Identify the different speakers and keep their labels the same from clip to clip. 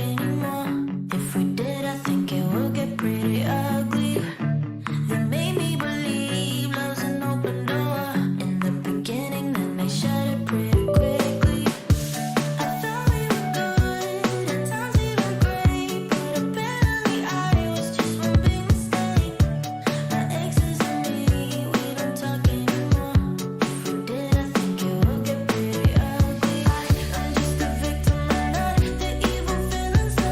Speaker 1: anymore. If we did, I think it would get pretty ugly. They made me believe love's an open door in the beginning, then they shut it pretty quickly. I thought we were good, at times we were great, but apparently I was just one big mistake. My exes and me, we don't talk anymore. If we did, I think it would get pretty ugly. I'm just a victim and not the evil villain, so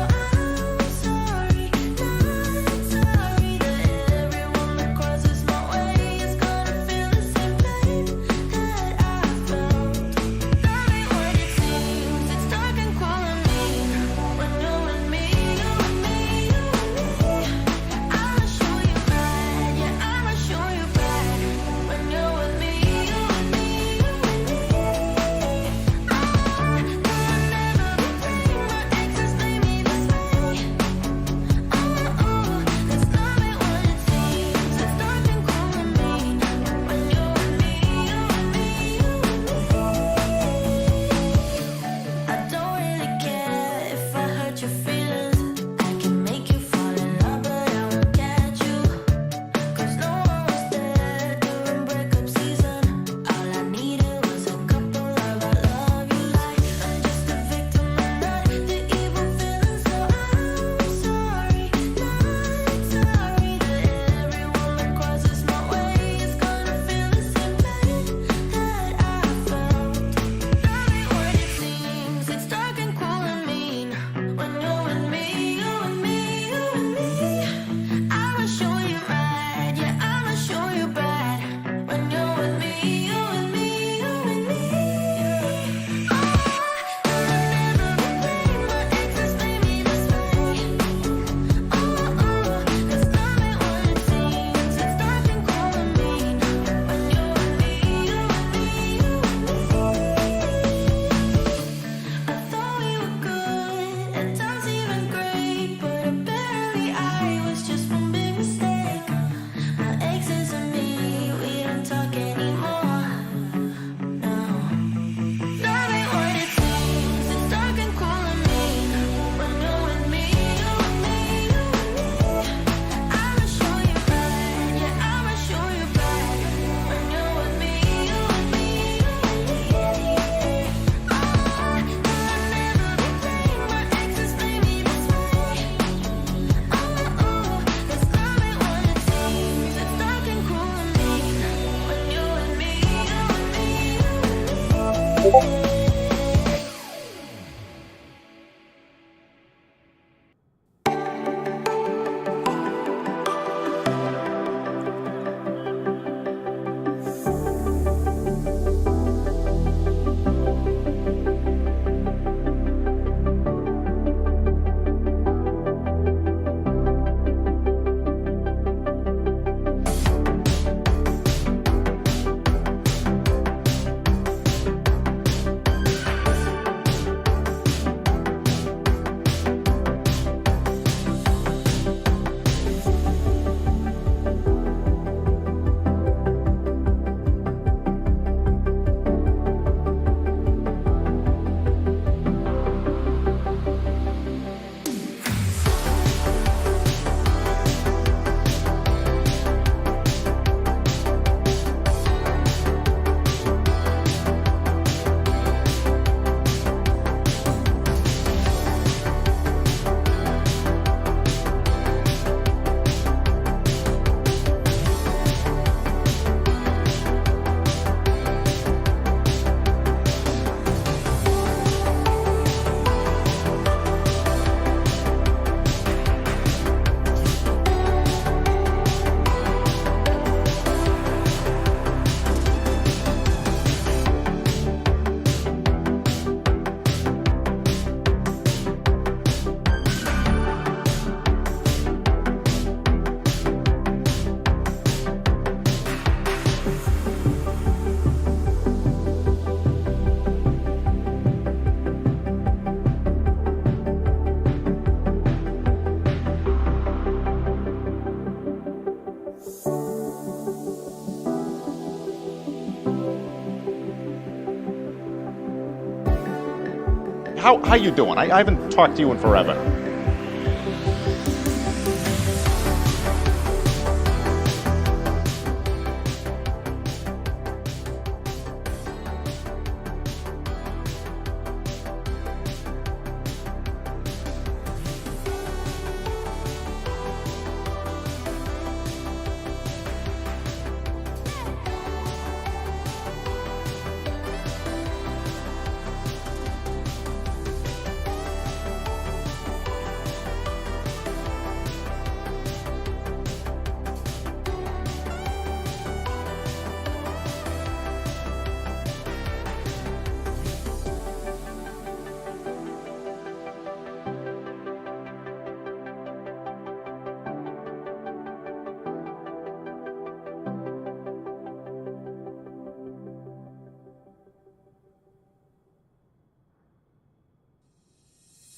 Speaker 2: how you doing? I haven't talked to you in forever.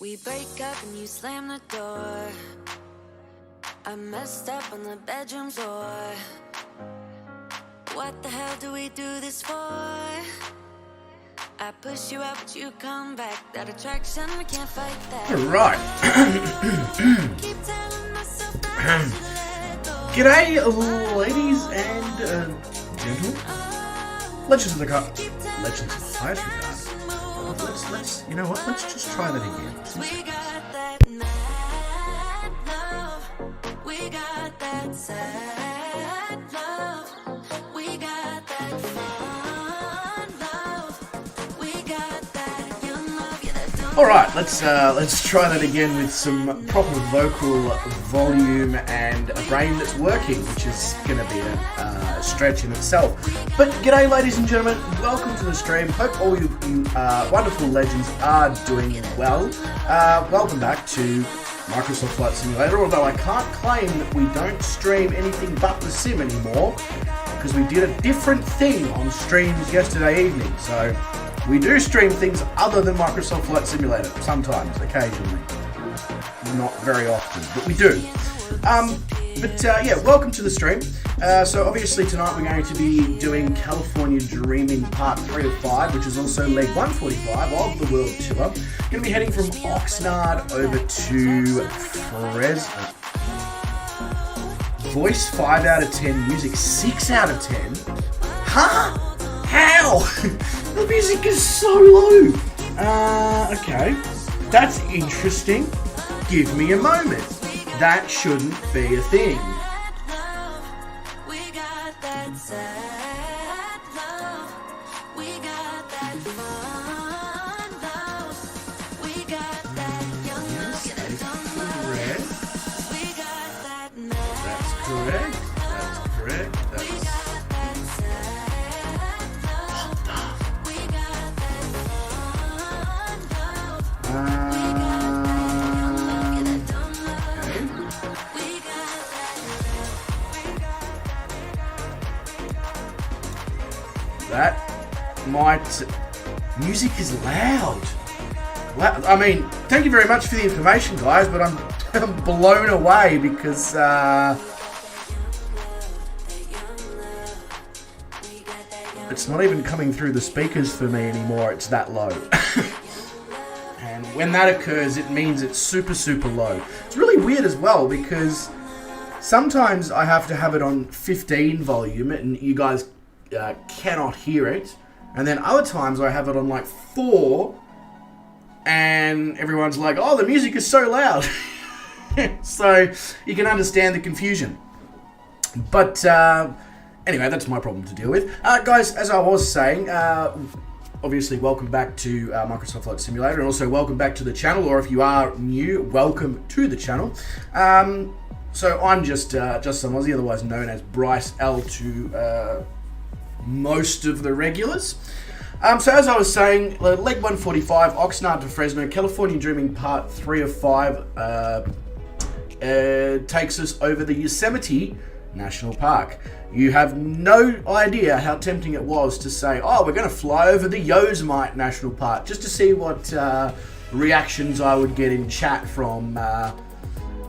Speaker 1: We break up and you slam the door. I messed up on the bedroom floor. What the hell do we do this for? I push you out but you come back. That attraction, we can't fight that.
Speaker 3: Alright. G'day ladies and gentlemen. Legends of the highest regard. Let's you know what, let's just try that again.
Speaker 1: We got that mad love. We got that sad love. We got that fun love. We got that young love. Yeah, that don't.
Speaker 3: Alright, let's try that again with some proper vocal volume and a brain that's working, which is going to be a stretch in itself. But g'day ladies and gentlemen, welcome to the stream. Hope all you wonderful legends are doing well. Welcome back to Microsoft Flight Simulator, although I can't claim that we don't stream anything but the sim anymore, because we did a different thing on streams yesterday evening. So we do stream things other than Microsoft Flight Simulator, sometimes, occasionally. Not very often, but we do. Yeah, welcome to the stream. So obviously tonight we're going to be doing California Dreaming Part 3 of 5, which is also leg 145 of the World Tour. Going to be heading from Oxnard over to Fresno. Voice 5 out of 10, music 6 out of 10. Huh? How? The music is so low. Okay. That's interesting. Give me a moment. That shouldn't be a thing.
Speaker 1: We got that sad love. We got that fun love. We got that young love. Yeah, that dumb love. We got that mad.
Speaker 3: That's correct. That's correct.
Speaker 1: We got that sad love. We got that fun love.
Speaker 3: That might... Music is loud. I mean, thank you very much for the information, guys, but I'm blown away because it's not even coming through the speakers for me anymore. It's that low. And when that occurs, it means it's super, super low. It's really weird as well because sometimes I have to have it on 15 volume and you guys cannot hear it, and then other times I have it on like 4 and everyone's like, oh, the music is so loud. So you can understand the confusion, but anyway, that's my problem to deal with. Guys, as I was saying, obviously welcome back to Microsoft Flight Simulator, and also welcome back to the channel, or if you are new, welcome to the channel. So I'm just some Aussie, otherwise known as Bryce L to most of the regulars. So as I was saying, leg 145, Oxnard to Fresno, California Dreaming Part 3 of 5 takes us over the Yosemite National Park. You have no idea how tempting it was to say, oh, we're going to fly over the YOSEMITE National Park, just to see what reactions I would get in chat from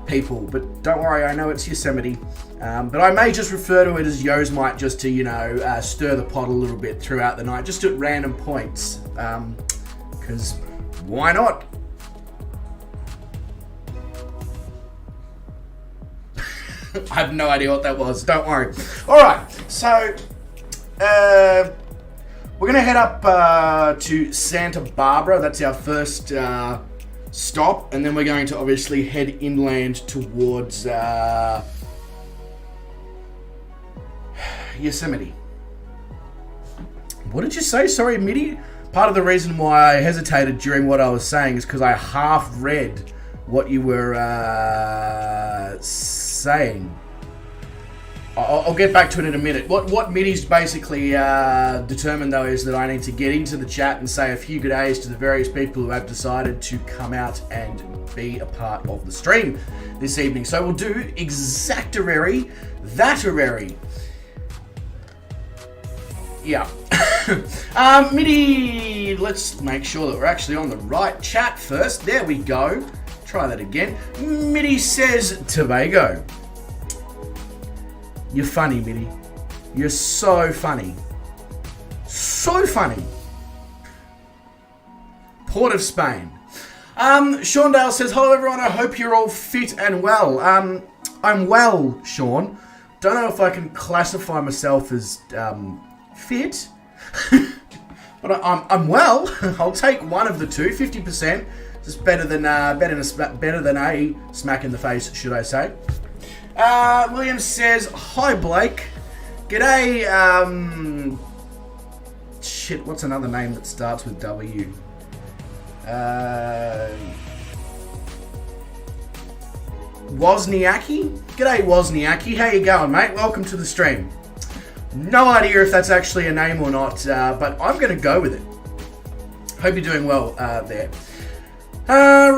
Speaker 3: people. But don't worry, I know it's Yosemite. But I may just refer to it as YOSEMITE just to, you know, stir the pot a little bit throughout the night, just at random points. Because Why not? I have no idea what that was. Don't worry. All right. So, we're going to head up to Santa Barbara. That's our first stop. And then we're going to obviously head inland towards Yosemite. What did you say? Sorry, Mitty? Part of the reason why I hesitated during what I was saying is because I half read what you were saying. I'll get back to it in a minute. What Mitty's basically determined, though, is that I need to get into the chat and say a few good days to the various people who have decided to come out and be a part of the stream this evening. So we'll do exactary, thaterary. Yeah. Mitty, let's make sure that we're actually on the right chat first. There we go. Try that again. Mitty says Tobago. You're funny, Mitty. You're so funny. So funny. Port of Spain. Sean Dale says, hello everyone, I hope you're all fit and well. I'm well, Sean. Don't know if I can classify myself as fit. But I'm well. I'll take one of the two, 50%. It's better than a smack in the face, should I say. William says, hi Blake. G'day, shit, what's another name that starts with W? Wozniacki? G'day Wozniacki, how you going, mate? Welcome to the stream. No idea if that's actually a name or not, but I'm going to go with it. Hope you're doing well there. Right.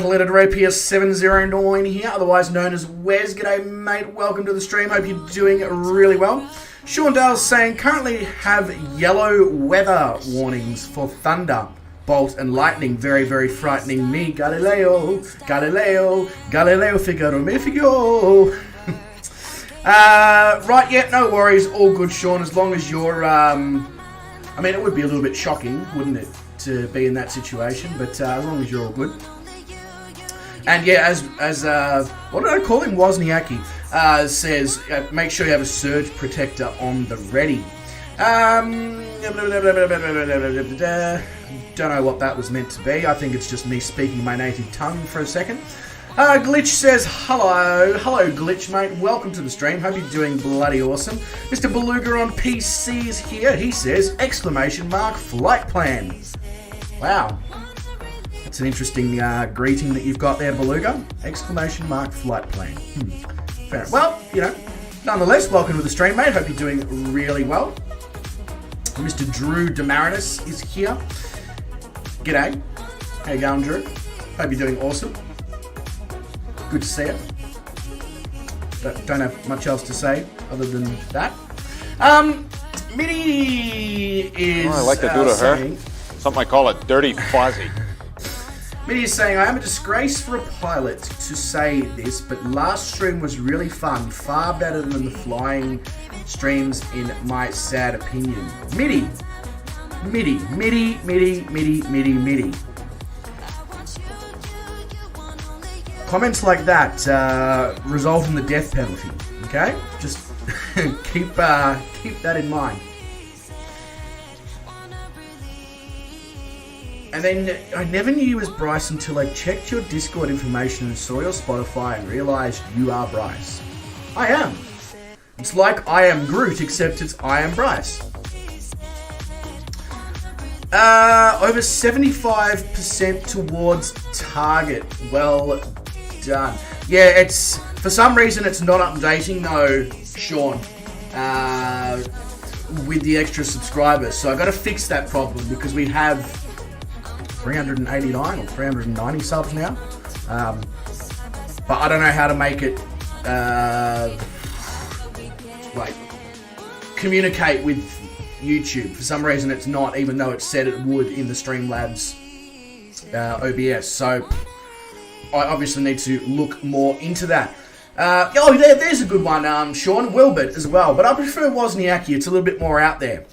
Speaker 3: Letter Rapier 709 here, otherwise known as Wes. G'day, mate. Welcome to the stream. Hope you're doing really well. Sean Dale's saying, currently have yellow weather warnings for thunder, bolt, and lightning. Very, very frightening me. Galileo, Figaro me Figo. Right, yeah, no worries. All good, Sean, as long as you're, I mean, it would be a little bit shocking, wouldn't it, to be in that situation, but as long as you're all good. And yeah, as what did I call him? Wozniacki says, make sure you have a surge protector on the ready. Don't know what that was meant to be. I think it's just me speaking my native tongue for a second. Glitch says, hello Glitch, mate, welcome to the stream, hope you're doing bloody awesome. Mr. Beluga on PC is here, he says, ! Flight plan. Wow, that's an interesting greeting that you've got there, Beluga, ! Flight plan. Fair. Well, you know, nonetheless, welcome to the stream, mate, hope you're doing really well. Mr. Drew Demaritis is here. G'day, how you going, Drew? Hope you're doing awesome. Good to see you. Don't have much else to say other than that. Mitty is
Speaker 2: I like to do to her. Something I call a dirty fuzzy.
Speaker 3: Mitty is saying, I am a disgrace for a pilot to say this, but last stream was really fun. Far better than the flying streams in my sad opinion. Mitty. Comments like that result in the death penalty, okay? Just keep that in mind. And then I never knew you was Bryce until I checked your Discord information and saw your Spotify and realised you are Bryce. I am. It's like I am Groot, except it's I am Bryce. Over 75% towards target. Well done. Yeah, it's for some reason it's not updating though, Sean, with the extra subscribers. So I've got to fix that problem because we have 389 or 390 subs now. But I don't know how to make it like communicate with YouTube. For some reason it's not, even though it said it would in the Streamlabs OBS. So I obviously need to look more into that. There's a good one, Sean. Wilbert as well, but I prefer Wozniacki. It's a little bit more out there.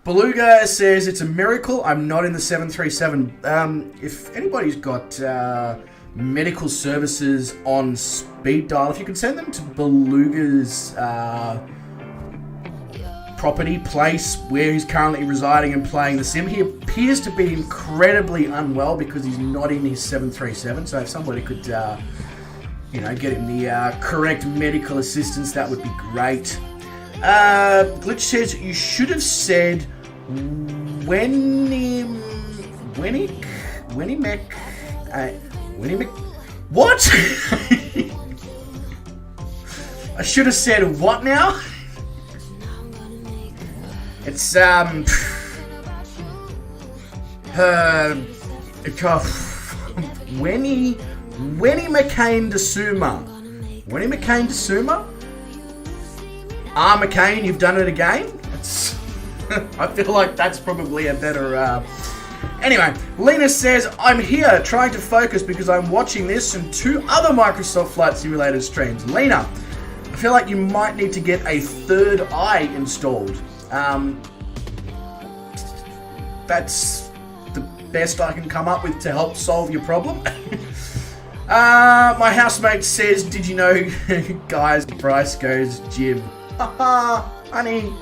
Speaker 3: Beluga says, it's a miracle I'm not in the 737. If anybody's got medical services on speed dial, if you could send them to Beluga's property place where he's currently residing and playing the sim. He appears to be incredibly unwell because he's not in his 737. So if somebody could, get him the correct medical assistance, that would be great. Glitch says, you should have said what? I should have said what now? It's Wenny McCain Desuma. Wenny McCain Desuma? McCain, you've done it again? I feel like that's probably a better... Anyway, Lena says, I'm here trying to focus because I'm watching this and 2 other Microsoft Flight Simulator streams. Lena, I feel like you might need to get a third eye installed. That's the best I can come up with to help solve your problem. My housemate says, did you know, guys, Bryce goes gym. Haha, funny.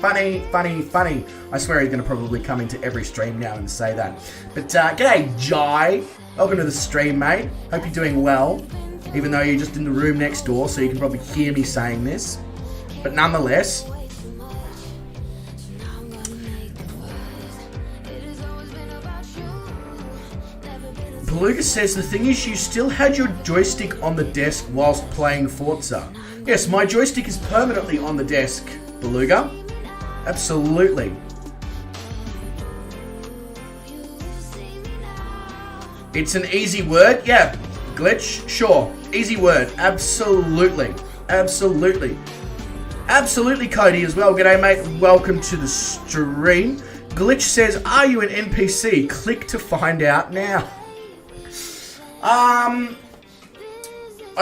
Speaker 3: I swear he's going to probably come into every stream now and say that. But g'day, Jai. Welcome to the stream, mate. Hope you're doing well. Even though you're just in the room next door, so you can probably hear me saying this. But nonetheless... Beluga says, the thing is you still had your joystick on the desk whilst playing Forza. Yes, my joystick is permanently on the desk, Beluga. Absolutely. It's an easy word. Yeah, Glitch, sure. Easy word. Absolutely. Absolutely, Cody, as well. G'day, mate. Welcome to the stream. Glitch says, are you an NPC? Click to find out now. I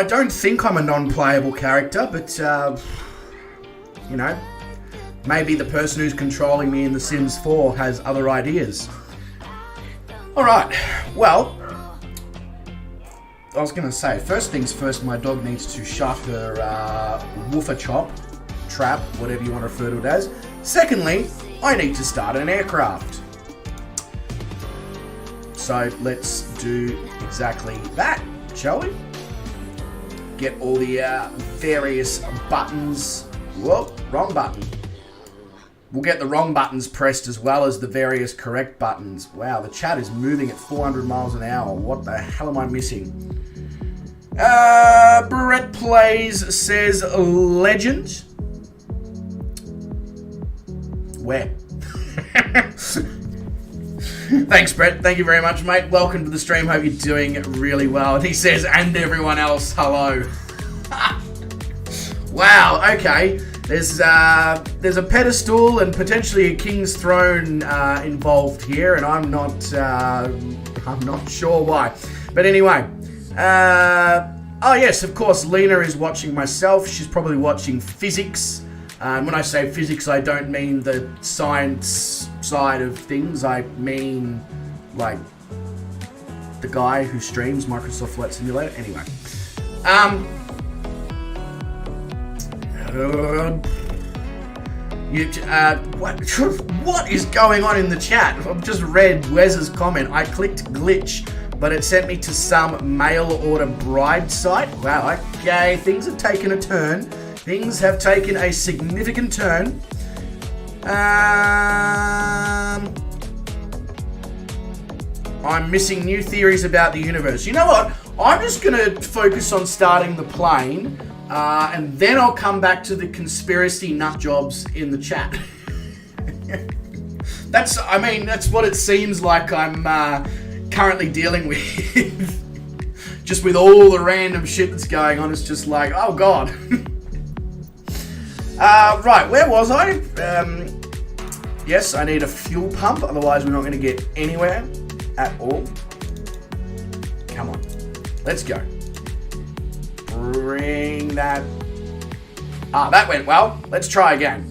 Speaker 3: don't think I'm a non-playable character, but, maybe the person who's controlling me in The Sims 4 has other ideas. Alright, well, I was going to say, first things first, my dog needs to shut her woofer chop, trap, whatever you want to refer to it as. Secondly, I need to start an aircraft. So let's do exactly that, shall we? Get all the various buttons. Whoa, wrong button. We'll get the wrong buttons pressed as well as the various correct buttons. Wow, the chat is moving at 400 miles an hour. What the hell am I missing? Brett Plays says legend. Where? Thanks, Brett. Thank you very much, mate. Welcome to the stream. Hope you're doing really well. And he says, and everyone else, hello. Wow, okay. There's a pedestal and potentially a king's throne involved here, and I'm not sure why. But anyway, oh yes, of course, Lena is watching myself. She's probably watching physics. When I say physics, I don't mean the science side of things. I mean, like, the guy who streams Microsoft Flight Simulator. Anyway. What is going on in the chat? I've just read Wes's comment. I clicked glitch, but it sent me to some mail order bride site. Wow, okay, things have taken a turn. Things have taken a significant turn. I'm missing new theories about the universe. You know what? I'm just going to focus on starting the plane, and then I'll come back to the conspiracy nut jobs in the chat. That's what it seems like I'm currently dealing with. Just with all the random shit that's going on, it's just like, oh god. Right, where was I? Yes, I need a fuel pump, otherwise we're not going to get anywhere at all. Come on, let's go. Bring that. That went well. Let's try again.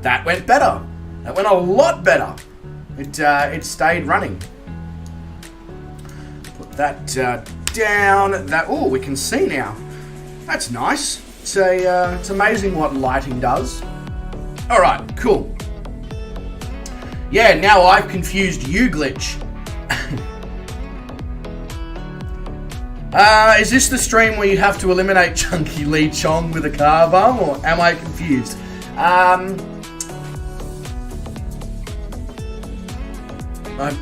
Speaker 3: that went better. That went a lot better. It stayed running. Put that down. Oh, we can see now. That's nice. It's amazing what lighting does. All right, cool. Yeah, now I've confused you, Glitch. Is this the stream where you have to eliminate Chunky Lee Chong with a car bomb, or am I confused? I'm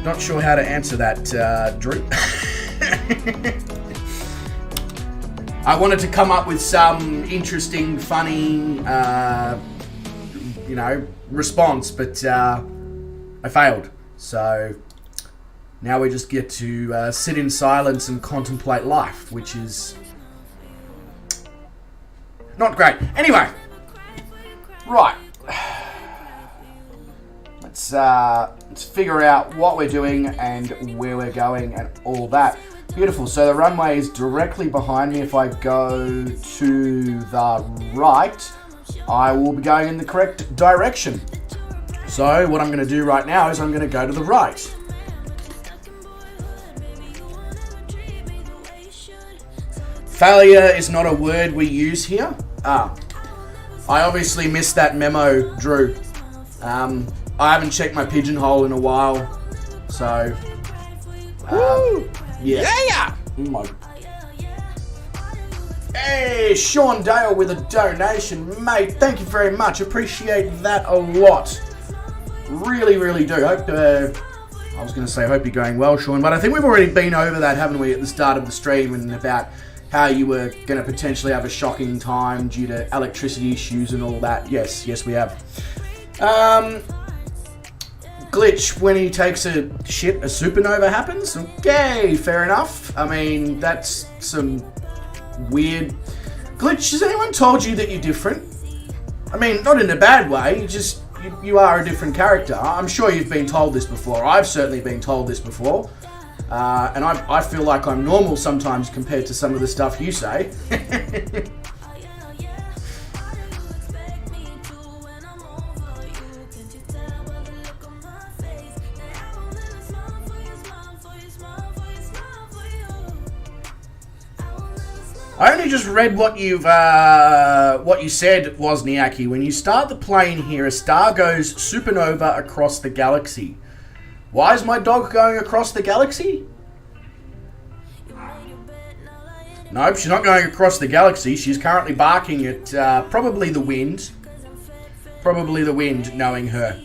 Speaker 3: not sure how to answer that, Drew. I wanted to come up with some interesting, funny, response, but I failed. So now we just get to sit in silence and contemplate life, which is not great. Anyway, right. Let's figure out what we're doing and where we're going and all that. Beautiful. So the runway is directly behind me. If I go to the right, I will be going in the correct direction. So what I'm going to do right now is I'm going to go to the right. Failure is not a word we use here. I obviously missed that memo, Drew. I haven't checked my pigeonhole in a while, so yeah. Hey, Sean Dale with a donation, mate. Thank you very much. Appreciate that a lot. Really, really do. Hope I was going to say hope you're going well, Sean, but I think we've already been over that, haven't we, at the start of the stream, and about how you were going to potentially have a shocking time due to electricity issues and all that. Yes, we have. Glitch, when he takes a shit, a supernova happens? Okay, fair enough. I mean, that's some weird... Glitch, has anyone told you that you're different? I mean, not in a bad way, you are a different character. I'm sure you've been told this before. I've certainly been told this before. And I feel like I'm normal sometimes compared to some of the stuff you say. I only just read what you said, Wozniacki. When you start the plane here, a star goes supernova across the galaxy. Why is my dog going across the galaxy? Nope, she's not going across the galaxy. She's currently barking at probably the wind. Probably the wind, knowing her.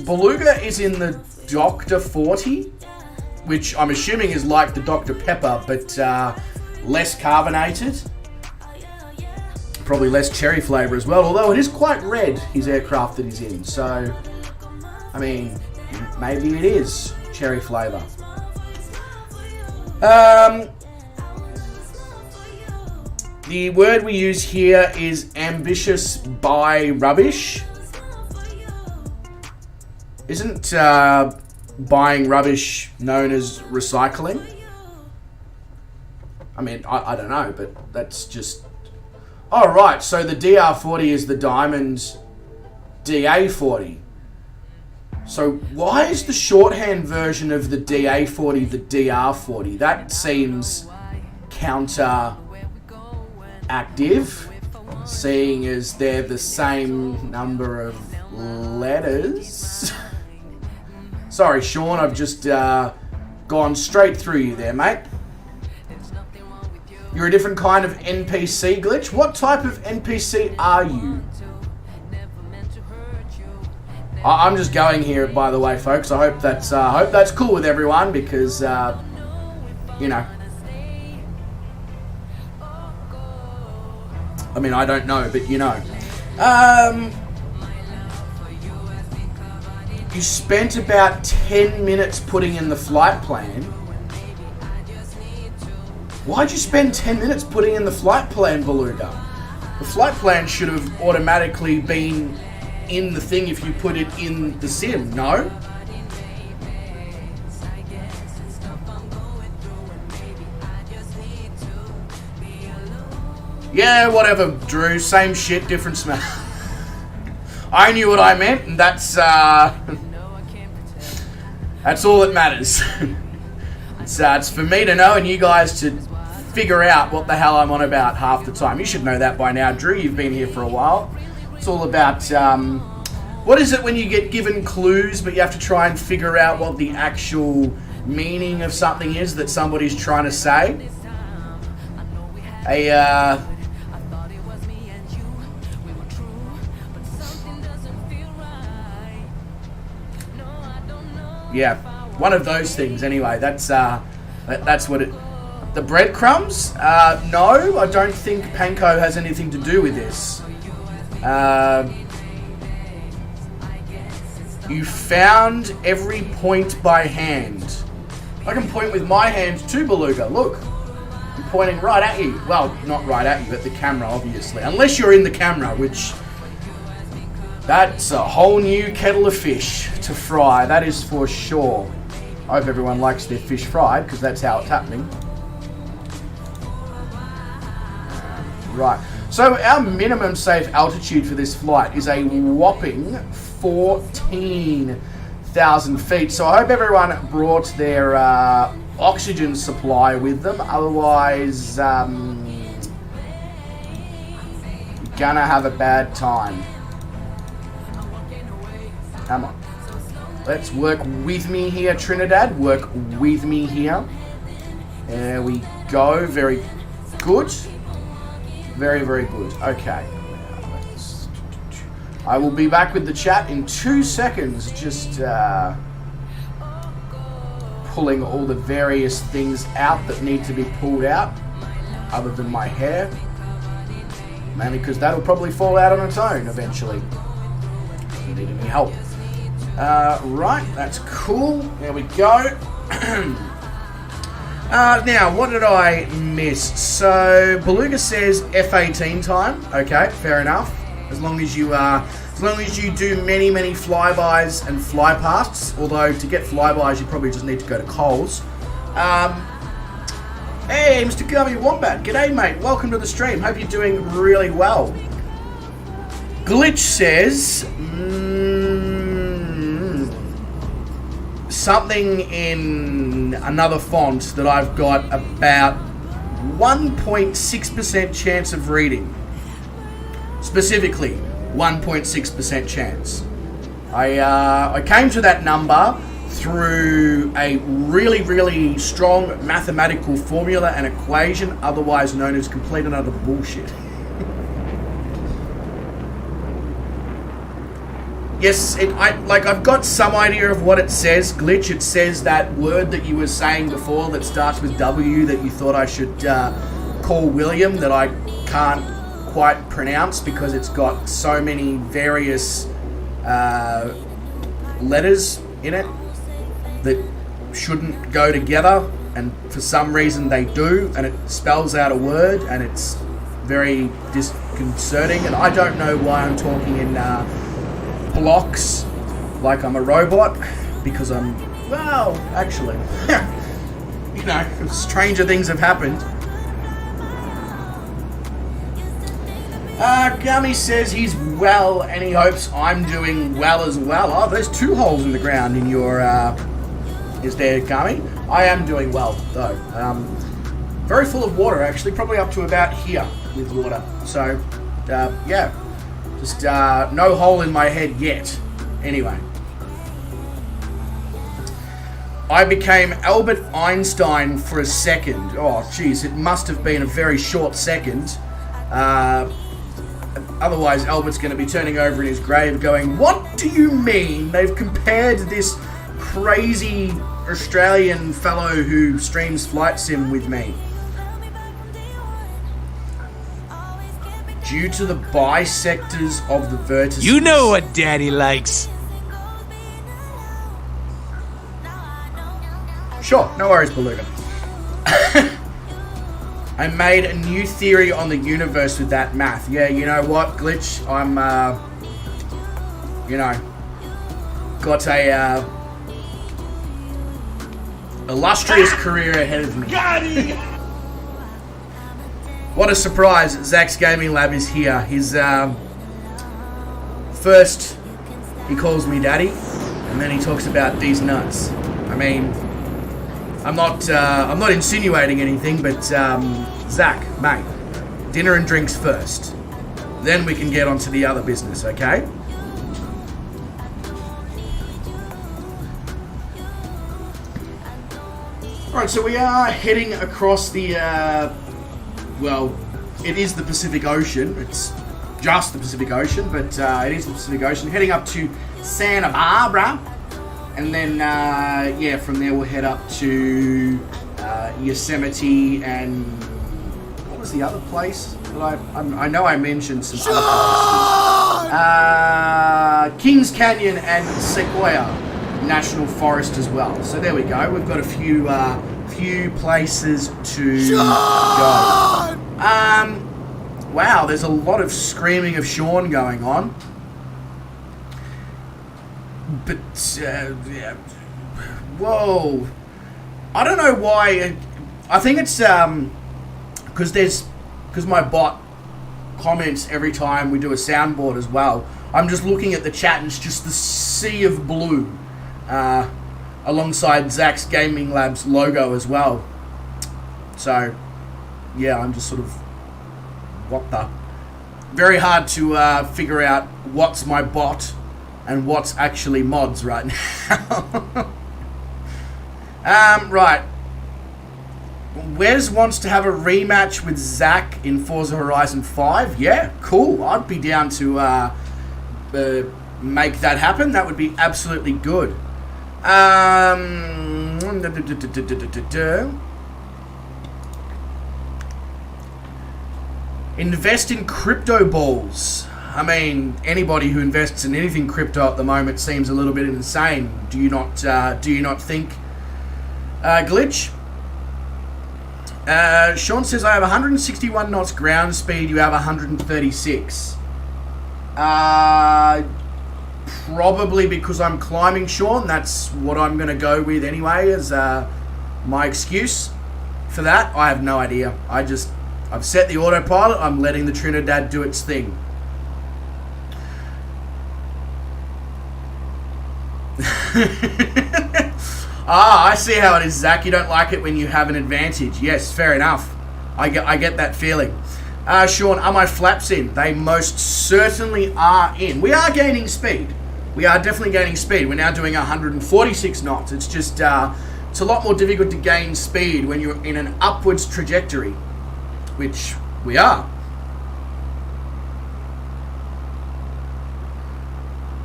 Speaker 3: Beluga is in the Dr. 40, which I'm assuming is like the Dr. Pepper, but less carbonated. Probably less cherry flavour as well, although it is quite red, his aircraft that he's in. So, I mean, maybe it is cherry flavour. The word we use here is ambitious by rubbish. Isn't buying rubbish known as recycling? I mean, I don't know, but that's just... Oh, right, so the DR40 is the Diamond DA40. So why is the shorthand version of the DA40 the DR40? That seems counteractive, seeing as they're the same number of letters. Sorry, Sean, I've just gone straight through you there, mate. You're a different kind of NPC, Glitch. What type of NPC are you? I'm just going here, by the way, folks. I hope that's cool with everyone, because you know. I mean, I don't know, but you know. You spent about 10 minutes putting in the flight plan. Why'd you spend 10 minutes putting in the flight plan, Beluga? The flight plan should have automatically been in the thing if you put it in the sim, no? Yeah, whatever, Drew. Same shit, different smell. I knew what I meant, and that's all that matters. It's for me to know and you guys to figure out what the hell I'm on about half the time. You should know that by now, Drew. You've been here for a while. It's all about, what is it when you get given clues, but you have to try and figure out what the actual meaning of something is that somebody's trying to say? Yeah, one of those things anyway. That's what it... The breadcrumbs? No, I don't think panko has anything to do with this. You found every point by hand. I can point with my hand too, Beluga. Look, I'm pointing right at you. Well, not right at you, at the camera, obviously. Unless you're in the camera, which... That's a whole new kettle of fish to fry, that is for sure. I hope everyone likes their fish fried, because that's how it's happening. Right, so our minimum safe altitude for this flight is a whopping 14,000 feet. So I hope everyone brought their oxygen supply with them, otherwise you're gonna have a bad time. Come on. Let's work with me here, Trinidad. Work with me here. There we go. Very good. Very, very good. Okay. I will be back with the chat in 2 seconds. Just pulling all the various things out that need to be pulled out, other than my hair. Mainly because that'll probably fall out on its own eventually. If you need any help. Right, that's cool. There we go. Now, what did I miss? So, Beluga says F-18 time. Okay, fair enough. As long as you do many, many flybys and flypasts. Although to get flybys, you probably just need to go to Coles. Hey, Mr. Gummy Wombat. G'day, mate. Welcome to the stream. Hope you're doing really well. Glitch says something in another font that I've got about 1.6% chance of reading. Specifically, 1.6% chance. I came to that number through a really, really strong mathematical formula and equation, otherwise known as complete and utter bullshit. Yes, I've got some idea of what it says, Glitch. It says that word that you were saying before that starts with W that you thought I should call William, that I can't quite pronounce because it's got so many various letters in it that shouldn't go together, and for some reason they do, and it spells out a word, and it's very disconcerting, and I don't know why I'm talking in blocks like I'm a robot, because I'm, well, actually, you know, stranger things have happened. Gummy says he's well and he hopes I'm doing well as well. Oh, there's 2 holes in the ground in your, is there, Gummy? I am doing well, though. Very full of water, actually, probably up to about here with water. So, yeah. Just no hole in my head yet. Anyway. I became Albert Einstein for a second. Oh, jeez, it must have been a very short second. Otherwise, Albert's going to be turning over in his grave going, "What do you mean? They've compared this crazy Australian fellow who streams Flight Sim with me." Due to the bisectors of the vertices.
Speaker 4: You know what Daddy likes.
Speaker 3: Sure, no worries, Beluga. I made a new theory on the universe with that math. Yeah, you know what, Glitch? I'm, you know, got a, illustrious career ahead of me. What a surprise, Zach's Gaming Lab is here. His first, he calls me daddy, and then he talks about these nuts. I mean, I'm not insinuating anything, but Zach, mate, dinner and drinks first. Then we can get on to the other business, okay? Alright, so we are heading across the, well, it is the Pacific Ocean. It's just the Pacific Ocean, but it is the Pacific Ocean. Heading up to Santa Barbara. And then, yeah, from there we'll head up to Yosemite and... what was the other place? I know I mentioned some other places. Kings Canyon and Sequoia National Forest as well. So there we go. We've got a few places to go. Wow, there's a lot of screaming of Sean going on. But yeah. Whoa, I don't know why. I think it's because my bot comments every time we do a soundboard as well. I'm just looking at the chat and it's just the sea of blue alongside Zach's Gaming Labs logo as well. So yeah, I'm just sort of, what the? Very hard to figure out what's my bot and what's actually mods right now. Right. Wes wants to have a rematch with Zach in Forza Horizon 5. Yeah, cool. I'd be down to make that happen. That would be absolutely good. Invest in crypto balls. I mean, anybody who invests in anything crypto at the moment seems a little bit insane. Do you not think, Glitch? Sean says, I have 161 knots ground speed, you have 136. Probably because I'm climbing, Sean. That's what I'm going to go with anyway as my excuse for that. I have no idea. I've set the autopilot. I'm letting the Trinidad do its thing. I see how it is, Zach. You don't like it when you have an advantage. Yes, fair enough. I get that feeling. Sean, are my flaps in? They most certainly are in. We are gaining speed. We are definitely gaining speed. We're now doing 146 knots. It's just, it's a lot more difficult to gain speed when you're in an upwards trajectory, which we are.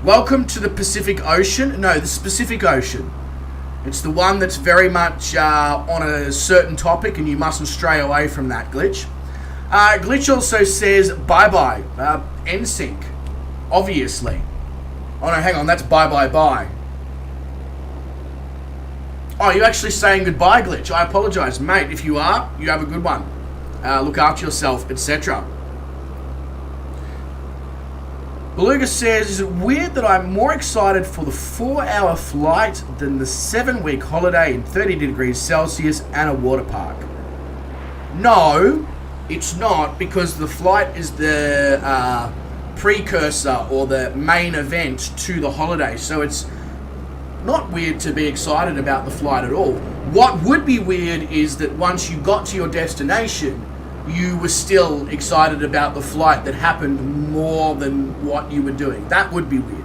Speaker 3: Welcome to the Pacific Ocean. No, the Pacific Ocean. It's the one that's very much on a certain topic, and you mustn't stray away from that, Glitch. Glitch also says bye-bye. NSYNC, obviously. Oh no, hang on, that's bye-bye-bye. Oh, you're actually saying goodbye, Glitch. I apologise, mate. If you are, you have a good one. Look after yourself, etc. Beluga says, is it weird that I'm more excited for the 4-hour flight than the 7-week holiday in 30 degrees Celsius and a water park? No, it's not, because the flight is the precursor or the main event to the holiday. So it's not weird to be excited about the flight at all. What would be weird is that once you got to your destination, you were still excited about the flight that happened more than what you were doing. That would be weird.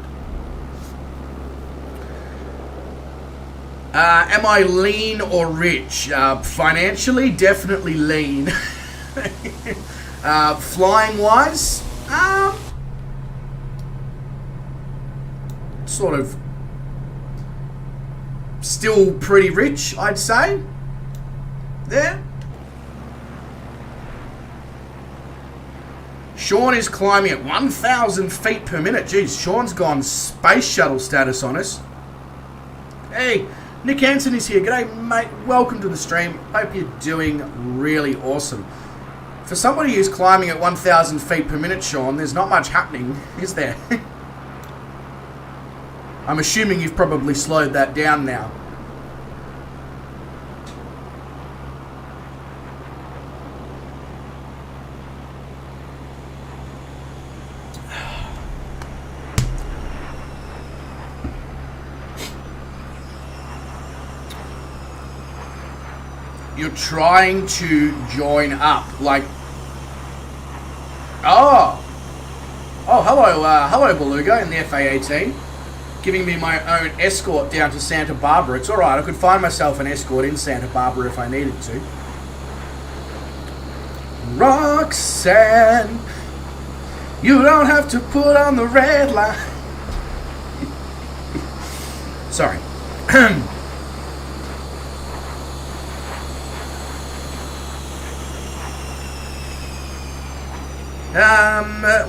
Speaker 3: Am I lean or rich? Financially, definitely lean. Flying-wise, sort of still pretty rich, I'd say. There. Sean is climbing at 1,000 feet per minute. Jeez, Sean's gone space shuttle status on us. Hey, Nick Hansen is here. G'day, mate. Welcome to the stream. Hope you're doing really awesome. For somebody who's climbing at 1,000 feet per minute, Sean, there's not much happening, is there? I'm assuming you've probably slowed that down now. you're trying to join up. Like, oh, hello, Beluga in the FA-18. Giving me my own escort down to Santa Barbara. It's alright, I could find myself an escort in Santa Barbara if I needed to. Roxanne, you don't have to put on the red line. Sorry.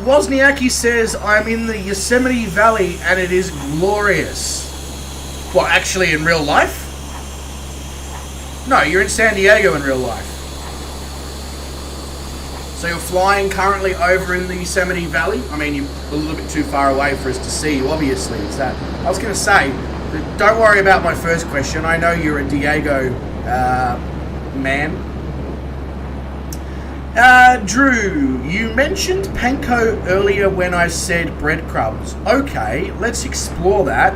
Speaker 3: Wozniacki says, I'm in the Yosemite Valley and it is glorious. What, actually in real life? No, you're in San Diego in real life. So you're flying currently over in the Yosemite Valley? I mean, you're a little bit too far away for us to see you, obviously. It's that. I was going to say, don't worry about my first question. I know you're a Diego man. Drew, you mentioned panko earlier when I said breadcrumbs. Okay, let's explore that.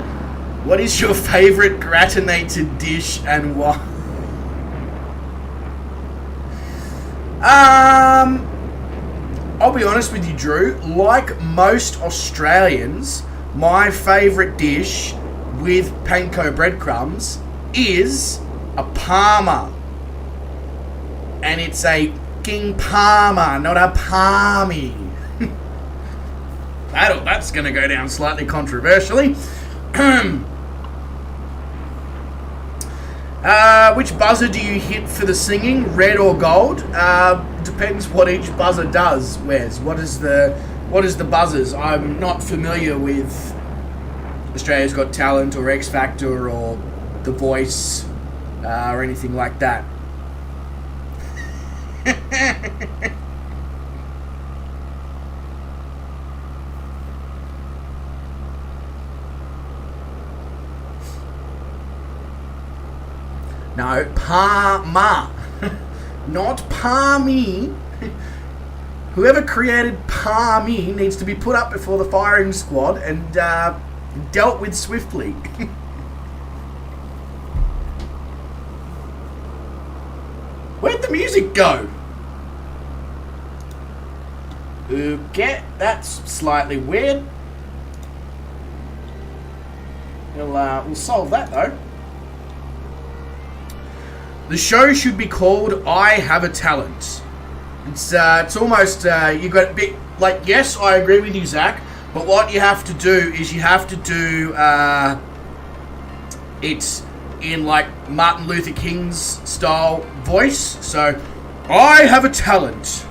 Speaker 3: What is your favorite gratinated dish and why? I'll be honest with you, Drew. Like most Australians, my favorite dish with panko breadcrumbs is a parma. And it's a King Parma, not a palmy. That's going to go down slightly controversially. Which buzzer do you hit for the singing, red or gold? Depends what each buzzer does, Wes. What is the buzzers? I'm not familiar with Australia's Got Talent or X Factor or The Voice or anything like that. No, Parma, not Palmy. Whoever created Palmy needs to be put up before the firing squad and dealt with swiftly. Where'd the music go? Okay, that's slightly weird. We'll solve that though. The show should be called I Have a Talent. It's almost, you got a bit, like, yes, I agree with you, Zach, but what you have to do is you have to do, it's in, like, Martin Luther King's style voice, so, I have a talent.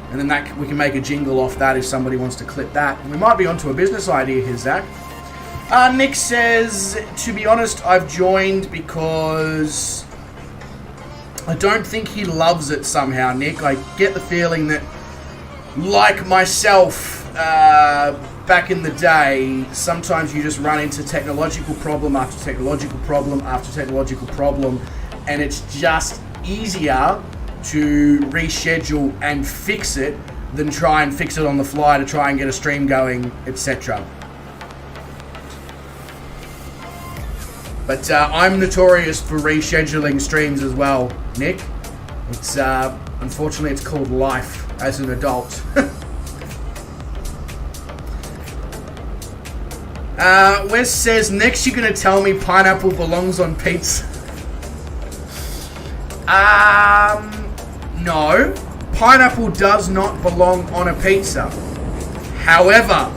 Speaker 3: And then that we can make a jingle off that if somebody wants to clip that. We might be onto a business idea here, Zach. Nick says, to be honest, I've joined because I don't think he loves it somehow, Nick. I get the feeling that, like myself, back in the day, sometimes you just run into technological problem after technological problem after technological problem, and it's just easier to reschedule and fix it than try and fix it on the fly to try and get a stream going, etc. But I'm notorious for rescheduling streams as well, Nick. It's unfortunately it's called life as an adult. Wes says, next you're going to tell me pineapple belongs on pizza. No. Pineapple does not belong on a pizza. However,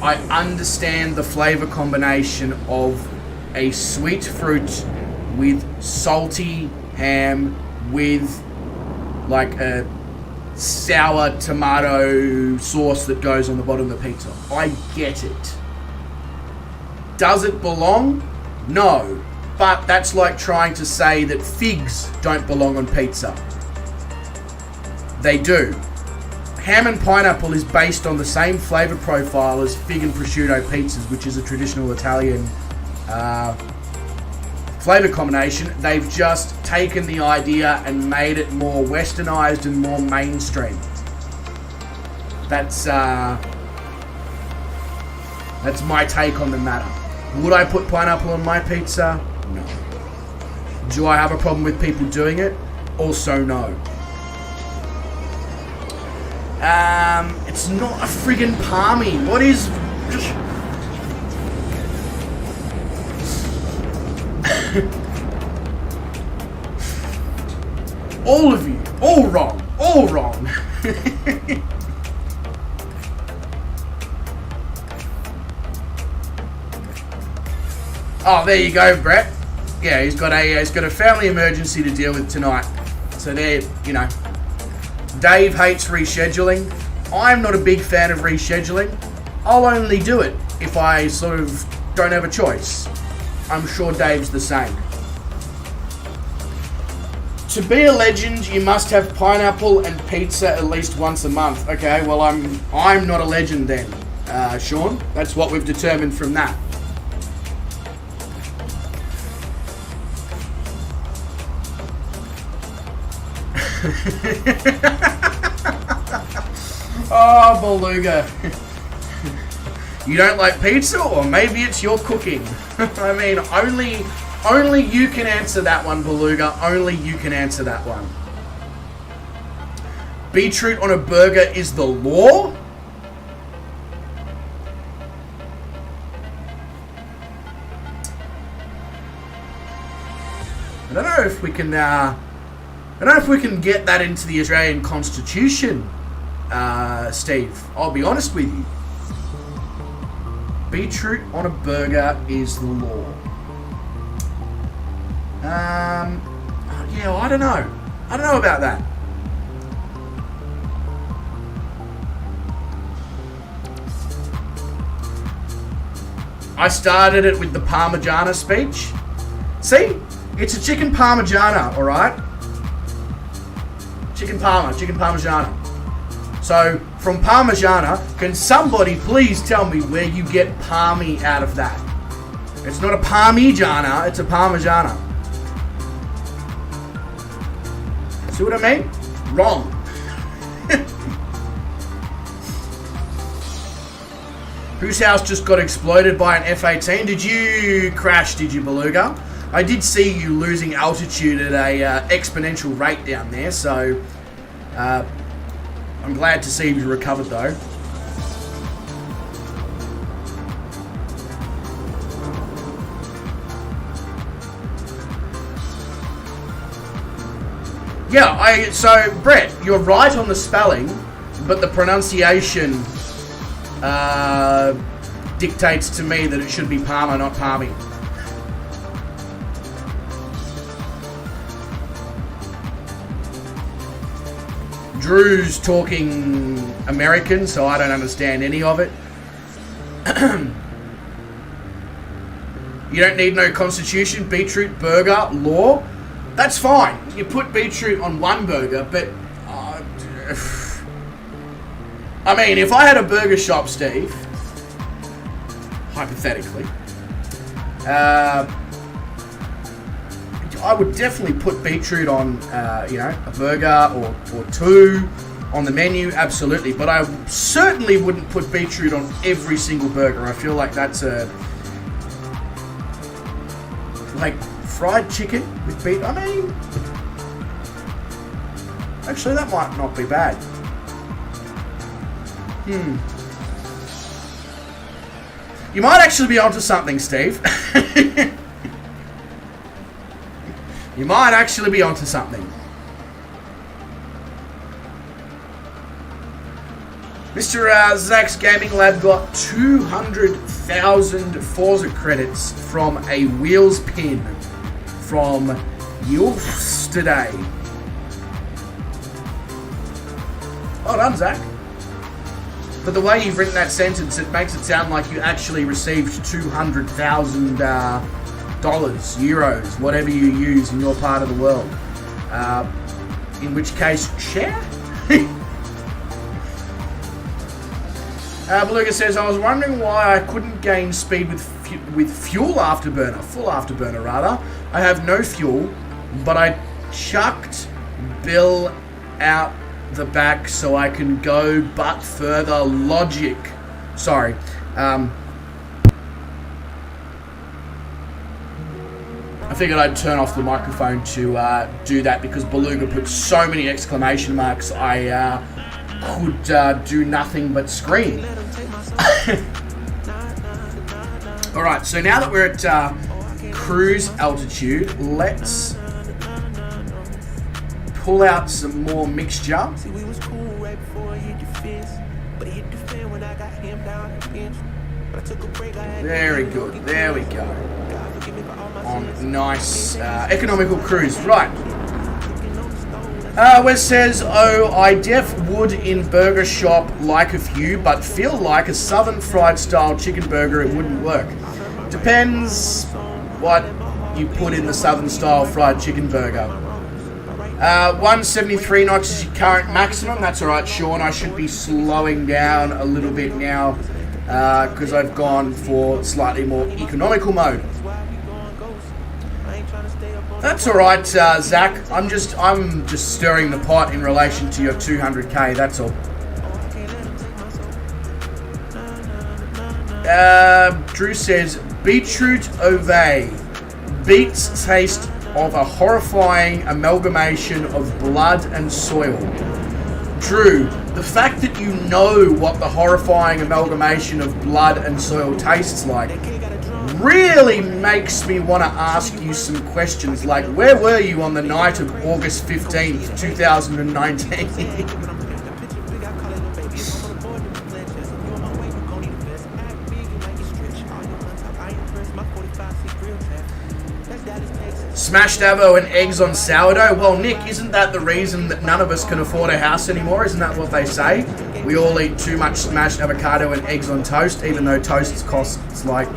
Speaker 3: I understand the flavor combination of a sweet fruit with salty ham with like a sour tomato sauce that goes on the bottom of the pizza. I get it. Does it belong? No. But that's like trying to say that figs don't belong on pizza. They do. Ham and pineapple is based on the same flavor profile as fig and prosciutto pizzas, which is a traditional Italian flavor combination. They've just taken the idea and made it more westernized and more mainstream. That's That's my take on the matter. Would I put pineapple on my pizza? No. Do I have a problem with people doing it? Also no. It's not a friggin' palmy. What is... All of you. All wrong. All wrong. Oh, there you go, Brett. Yeah, he's got a family emergency to deal with tonight. So there, you know. Dave hates rescheduling. I'm not a big fan of rescheduling. I'll only do it if I sort of don't have a choice. I'm sure Dave's the same. To be a legend, you must have pineapple and pizza at least once a month. Okay, well I'm not a legend then, Sean. That's what we've determined from that. Oh, Beluga. You don't like pizza, or maybe it's your cooking. I mean, only you can answer that one, Beluga. Only you can answer that one. Beetroot on a burger is the law? I don't know if we can. I don't know if we can get that into the Australian Constitution, Steve. I'll be honest with you. Beetroot on a burger is the law. Yeah, I don't know. I don't know about that. I started it with the Parmigiana speech. See? It's a chicken Parmigiana, alright? Chicken Parmigiana. So, from Parmigiana, can somebody please tell me where you get Parmy out of that? It's not a Parmigiana, it's a Parmigiana. See what I mean? Wrong. Whose house just got exploded by an F-18? Did you crash, did you, Beluga? I did see you losing altitude at a exponential rate down there, so I'm glad to see you recovered though. Yeah, so Brett, you're right on the spelling, but the pronunciation dictates to me that it should be Palmer, not Palmy. Drew's talking American, so I don't understand any of it. You don't need no constitution, beetroot, burger, law. That's fine. You put beetroot on one burger, but... I mean, if I had a burger shop, Steve, hypothetically, I would definitely put beetroot on, a burger or two on the menu, absolutely. But I certainly wouldn't put beetroot on every single burger. I feel like that's like fried chicken with beet. I mean, actually, that might not be bad. You might actually be onto something, Steve. You might actually be onto something. Mr. Zach's Gaming Lab got 200,000 Forza credits from a wheels pin from yesterday. Well done, Zach. But the way you've written that sentence, it makes it sound like you actually received 200,000 dollars, euros, whatever you use in your part of the world. In which case, share? Beluga says, I was wondering why I couldn't gain speed with fuel afterburner, full afterburner rather. I have no fuel, but I chucked Bill out the back so I can go but further. Logic. Sorry. I figured I'd turn off the microphone to do that because Beluga put so many exclamation marks I could do nothing but scream. Alright, so now that we're at cruise altitude, let's pull out some more mixture. Very good, there we go. On nice economical cruise, right. Wes says, oh, I def would in burger shop like a few, but feel like a southern fried style chicken burger it wouldn't work. Depends what you put in the southern style fried chicken burger. 173 knots is your current maximum. That's alright, Sean. I should be slowing down a little bit now because I've gone for slightly more economical mode. That's alright, Zach. I'm just stirring the pot in relation to your 200k. That's all. Drew says beetroot ovay beets taste of a horrifying amalgamation of blood and soil. Drew, the fact that you know what the horrifying amalgamation of blood and soil tastes like really makes me want to ask you some questions like, where were you on the night of August 15th, 2019? Smashed avo and eggs on sourdough? Well, Nick, isn't that the reason that none of us can afford a house anymore? Isn't that what they say? We all eat too much smashed avocado and eggs on toast, even though toast costs like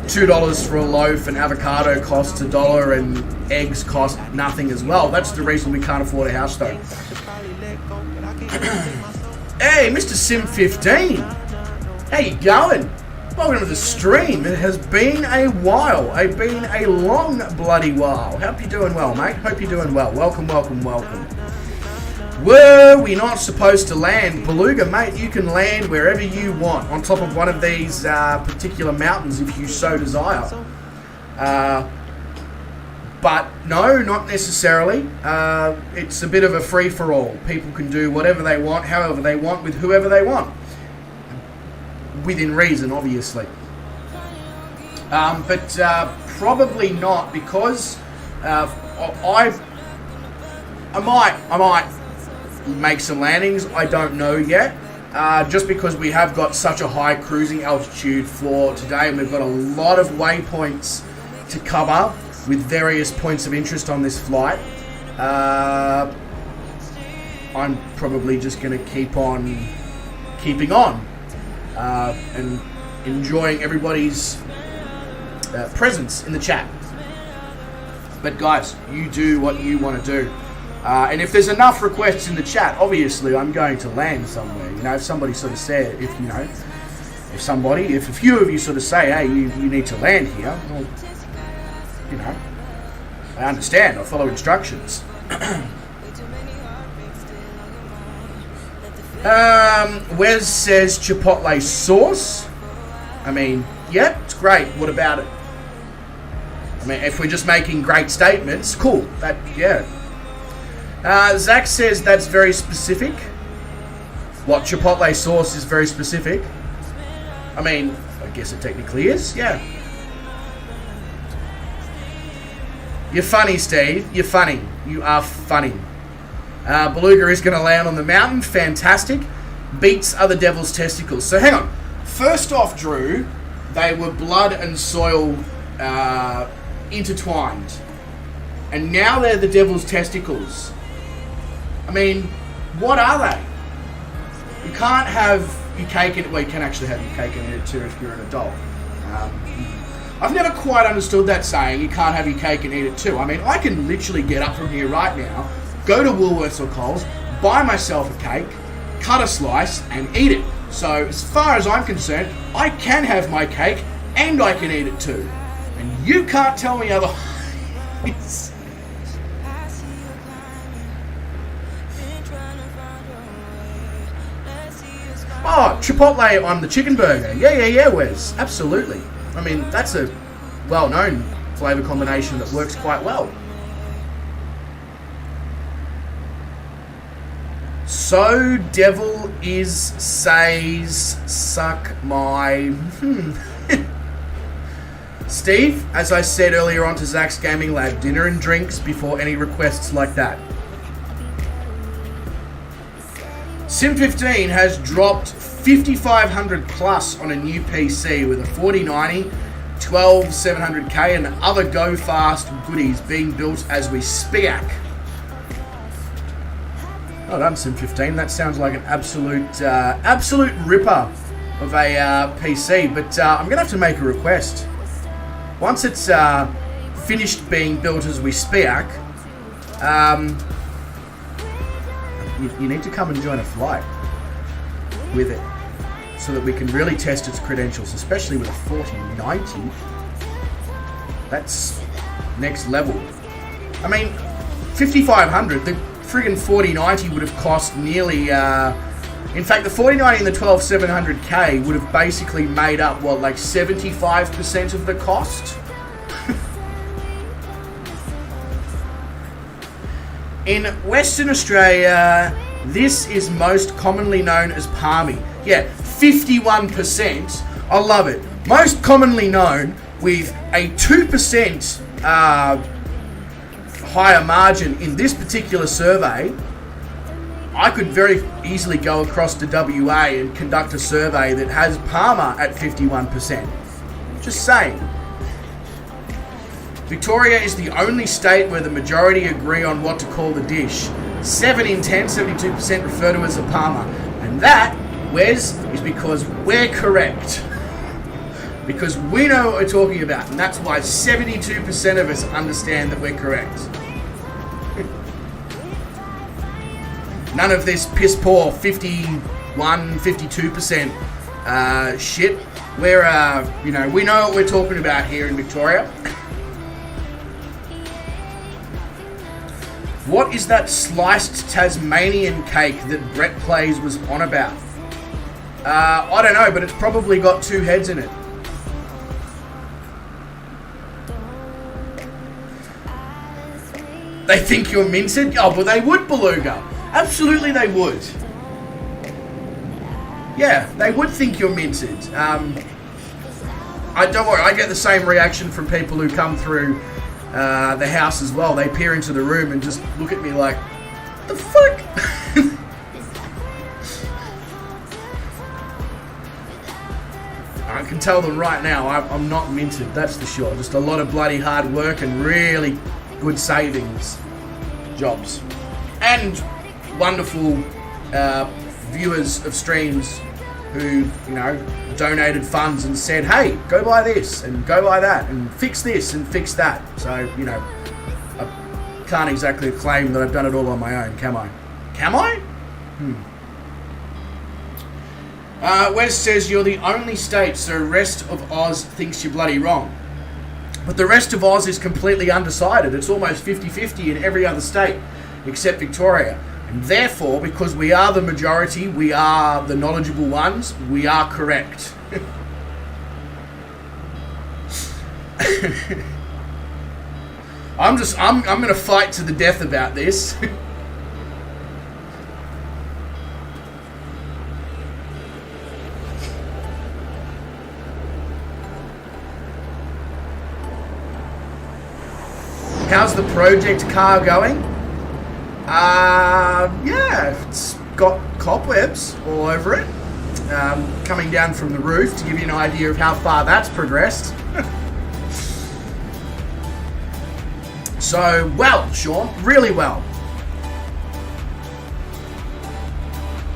Speaker 3: $2 for a loaf and avocado costs $1 and eggs cost nothing as well. That's the reason we can't afford a house though. Hey, Mr. Sim15. How you going? Welcome to the stream. It has been a while. It's been a long bloody while. Hope you're doing well, mate. Hope you're doing well. Welcome, welcome, welcome. Were we not supposed to land? Beluga, mate, you can land wherever you want. On top of one of these particular mountains if you so desire. But no, not necessarily. It's a bit of a free-for-all. People can do whatever they want, however they want, with whoever they want. Within reason, obviously. But probably not, because I might make some landings. I don't know yet. Just because we have got such a high cruising altitude for today, and we've got a lot of waypoints to cover with various points of interest on this flight. I'm probably just going to keep on keeping on. And enjoying everybody's presence in the chat. But guys, you do what you want to do. And if there's enough requests in the chat, obviously I'm going to land somewhere. You know, if somebody sort of said, if a few of you sort of say, hey, you need to land here, well, you know, I understand. I'll follow instructions. Wes says chipotle sauce. I mean, yeah, it's great. What about it? I mean, if we're just making great statements, cool. That, yeah. Zach says that's very specific. What, chipotle sauce is very specific? I mean, I guess it technically is, yeah. You're funny, Steve. You're funny. You are funny. Beluga is going to land on the mountain. Fantastic. Beets are the devil's testicles. So hang on. First off, Drew, they were blood and soil intertwined. And now they're the devil's testicles. I mean, what are they? You can't have your cake and... Well, you can actually have your cake and eat it too if you're an adult. I've never quite understood that saying, you can't have your cake and eat it too. I mean, I can literally get up from here right now, go to Woolworths or Coles, buy myself a cake, cut a slice, and eat it. So, as far as I'm concerned, I can have my cake and I can eat it too. And you can't tell me otherwise. Oh, Chipotle on the chicken burger. Yeah, Wes. Absolutely. I mean, that's a well-known flavour combination that works quite well. So devil is says suck my Steve, as I said earlier on to Zach's Gaming Lab, dinner and drinks before any requests like that. Sim 15 has dropped 5,500 plus on a new PC with a 4090, 12700K and other go fast goodies being built as we speak. Well done, Sim 15. That sounds like an absolute ripper of a PC. But I'm going to have to make a request. Once it's finished being built as we speak, you need to come and join a flight with it so that we can really test its credentials, especially with a 4090. That's next level. I mean, 5,500, the friggin' 4090 would have cost nearly, in fact, the 4090 and the 12700K would have basically made up, what, like 75% of the cost? In Western Australia, this is most commonly known as palmy. Yeah, 51%. I love it. Most commonly known with a 2% higher margin in this particular survey. I could very easily go across to WA and conduct a survey that has Palmer at 51%. Just saying. Victoria is the only state where the majority agree on what to call the dish. 7 in 10, 72% refer to it as a Palmer. And that, Wes, is because we're correct. Because we know what we're talking about. And that's why 72% of us understand that we're correct. None of this piss poor 51, 52% shit. We're, we know what we're talking about here in Victoria. What is that sliced Tasmanian cake that Brett Plays was on about? I don't know, but it's probably got 2 heads in it. They think you're minted? Oh, well, they would, Beluga. Absolutely they would. Yeah, they would think you're minted. Don't worry, I get the same reaction from people who come through the house as well. They peer into the room and just look at me like, what the fuck? I can tell them right now, I'm not minted, that's for sure. Just a lot of bloody hard work and really good savings jobs. And wonderful viewers of streams who, donated funds and said, hey, go buy this and go buy that and fix this and fix that. So, I can't exactly claim that I've done it all on my own, can I? Can I? Wes says, you're the only state, so rest of Oz thinks you're bloody wrong. But the rest of Oz is completely undecided. It's almost 50-50 in every other state except Victoria. And therefore, because we are the majority, we are the knowledgeable ones, we are correct. I'm going to fight to the death about this. How's the project car going? Yeah, it's got cobwebs all over it, coming down from the roof to give you an idea of how far that's progressed. So, well, Sean, really well.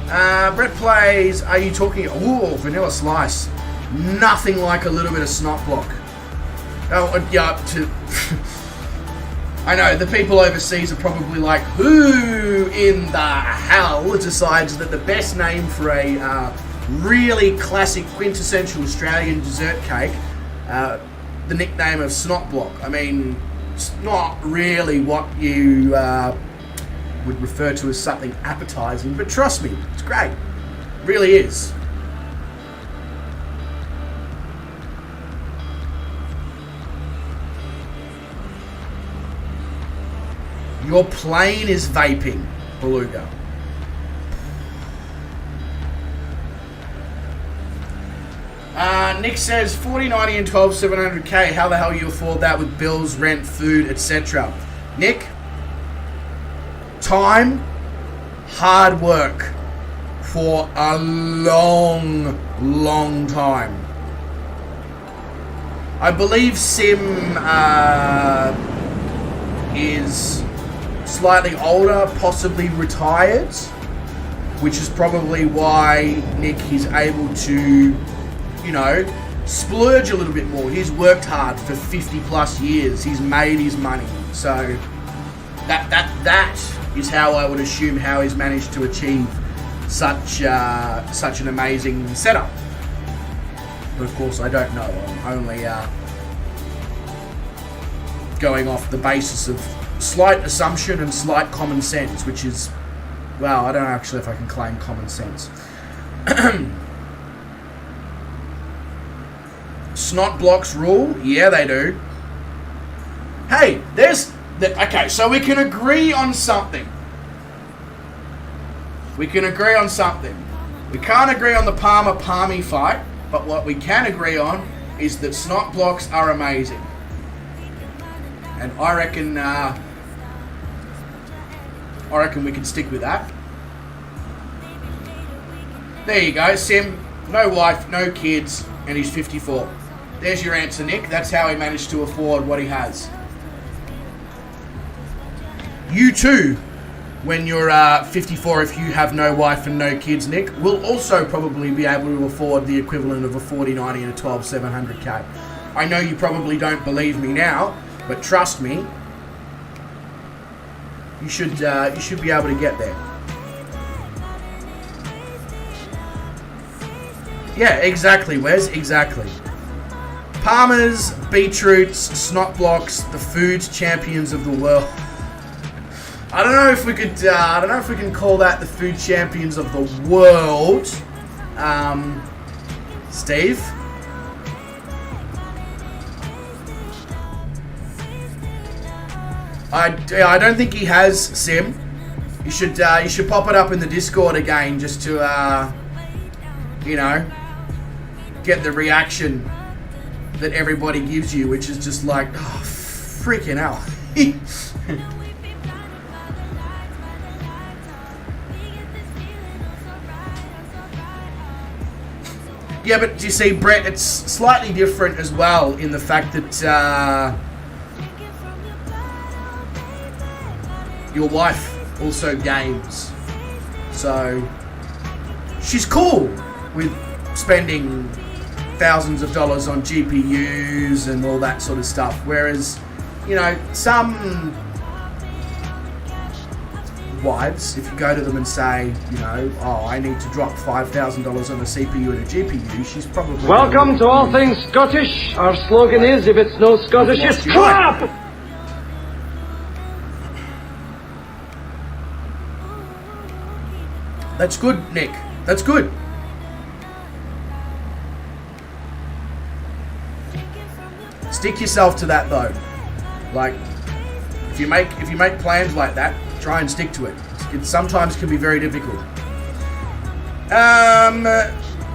Speaker 3: Brett Plays, are you talking, vanilla slice. Nothing like a little bit of snot block. Oh, yeah, I know, the people overseas are probably like, who in the hell decides that the best name for a really classic, quintessential Australian dessert cake, the nickname of snot block? I mean, it's not really what you would refer to as something appetizing, but trust me, it's great. It really is. Your plane is vaping, Beluga. Nick says 4090 and 12700K. How the hell you afford that with bills, rent, food, etc.? Nick, time, hard work for a long, long time. I believe Sim is slightly older, possibly retired, which is probably why Nick is able to, you know, splurge a little bit more. He's worked hard for 50 plus years. He's made his money. So that is how I would assume how he's managed to achieve such an amazing setup. But of course I don't know. I'm only going off the basis of slight assumption and slight common sense, which is, well, I don't know actually if I can claim common sense. Snot blocks rule? Yeah, they do. Hey, okay, so we can agree on something. We can agree on something. We can't agree on the Palmer-Palmy fight, but what we can agree on is that snot blocks are amazing. And I reckon we can stick with that. There you go, Sim. No wife, no kids, and he's 54. There's your answer, Nick. That's how he managed to afford what he has. You too, when you're 54, if you have no wife and no kids, Nick, will also probably be able to afford the equivalent of a 4090 and a 12700K. I know you probably don't believe me now, but trust me, you should be able to get there. Yeah, exactly, Wes, exactly. Palmers, beetroots, snot blocks, the food champions of the world. I don't know if we could. I don't know if we can call that the food champions of the world. Steve. I don't think he has, Sim. You should pop it up in the Discord again just to you know, get the reaction that everybody gives you, which is just like, oh, freaking hell. Yeah, but do you see, Brett, it's slightly different as well in the fact that your wife also games. So she's cool with spending thousands of dollars on GPUs and all that sort of stuff. Whereas, you know, some wives, if you go to them and say, you know, oh, I need to drop $5,000 on a CPU and a GPU, she's probably...
Speaker 5: Welcome to All Things Scottish. Our slogan is, if it's no Scottish, it's crap!
Speaker 3: That's good, Nick. That's good. Stick yourself to that though. Like, if you make plans like that, try and stick to it. It sometimes can be very difficult.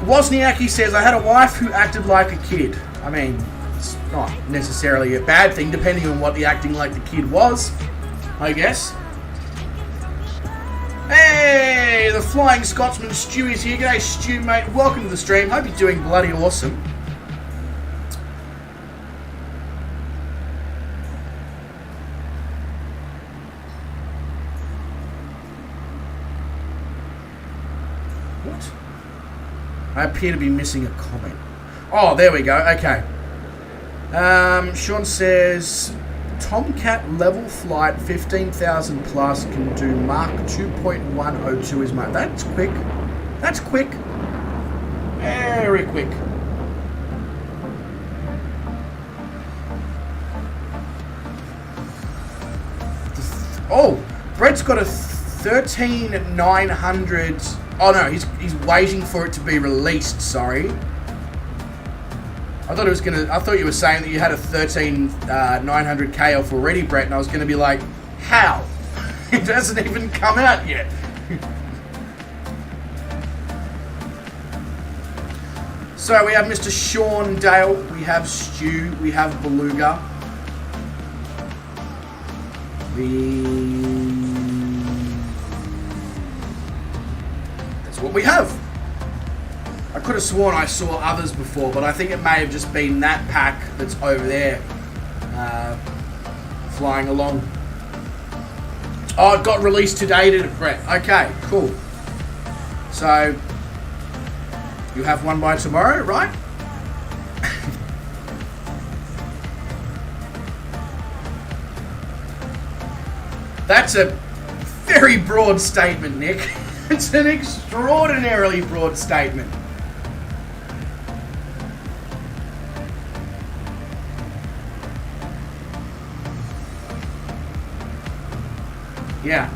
Speaker 3: Wozniacki says, I had a wife who acted like a kid. I mean, it's not necessarily a bad thing, depending on what the acting like the kid was, I guess. Hey, the Flying Scotsman Stu is here. G'day, Stu, mate. Welcome to the stream. Hope you're doing bloody awesome. What? I appear to be missing a comment. Oh, there we go. Okay. Sean says, Tomcat level flight 15,000 plus can do Mark 2.102 is my... That's quick. That's quick. Very quick. Oh, Brett's got a 13,900... Oh no, he's waiting for it to be released, sorry. I thought you were saying that you had a 13,900K off already, Brett, and I was gonna be like, how? It hasn't even come out yet. So we have Mr. Sean Dale, we have Stu, we have Beluga. That's what we have. I could have sworn I saw others before, but I think it may have just been that pack that's over there flying along. Oh, it got released today, did it, Brett? Okay, cool. So, you have one by tomorrow, right? That's a very broad statement, Nick. It's an extraordinarily broad statement. Yeah.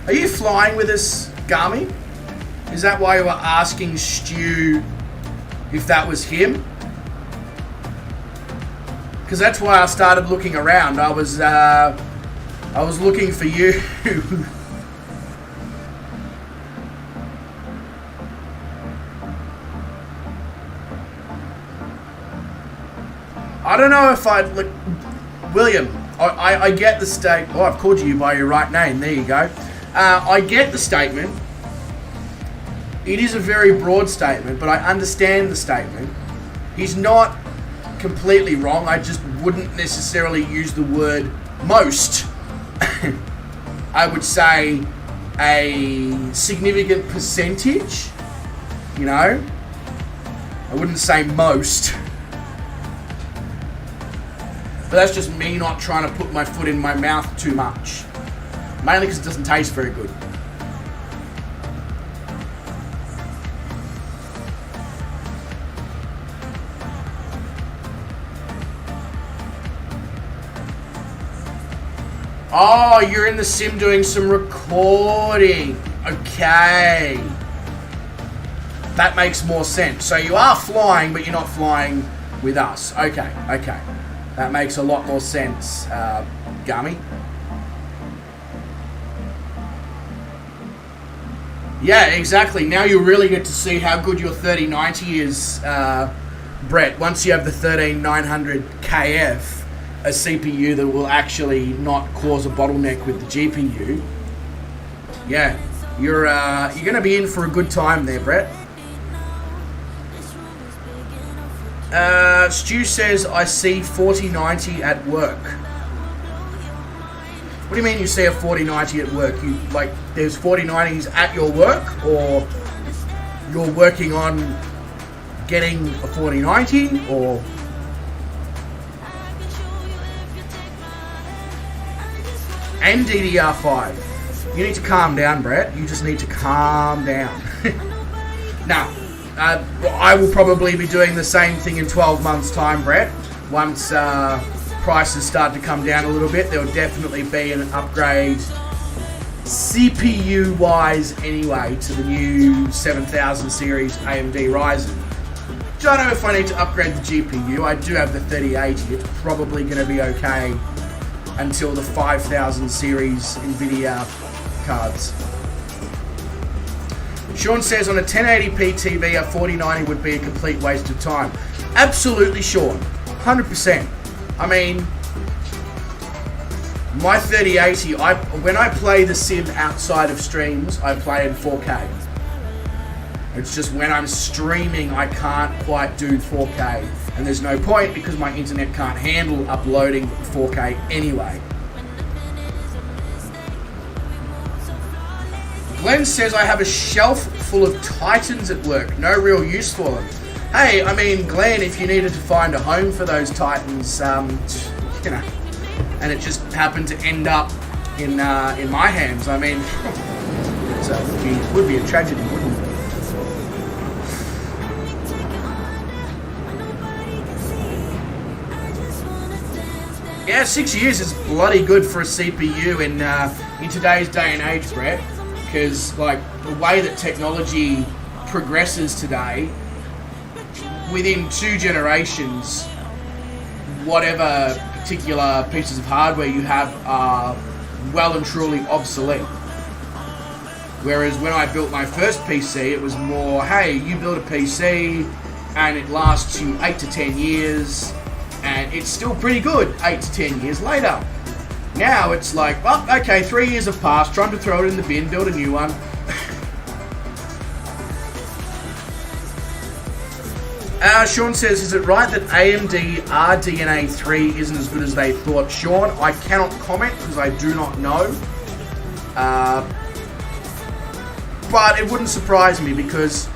Speaker 3: Are you flying with us, Gami? Is that why you were asking Stu if that was him? Because that's why I started looking around. I was looking for you. I don't know if I'd look, William. I get the statement. Oh, I've called you by your right name. There you go. I get the statement. It is a very broad statement, but I understand the statement. He's not completely wrong. I just wouldn't necessarily use the word most. I would say a significant percentage. You know, I wouldn't say most. But that's just me not trying to put my foot in my mouth too much. Mainly because it doesn't taste very good. Oh, you're in the sim doing some recording. Okay. That makes more sense. So you are flying, but you're not flying with us. Okay, okay. That makes a lot more sense, Gummy. Yeah, exactly. Now you really get to see how good your 3090 is, Brett. Once you have the 13900KF, a CPU that will actually not cause a bottleneck with the GPU. Yeah, you're going to be in for a good time there, Brett. Stu says, I see 4090 at work. What do you mean you see a 4090 at work? You like there's 4090s at your work, or you're working on getting a 4090, or and DDR5. You need to calm down, Brett. You just need to calm down. Now, I will probably be doing the same thing in 12 months' time, Brett. Once prices start to come down a little bit, there will definitely be an upgrade CPU-wise anyway to the new 7000 series AMD Ryzen. Don't know if I need to upgrade the GPU. I do have the 3080. It's probably going to be okay until the 5000 series NVIDIA cards. Sean says, on a 1080p TV, a 4090 would be a complete waste of time. Absolutely, Sean. 100%. I mean, my 3080, when I play the sim outside of streams, I play in 4K. It's just when I'm streaming, I can't quite do 4K. And there's no point because my internet can't handle uploading 4K anyway. Glenn says, I have a shelf full of Titans at work. No real use for them. Hey, I mean, Glenn, if you needed to find a home for those Titans, you know, and it just happened to end up in my hands, I mean, it would be a tragedy, wouldn't it? Yeah, 6 years is bloody good for a CPU in today's day and age, Brett. Because, like, the way that technology progresses today, within 2 generations, whatever particular pieces of hardware you have are well and truly obsolete. Whereas when I built my first PC, it was more, hey, you build a PC and it lasts you 8 to 10 years and it's still pretty good 8 to 10 years later. Now it's like, well, okay, 3 years have passed, time to throw it in the bin, build a new one. Sean says, is it right that AMD RDNA 3 isn't as good as they thought? Sean, I cannot comment because I do not know. But it wouldn't surprise me because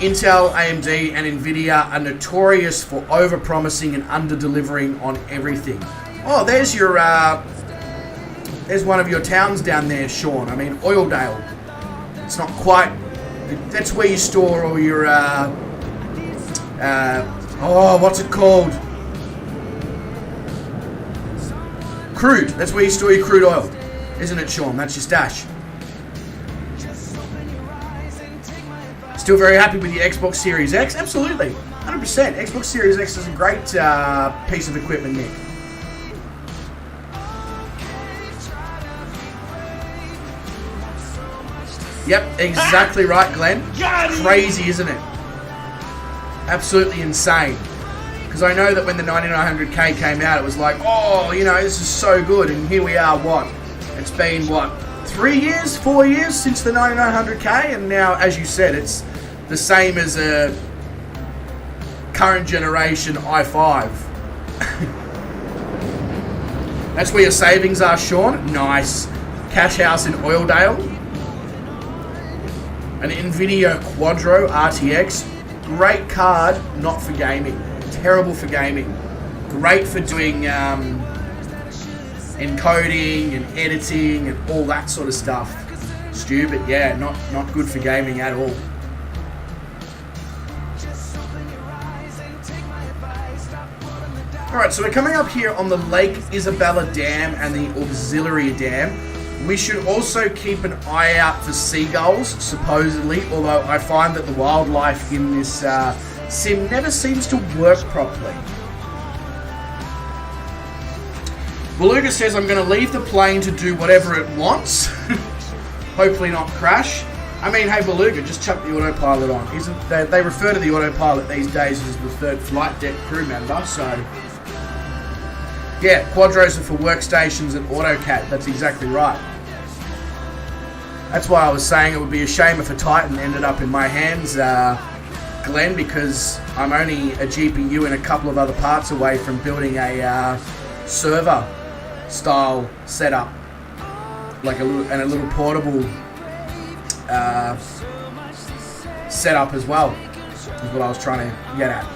Speaker 3: Intel, AMD, and Nvidia are notorious for over-promising and under-delivering on everything. Oh, there's your, there's one of your towns down there, Sean. I mean, Oildale. It's not quite, that's where you store all your, what's it called? Crude. That's where you store your crude oil. Isn't it, Sean? That's your stash. Still very happy with your Xbox Series X? Absolutely. 100%. Xbox Series X is a great piece of equipment, Nick. Yep, exactly right, Glenn. Crazy, isn't it? Absolutely insane. Because I know that when the 9900K came out, it was like, oh, you know, this is so good. And here we are, what? It's been, what, 3 years, 4 years since the 9900K? And now, as you said, it's the same as a current generation i5. That's where your savings are, Sean. Nice. Cash house in Oildale. An Nvidia Quadro RTX. Great card, not for gaming. Terrible for gaming. Great for doing encoding and editing and all that sort of stuff. Stu, but yeah, not good for gaming at all. Alright, so we're coming up here on the Lake Isabella Dam and the Auxiliary Dam. We should also keep an eye out for seagulls, supposedly, although I find that the wildlife in this sim never seems to work properly. Beluga says, I'm going to leave the plane to do whatever it wants. Hopefully not crash. I mean, hey Beluga, just chuck the autopilot on. They refer to the autopilot these days as the third flight deck crew member, so... yeah, Quadros are for workstations and AutoCAD. That's exactly right. That's why I was saying it would be a shame if a Titan ended up in my hands, Glenn, because I'm only a GPU and a couple of other parts away from building a server-style setup, like a little portable setup as well. Is what I was trying to get at.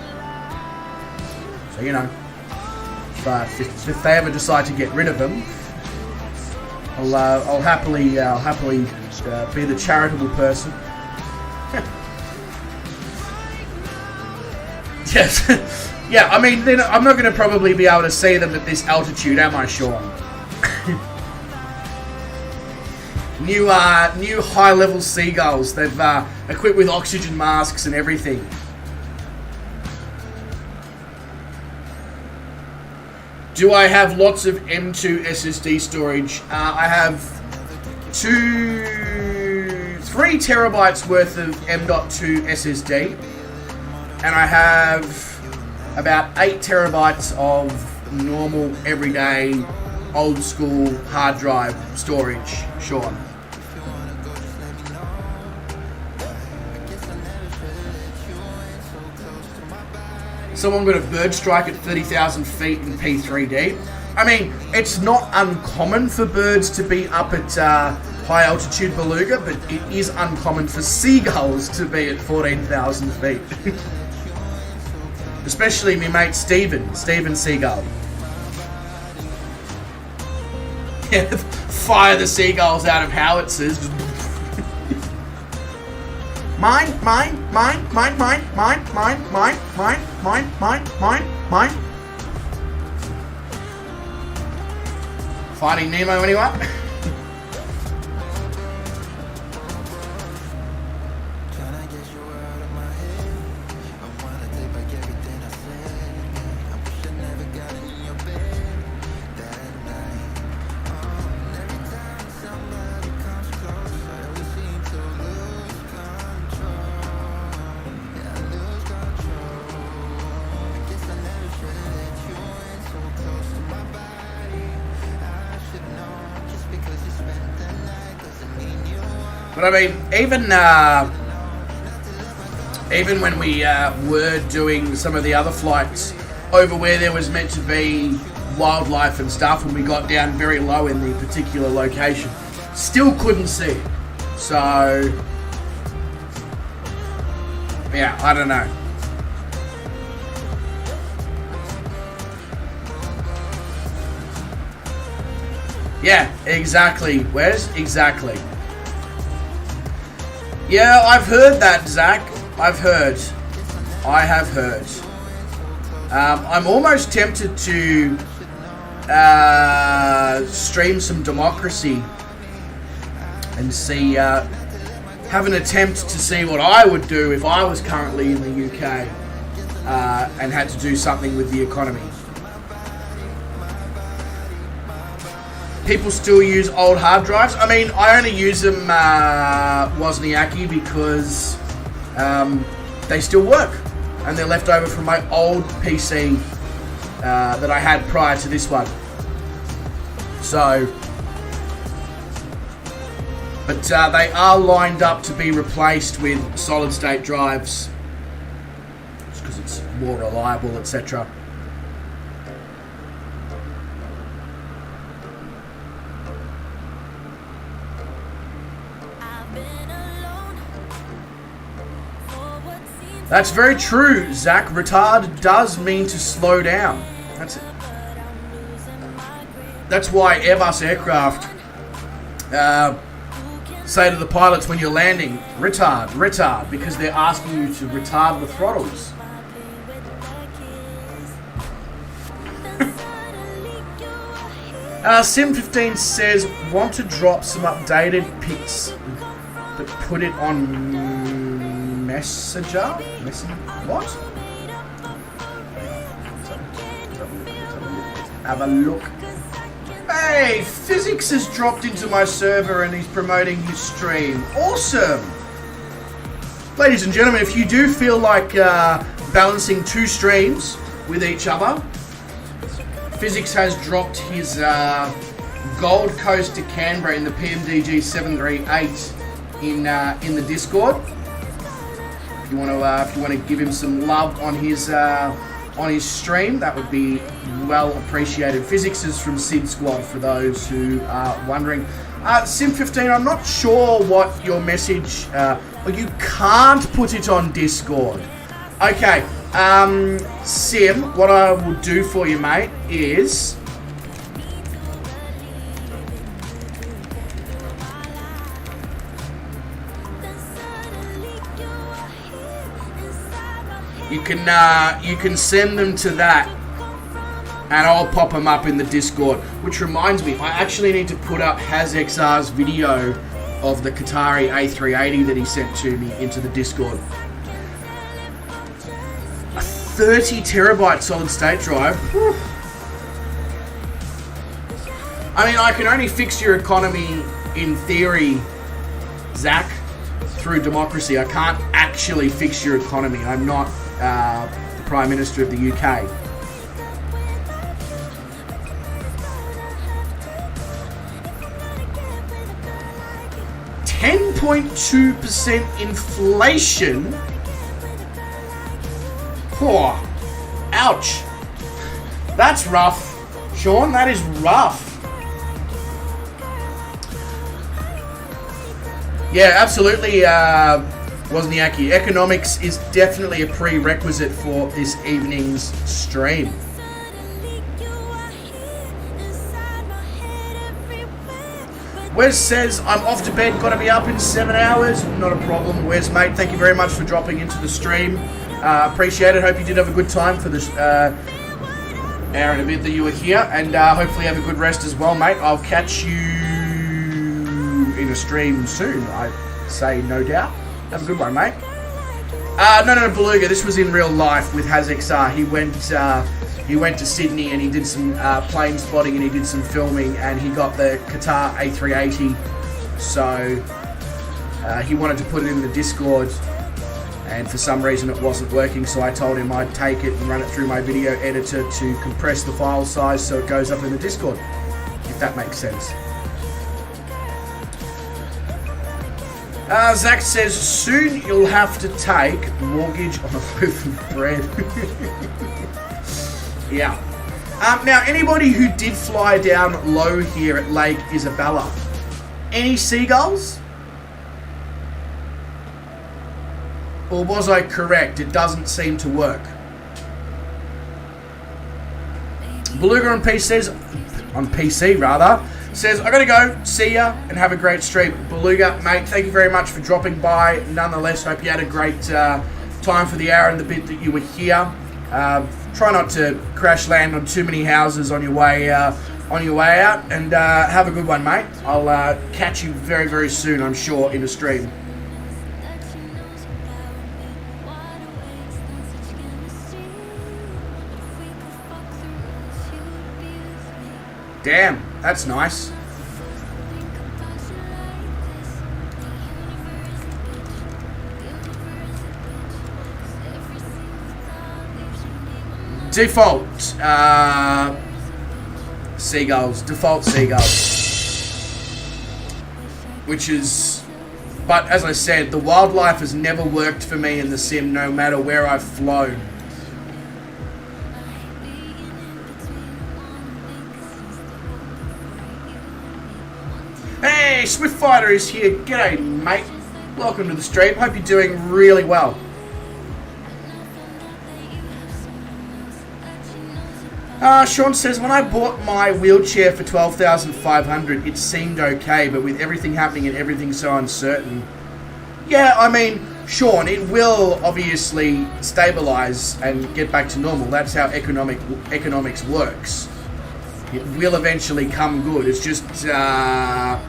Speaker 3: So you know. But if they ever decide to get rid of them, I'll happily be the charitable person. Yes, yeah. I mean, then I'm not going to probably be able to see them at this altitude, am I, Sean? New high-level seagulls. They've equipped with oxygen masks and everything. Do I have lots of M2 SSD storage? I have 3 terabytes worth of M.2 SSD, and I have about 8 terabytes of normal, everyday, old school hard drive storage, Sean. Someone got a bird strike at 30,000 feet in P3D. I mean, it's not uncommon for birds to be up at high altitude, Beluga, but it is uncommon for seagulls to be at 14,000 feet. Especially me mate Steven Seagull. Yeah, fire the seagulls out of howitzers. Mine. Finding Nemo, anyone? But I mean, even when we were doing some of the other flights over where there was meant to be wildlife and stuff, and we got down very low in the particular location, still couldn't see it. So, yeah, I don't know. Yeah, exactly, Wes, exactly. Yeah, I've heard that, Zach. I have heard. I'm almost tempted to stream some democracy and see, have an attempt to see what I would do if I was currently in the UK and had to do something with the economy. People still use old hard drives. I mean, I only use them, Wozniacki, because they still work. And they're left over from my old PC that I had prior to this one. So, but they are lined up to be replaced with solid state drives. Just because it's more reliable, etc. That's very true, Zach. Retard does mean to slow down. That's it. That's why Airbus aircraft say to the pilots when you're landing, retard, retard, because they're asking you to retard the throttles. Sim15 says, want to drop some updated pics, but put it on Messenger? What? Have a look. Hey, Physics has dropped into my server and he's promoting his stream. Awesome! Ladies and gentlemen, if you do feel like balancing two streams with each other, Physics has dropped his Gold Coast to Canberra in the PMDG 738 in the Discord. If you want to give him some love on his stream, that would be well appreciated. Physics is from Sid Squad, for those who are wondering. Sim15, I'm not sure what your message. Well, you can't put it on Discord. Okay, Sim, what I will do for you, mate, is you can send them to that, and I'll pop them up in the Discord. Which reminds me, I actually need to put up HazXR's video of the Qatari A380 that he sent to me into the Discord. A 30 terabyte solid state drive. Whew. I mean, I can only fix your economy in theory, Zach, through democracy. I can't actually fix your economy. I'm not the Prime Minister of the UK. .2% inflation. Oh, ouch. That's rough, Sean. That is rough. Yeah, absolutely, Wozniacki. Economics is definitely a prerequisite for this evening's stream. Wes says, I'm off to bed, gotta be up in 7 hours. Not a problem, Wes, mate. Thank you very much for dropping into the stream. Appreciate it. Hope you did have a good time for this hour and a bit that you were here. And hopefully have a good rest as well, mate. I'll catch you in a stream soon, I say, no doubt. Have a good one, mate. No, Beluga. This was in real life with HazXR. He went to Sydney and he did some plane spotting and he did some filming, and he got the Qatar A380. So he wanted to put it in the Discord, and for some reason it wasn't working. So I told him I'd take it and run it through my video editor to compress the file size so it goes up in the Discord, if that makes sense. Zach says, soon you'll have to take mortgage on a loaf of bread. Yeah. Now, anybody who did fly down low here at Lake Isabella, any seagulls? Or was I correct? It doesn't seem to work. Beluga on PC says, I gotta go, see ya, and have a great stream. Beluga, mate, thank you very much for dropping by. Nonetheless, hope you had a great time for the hour and the bit that you were here. Try not to crash land on too many houses on your way out, and have a good one, mate. I'll catch you very, very soon, I'm sure, in a stream. Damn, that's nice. Default seagulls. Default seagulls. Which is... But as I said, the wildlife has never worked for me in the sim, no matter where I've flown. Hey, Swift Fighter is here. G'day, mate. Welcome to the stream. Hope you're doing really well. Sean says, when I bought my wheelchair for $12,500, it seemed okay, but with everything happening and everything so uncertain. Yeah, I mean, Sean, it will obviously stabilize and get back to normal. That's how economics works. It will eventually come good. It's just a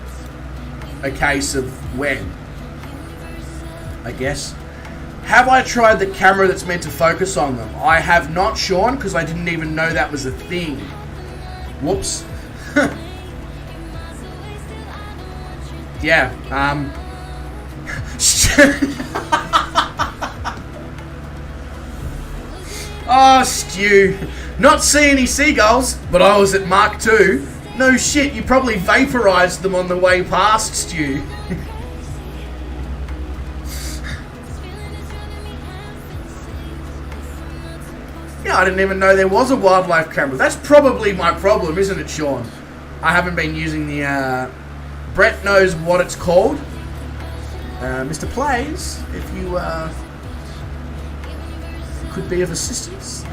Speaker 3: case of when, I guess. Have I tried the camera that's meant to focus on them? I have not, Sean, because I didn't even know that was a thing. Whoops. Yeah, Oh, Stu. Not see any seagulls, but I was at Mark 2. No shit, you probably vaporized them on the way past, Stu. Yeah, I didn't even know there was a wildlife camera. That's probably my problem, isn't it, Sean? I haven't been using the... Brett knows what it's called. Mr. Plays, if you could be of assistance.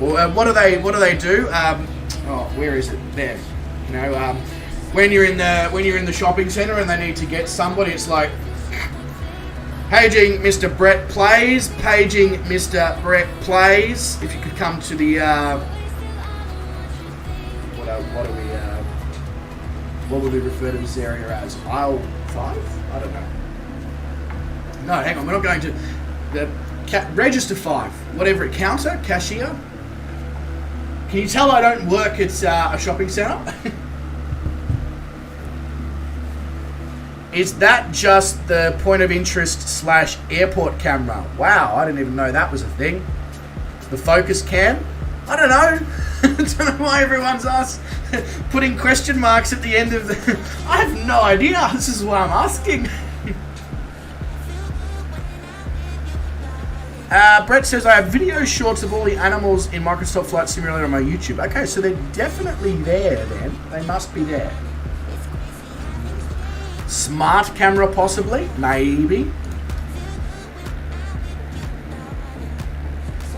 Speaker 3: Well, what do they do? Oh, where is it? There. You know, when you're in the shopping centre and they need to get somebody, it's like paging Mr. Brett Plays, paging Mr. Brett Plays. If you could come to the what would we refer to this area as? Aisle 5? I don't know. No, hang on. We're not going to the register 5. Whatever, counter, cashier. Can you tell I don't work at a shopping centre? Is that just the point of interest / airport camera? Wow, I didn't even know that was a thing. The focus cam? I don't know. I don't know why everyone's putting question marks at the end of the... I have no idea. This is why I'm asking. Brett says, I have video shorts of all the animals in Microsoft Flight Simulator on my YouTube. Okay, so they're definitely there then. They must be there. Smart camera possibly? Maybe.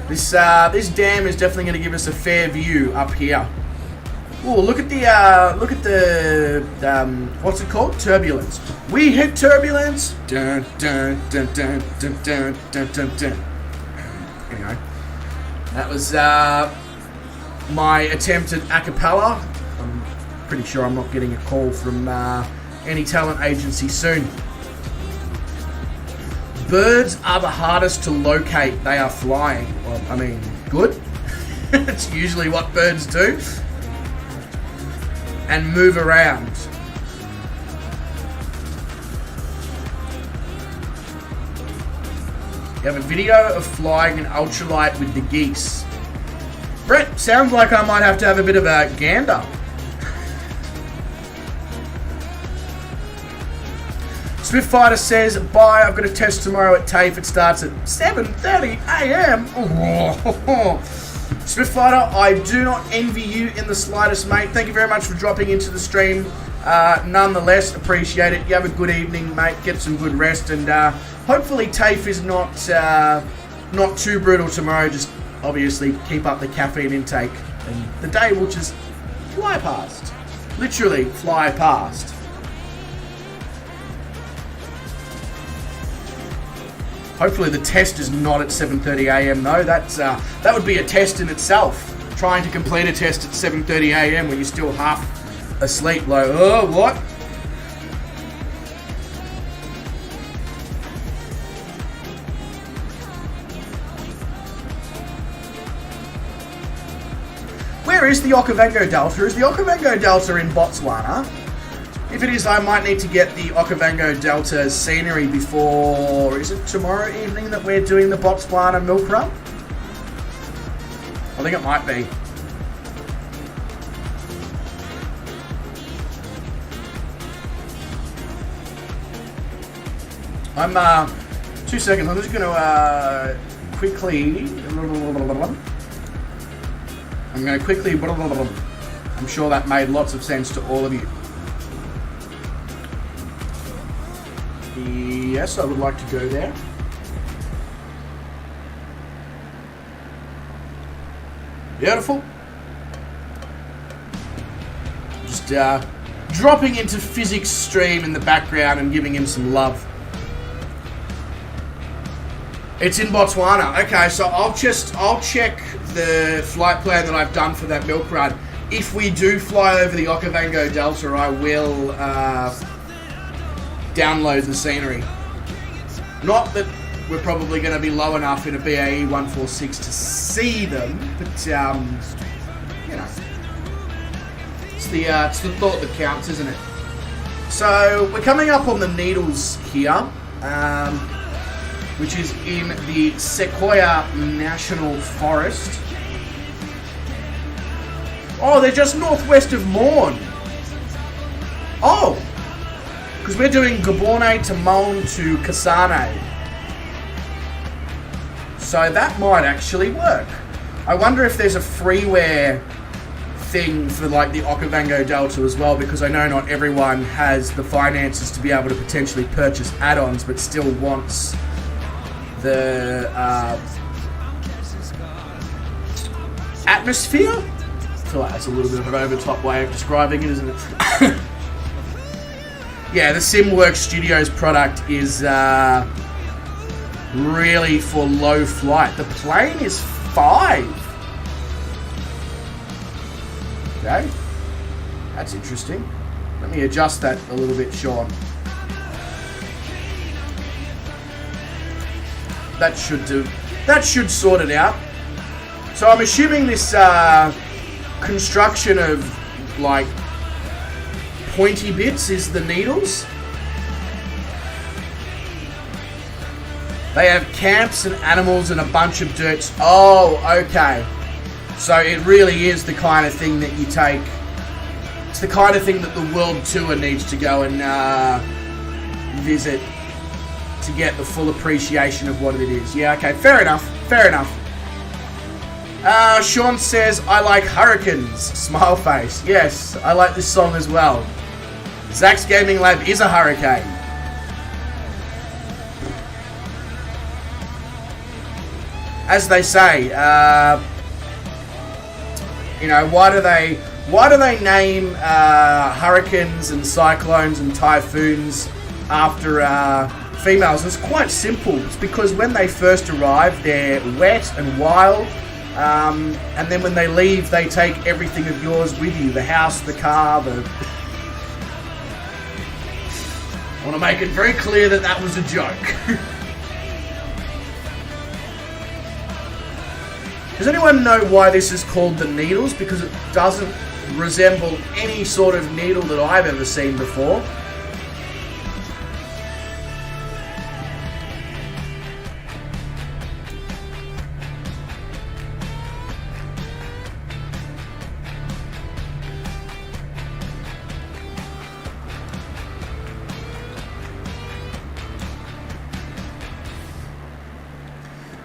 Speaker 3: This dam is definitely going to give us a fair view up here. Oh, look at the what's it called? Turbulence. We hit turbulence. Dun dun dun dun dun dun dun dun dun. Anyway, that was my attempt at a cappella. I'm pretty sure I'm not getting a call from any talent agency soon. Birds are the hardest to locate. They are flying. Well, I mean, good. It's usually what birds do. And move around. You have a video of flying an ultralight with the geese. Brett, sounds like I might have to have a bit of a gander. Swiftfighter says, bye, I've got a test tomorrow at TAFE. It starts at 7:30 a.m. Swiftfighter, I do not envy you in the slightest, mate. Thank you very much for dropping into the stream. Nonetheless, appreciate it. You have a good evening, mate. Get some good rest, and hopefully TAFE is not too brutal tomorrow. Just obviously keep up the caffeine intake, and the day will just fly past. Literally fly past. Hopefully the test is not at 7:30 a.m. though. That would be a test in itself. Trying to complete a test at 7:30 a.m. when you're still half asleep. Like, oh, what? Where is the Okavango Delta? Is the Okavango Delta in Botswana? If it is, I might need to get the Okavango Delta scenery before... Is it tomorrow evening that we're doing the Botswana milk run? I think it might be. I'm, 2 seconds, I'm just going to quickly... I'm sure that made lots of sense to all of you. Yes, I would like to go there. Beautiful. Just dropping into physics stream in the background and giving him some love. It's in Botswana. Okay, so I'll check the flight plan that I've done for that milk run. If we do fly over the Okavango Delta, I will download the scenery. Not that we're probably going to be low enough in a BAE 146 to see them, but you know, it's the thought that counts, isn't it? So we're coming up on the Needles here, which is in the Sequoia National Forest. Oh, they're just northwest of Morn. Oh, because we're doing Gaborone to Mon to Kasane. So that might actually work. I wonder if there's a freeware thing for like the Okavango Delta as well, because I know not everyone has the finances to be able to potentially purchase add-ons, but still wants the atmosphere. I feel like that's a little bit of an over-top way of describing it, isn't it? Yeah, the SimWorks Studios product is really for low flight. The plane is 5. Okay, that's interesting. Let me adjust that a little bit, Sean. That should do. That should sort it out. So I'm assuming this construction of like pointy bits is the Needles. They have camps and animals and a bunch of dirts. Oh, okay. So it really is the kind of thing that you take. It's the kind of thing that the World Tour needs to go and visit to get the full appreciation of what it is. Yeah, okay, fair enough. Fair enough. Sean says, I like hurricanes. Smile face. Yes, I like this song as well. Zach's Gaming Lab is a hurricane. As they say, you know, why do they name hurricanes and cyclones and typhoons after females? It's quite simple. It's because when they first arrive, they're wet and wild, and then when they leave, they take everything of yours with you: the house, the car, the. I want to make it very clear that that was a joke. Does anyone know why this is called the Needles? Because it doesn't resemble any sort of needle that I've ever seen before.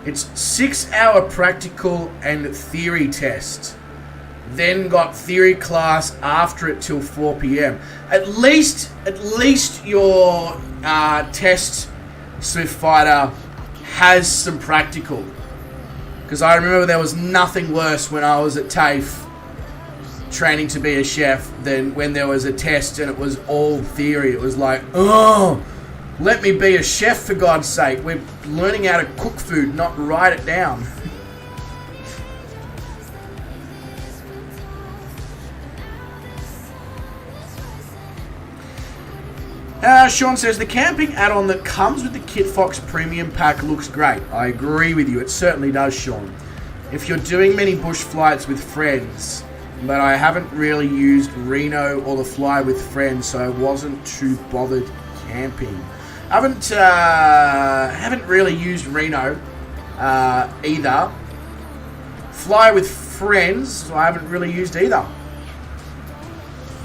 Speaker 3: It's 6-hour practical and theory test. Then got theory class after it till 4 p.m. At least your test Swift Fighter has some practical. Because I remember there was nothing worse when I was at TAFE training to be a chef than when there was a test and it was all theory. It was like, oh, let me be a chef for God's sake. We're learning how to cook food, not write it down. Sean says, the camping add-on that comes with the Kit Fox Premium Pack looks great. I agree with you. It certainly does, Sean. If you're doing many bush flights with friends, but I haven't really used Reno or the Fly with friends, so I wasn't too bothered camping. I haven't really used Reno either. Fly with friends, I haven't really used either.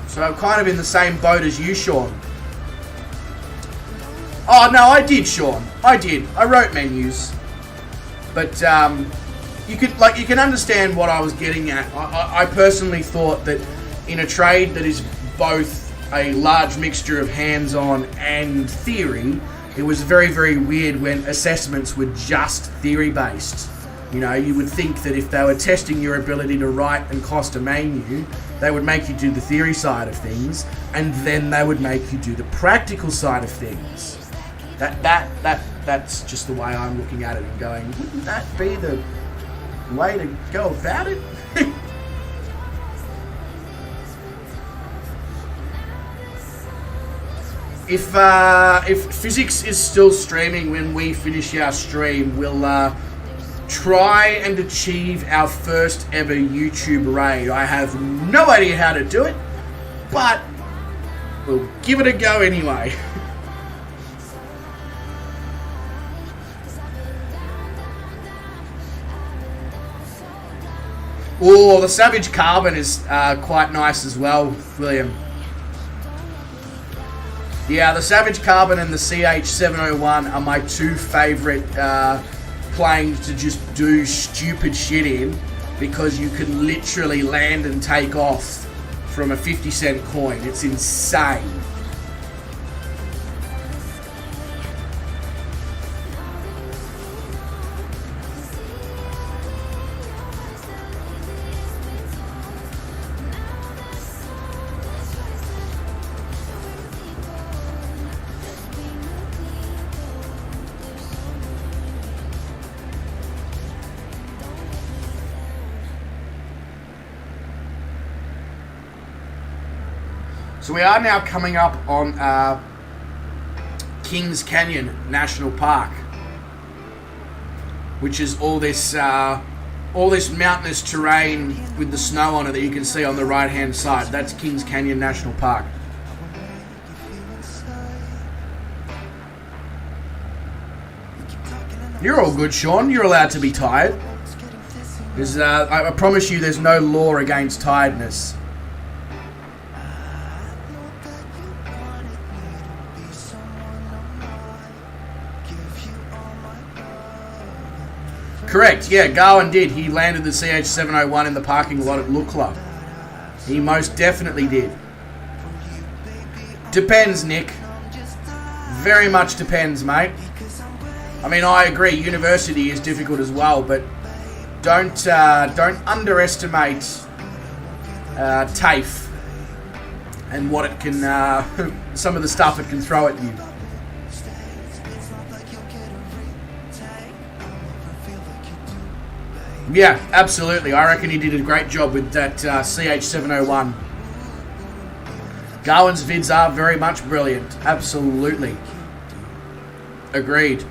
Speaker 3: So I'm kind of in the same boat as you, Sean. Oh, no, I did, Sean. I did. I wrote menus. But you can understand what I was getting at. I personally thought that in a trade that is both a large mixture of hands-on and theory, it was very, very weird when assessments were just theory-based. You know, you would think that if they were testing your ability to write and cost a menu, they would make you do the theory side of things, and then they would make you do the practical side of things. That's just the way I'm looking at it and going, wouldn't that be the way to go about it? If physics is still streaming when we finish our stream, we'll try and achieve our first ever YouTube raid. I have no idea how to do it, but we'll give it a go anyway. Oh, the Savage Carbon is quite nice as well, William. Yeah, the Savage Carbon and the CH701 are my two favourite planes to just do stupid shit in, because you can literally land and take off from a 50-cent coin. It's insane. So we are now coming up on Kings Canyon National Park, which is all this mountainous terrain with the snow on it that you can see on the right-hand side. That's Kings Canyon National Park. You're all good, Sean. You're allowed to be tired. I promise you there's no law against tiredness. Correct, yeah, Garwin did. He landed the CH701 in the parking lot at Lukla. He most definitely did. Depends, Nick. Very much depends, mate. I mean, I agree, university is difficult as well, but don't underestimate TAFE and what it can, some of the stuff it can throw at you. Yeah, absolutely. I reckon he did a great job with that CH701. Garwin's vids are very much brilliant. Absolutely. Agreed.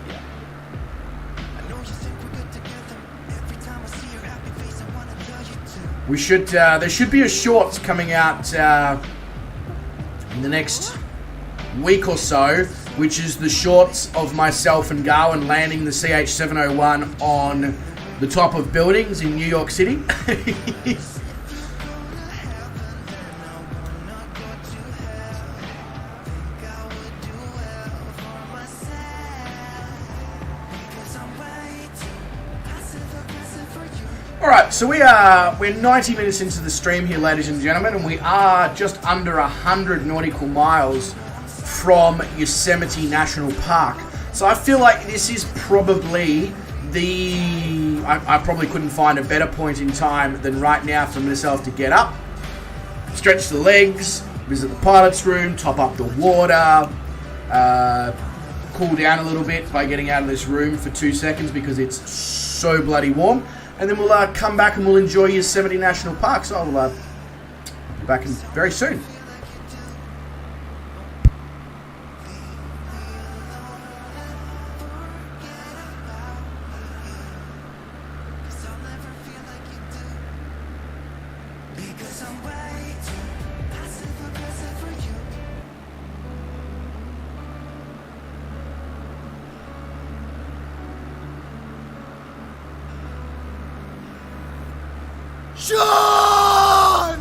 Speaker 3: We should. There should be a shorts coming out in the next week or so, which is the shorts of myself and Garwin landing the CH701 on the top of buildings in New York City. So we're 90 minutes into the stream here, ladies and gentlemen, and we are just under 100 nautical miles from Yosemite National Park. So I feel like this is probably I probably couldn't find a better point in time than right now for myself to get up, stretch the legs, visit the pilot's room, top up the water, cool down a little bit by getting out of this room for 2 seconds because it's so bloody warm, and then we'll come back and we'll enjoy Yosemite National Park. So I'll be back in very soon.
Speaker 4: Sean!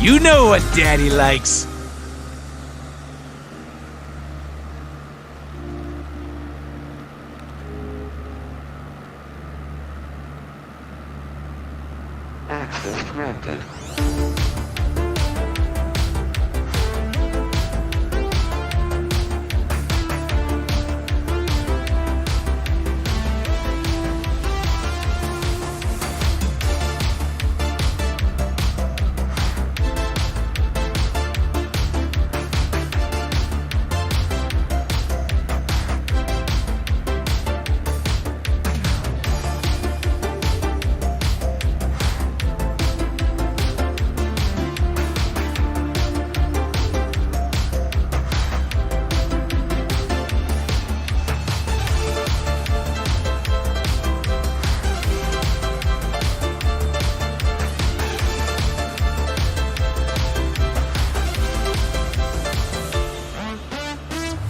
Speaker 4: You know what Daddy likes.
Speaker 6: Access granted.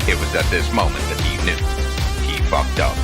Speaker 7: It was at this moment that he knew he fucked up.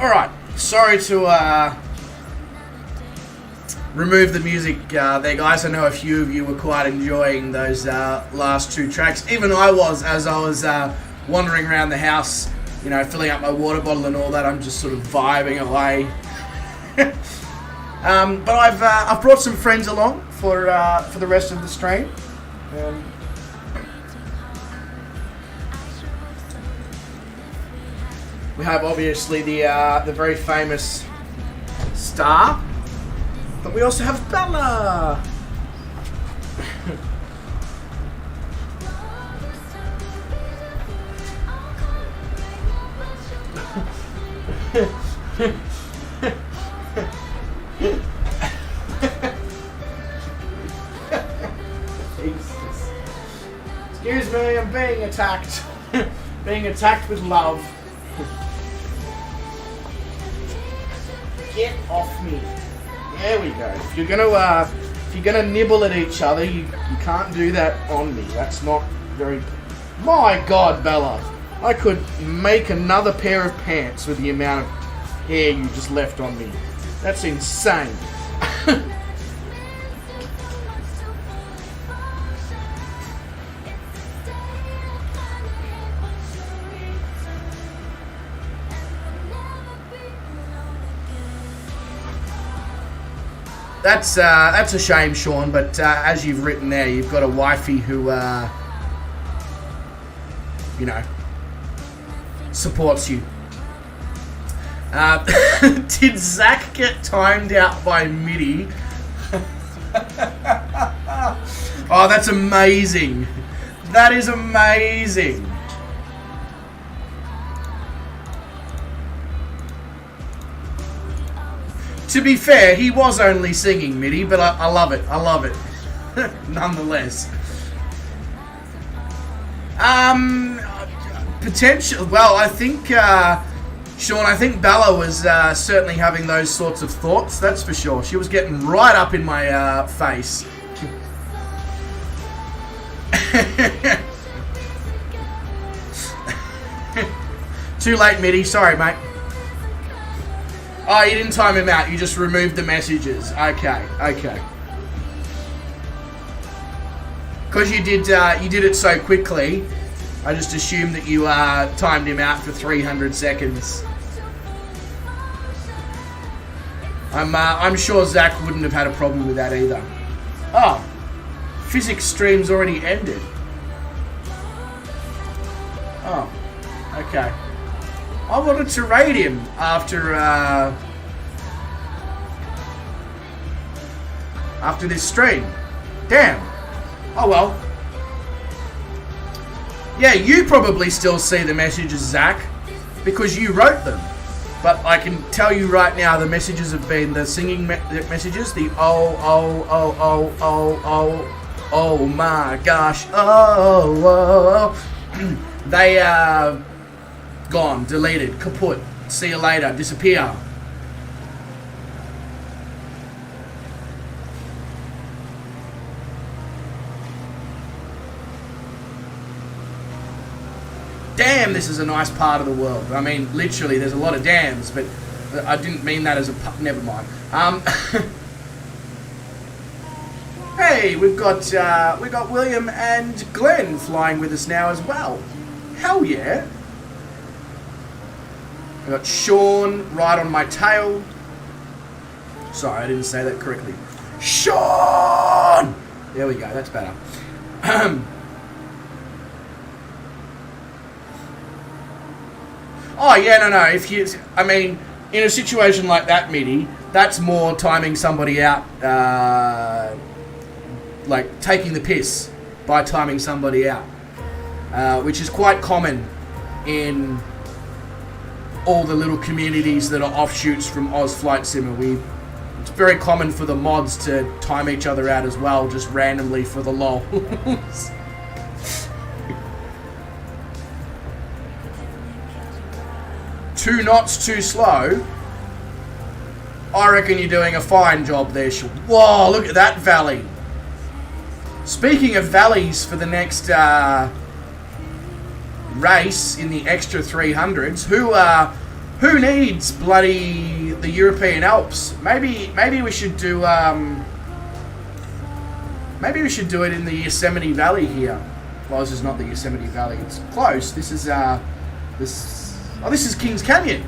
Speaker 3: Alright, sorry to remove the music there, guys. I know a few of you were quite enjoying those last two tracks. Even I was, as I was wandering around the house, you know, filling up my water bottle and all that. I'm just sort of vibing away. But I've brought some friends along for the rest of the stream. We have obviously the very famous Star, but we also have Bella. Excuse me, I'm being attacked. Being attacked with love. Get off me. There we go. If you're gonna nibble at each other, you can't do that on me. That's not very. My God, Bella, I could make another pair of pants with the amount of hair you just left on me. That's insane. That's a shame, Sean, but as you've written there, you've got a wifey who, you know, supports you. Did Zach get timed out by MIDI? Oh, that's amazing. That is amazing. To be fair, he was only singing MIDI, but I love it. I love it. Nonetheless. Potential. Well, I think, Sean, I think Bella was certainly having those sorts of thoughts. That's for sure. She was getting right up in my face. Too late, MIDI. Sorry, mate. Oh, you didn't time him out. You just removed the messages. Okay, okay. Because you did it so quickly, I just assumed that you timed him out for 300 seconds. I'm sure Zach wouldn't have had a problem with that either. Oh, physics stream's already ended. Oh, okay. I wanted to raid him after this stream. Damn. Oh well. Yeah, you probably still see the messages, Zach, because you wrote them. But I can tell you right now, the messages have been the singing messages, the oh my gosh, oh. They gone, deleted, kaput, see you later, disappear. Damn, this is a nice part of the world. I mean, literally, there's a lot of dams, but I didn't mean that as a never mind. Hey, we've got William and Glenn flying with us now as well. Hell yeah. I got Sean right on my tail. Sorry, I didn't say that correctly. Sean! There we go, that's better. Oh, yeah, no. I mean, in a situation like that, MIDI, that's more timing somebody out, like taking the piss by timing somebody out, which is quite common in all the little communities that are offshoots from Oz Flight Simmer. It's very common for the mods to time each other out as well, just randomly for the lols. 2 knots too slow. I reckon you're doing a fine job there. Whoa, look at that valley. Speaking of valleys for the next race in the extra 300s, Who needs bloody the European Alps? Maybe we should do maybe we should do it in the Yosemite Valley here. Well, this is not the Yosemite Valley. It's close. This is this is Kings Canyon.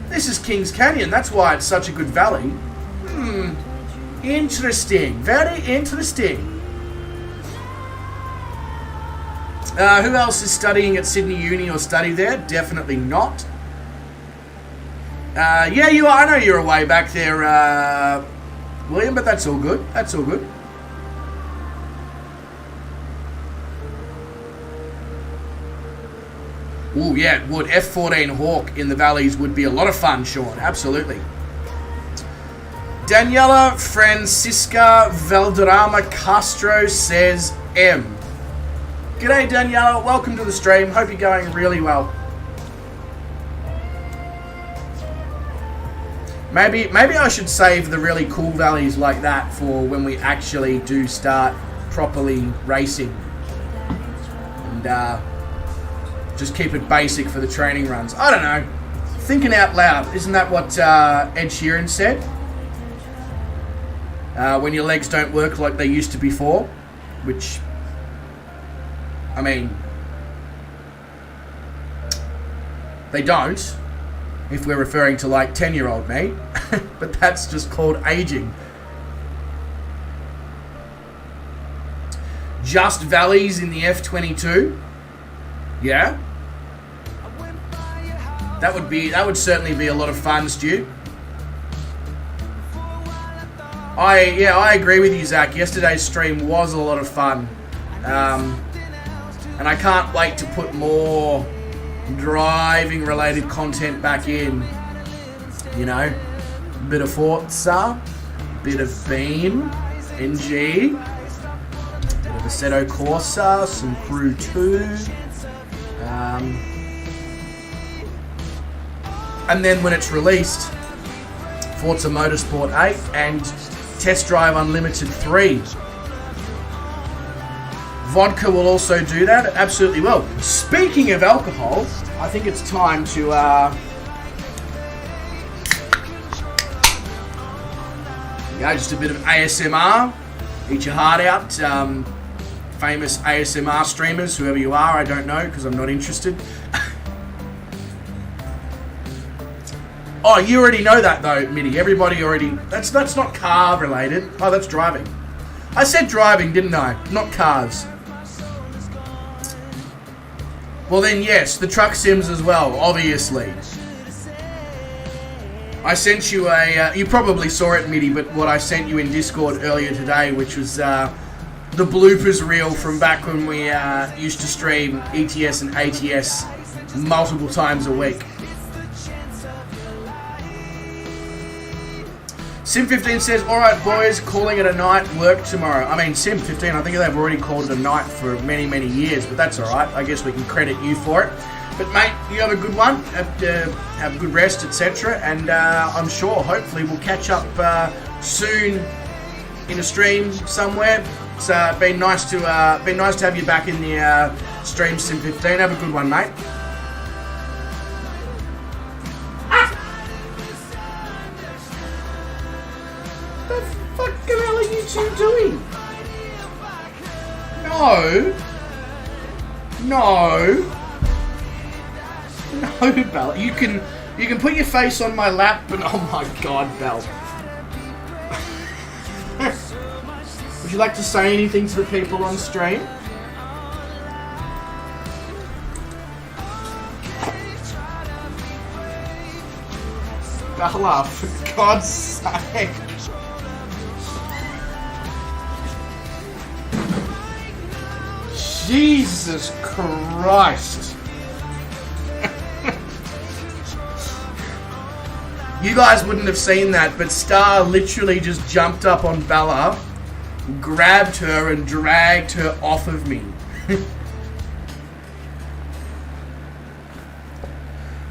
Speaker 3: This is Kings Canyon. That's why it's such a good valley. Interesting. Very interesting. Who else is studying at Sydney Uni or study there? Definitely not. Yeah, you are. I know you're away back there, William, but that's all good. That's all good. Ooh, yeah, it would. F-14 Hawk in the valleys would be a lot of fun, Sean. Absolutely. Daniela Francisca Valderrama Castro says M. G'day, Daniela. Welcome to the stream. Hope you're going really well. Maybe I should save the really cool valleys like that for when we actually do start properly racing. And just keep it basic for the training runs. I don't know. Thinking out loud. Isn't that what Ed Sheeran said? When your legs don't work like they used to before. Which, I mean, they don't. If we're referring to like 10-year-old me. But that's just called aging. Just valleys in the F22. Yeah. That would certainly be a lot of fun, Stu. I agree with you, Zach. Yesterday's stream was a lot of fun. And I can't wait to put more driving related content back in. You know, a bit of Forza, a bit of Beam, NG, a bit of Assetto Corsa, some Crew 2. And then when it's released, Forza Motorsport 8 and Test Drive Unlimited 3. Vodka will also do that, absolutely will. Speaking of alcohol, I think it's time to just a bit of ASMR. Eat your heart out. Famous ASMR streamers, whoever you are, I don't know because I'm not interested. Oh, you already know that though, Mitty. Everybody already... That's not car related. Oh, that's driving. I said driving, didn't I? Not cars. Well then, yes, the truck sims as well, obviously. I sent you a... you probably saw it, Mitty, but what I sent you in Discord earlier today, which was the bloopers reel from back when we used to stream ETS and ATS multiple times a week. Sim15 says, alright boys, calling it a night, work tomorrow. I mean, Sim15, I think they've already called it a night for many, many years, but that's alright. I guess we can credit you for it. But mate, you have a good one, have a good rest, etc. And I'm sure, hopefully, we'll catch up soon in a stream somewhere. It's been nice to have you back in the stream, Sim15. Have a good one, mate. What the hell are you two doing? No, Belle. You can put your face on my lap, but oh my God, Belle. Would you like to say anything to the people on stream? Bella, for God's sake. Jesus Christ. You guys wouldn't have seen that, but Star literally just jumped up on Bella, grabbed her and dragged her off of me.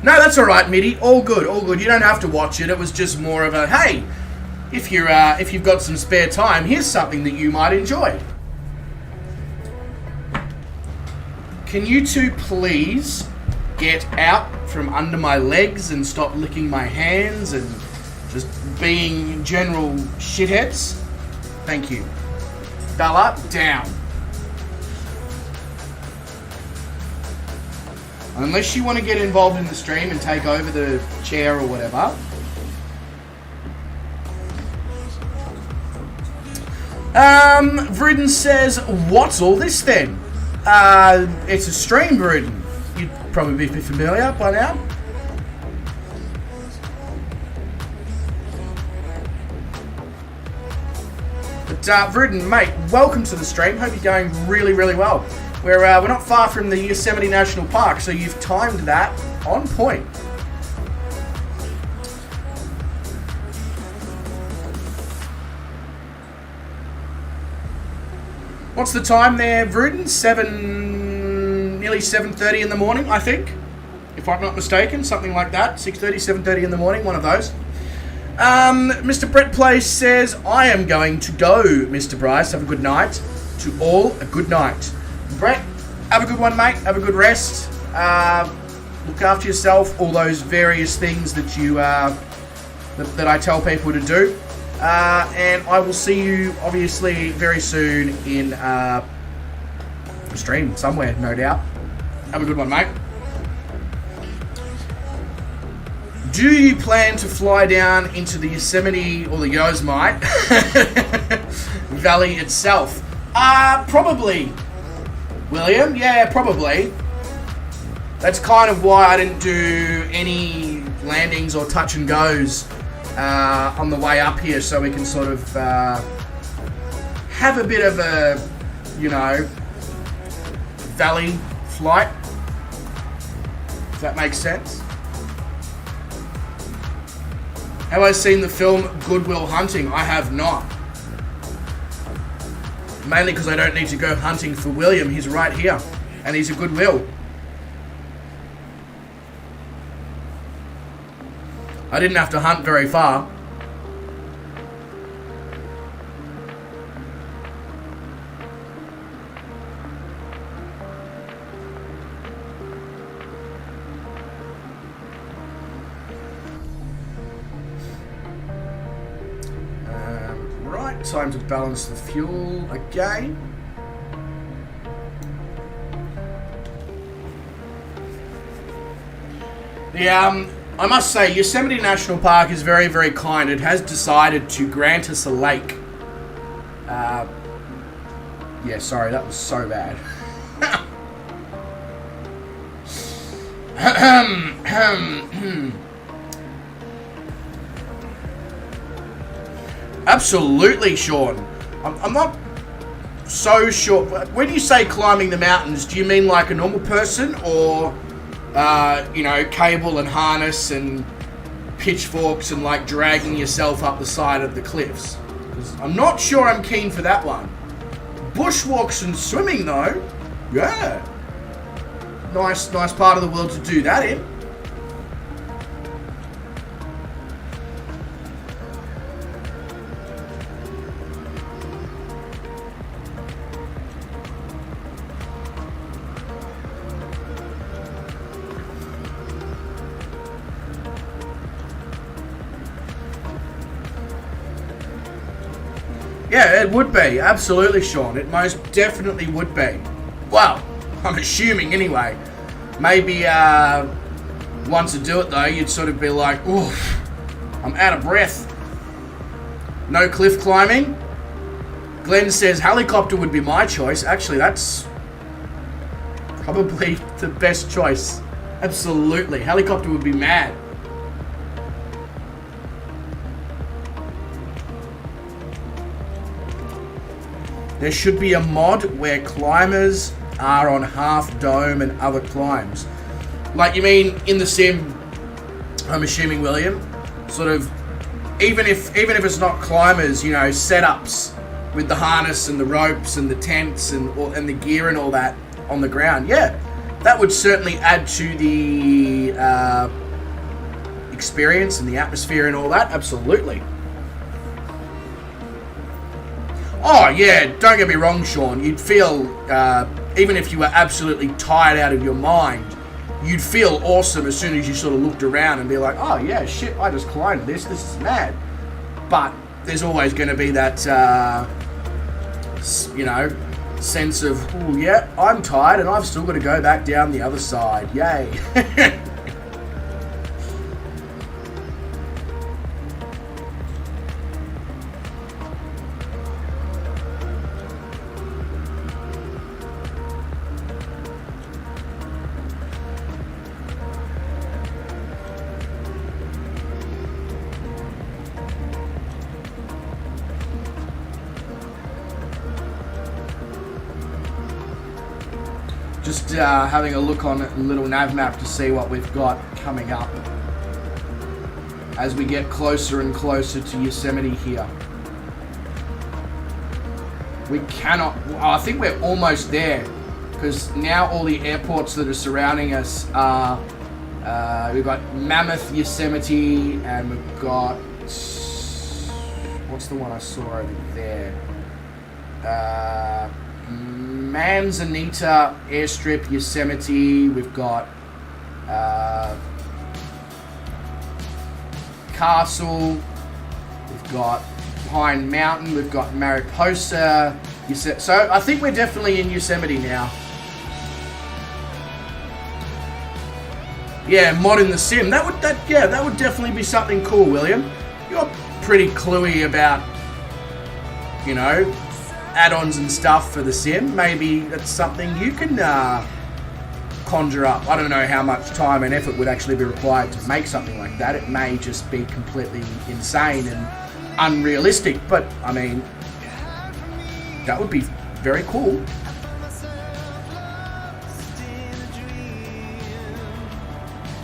Speaker 3: No, that's alright, Mitty. All good, all good. You don't have to watch it. It was just more of a, hey, if you've got some spare time, here's something that you might enjoy. Can you two please get out from under my legs and stop licking my hands and just being general shitheads. Thank you. Bella, down. Unless you want to get involved in the stream and take over the chair or whatever. Vruden says, what's all this then? It's a stream, Vruden. You'd probably be familiar by now. But Vruden, mate, welcome to the stream. Hope you're going really, really well. We're not far from the Yosemite National Park, so you've timed that on point. What's the time there, Vruden? Nearly 7:30 in the morning, I think. If I'm not mistaken, something like that. 6:30, 7:30 in the morning, one of those. Mr. Brett Place says, I am going to go, Mr. Bryce. Have a good night. To all, a good night. Brett, have a good one, mate. Have a good rest. Look after yourself. All those various things that you that I tell people to do. And I will see you, obviously, very soon in a stream somewhere, no doubt. Have a good one, mate. Do you plan to fly down into the Yosemite or the Yosemite Valley itself? Probably, William. Yeah, probably. That's kind of why I didn't do any landings or touch and goes on the way up here, so we can sort of have a bit of a, you know, valley flight. If that makes sense. Have I seen the film Good Will Hunting? I have not. Mainly because I don't need to go hunting for William. He's right here. And he's a goodwill. I didn't have to hunt very far. Right, time to balance the fuel again. I must say, Yosemite National Park is very, very kind. It has decided to grant us a lake. Yeah, sorry, that was so bad. Absolutely, Sean. I'm not so sure. When you say climbing the mountains, do you mean like a normal person, or you know, cable and harness and pitchforks and like dragging yourself up the side of the cliffs? 'Cause I'm not sure I'm keen for that one. Bushwalks and swimming though, yeah. Nice part of the world to do that in. Yeah, it would be. Absolutely, Sean. It most definitely would be. Well, I'm assuming anyway. Maybe once you do it though, you'd sort of be like, oof, I'm out of breath. No cliff climbing. Glenn says helicopter would be my choice. Actually, that's probably the best choice. Absolutely. Helicopter would be mad. There should be a mod where climbers are on half dome and other climbs. Like, you mean in the sim, I'm assuming, William? Sort of, even if it's not climbers, you know, setups with the harness and the ropes and the tents and the gear and all that on the ground. Yeah, that would certainly add to the experience and the atmosphere and all that. Absolutely. Oh, yeah, don't get me wrong, Sean. You'd feel, even if you were absolutely tired out of your mind, you'd feel awesome as soon as you sort of looked around and be like, oh yeah, shit, I just climbed this is mad. But there's always going to be that, you know, sense of, oh yeah, I'm tired and I've still got to go back down the other side. Yay. Just having a look on a little nav map to see what we've got coming up as we get closer and closer to Yosemite here. We cannot, I think we're almost there, because now all the airports that are surrounding us are, we've got Mammoth, Yosemite, and we've got, what's the one I saw over there? Manzanita Airstrip, Yosemite. We've got Castle. We've got Pine Mountain. We've got Mariposa. So I think we're definitely in Yosemite now. Yeah, mod in the sim. That would definitely be something cool, William. You're pretty cluey about, you know, add-ons and stuff for the sim. Maybe that's something you can conjure up. I don't know how much time and effort would actually be required to make something like that. It may just be completely insane and unrealistic, but I mean, that would be very cool.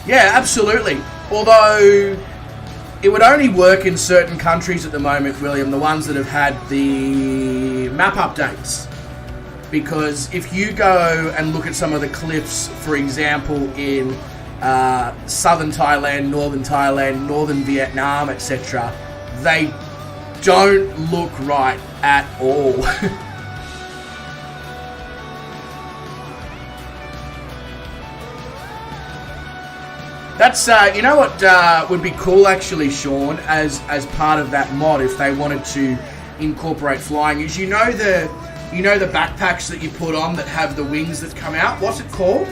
Speaker 3: Yeah, absolutely. Although it would only work in certain countries at the moment, William, the ones that have had the map updates. Because if you go and look at some of the cliffs, for example, in southern Thailand, northern Vietnam, etc., they don't look right at all. That's, you know what would be cool actually, Sean, as part of that mod, if they wanted to incorporate flying, is you know the backpacks that you put on that have the wings that come out? What's it called?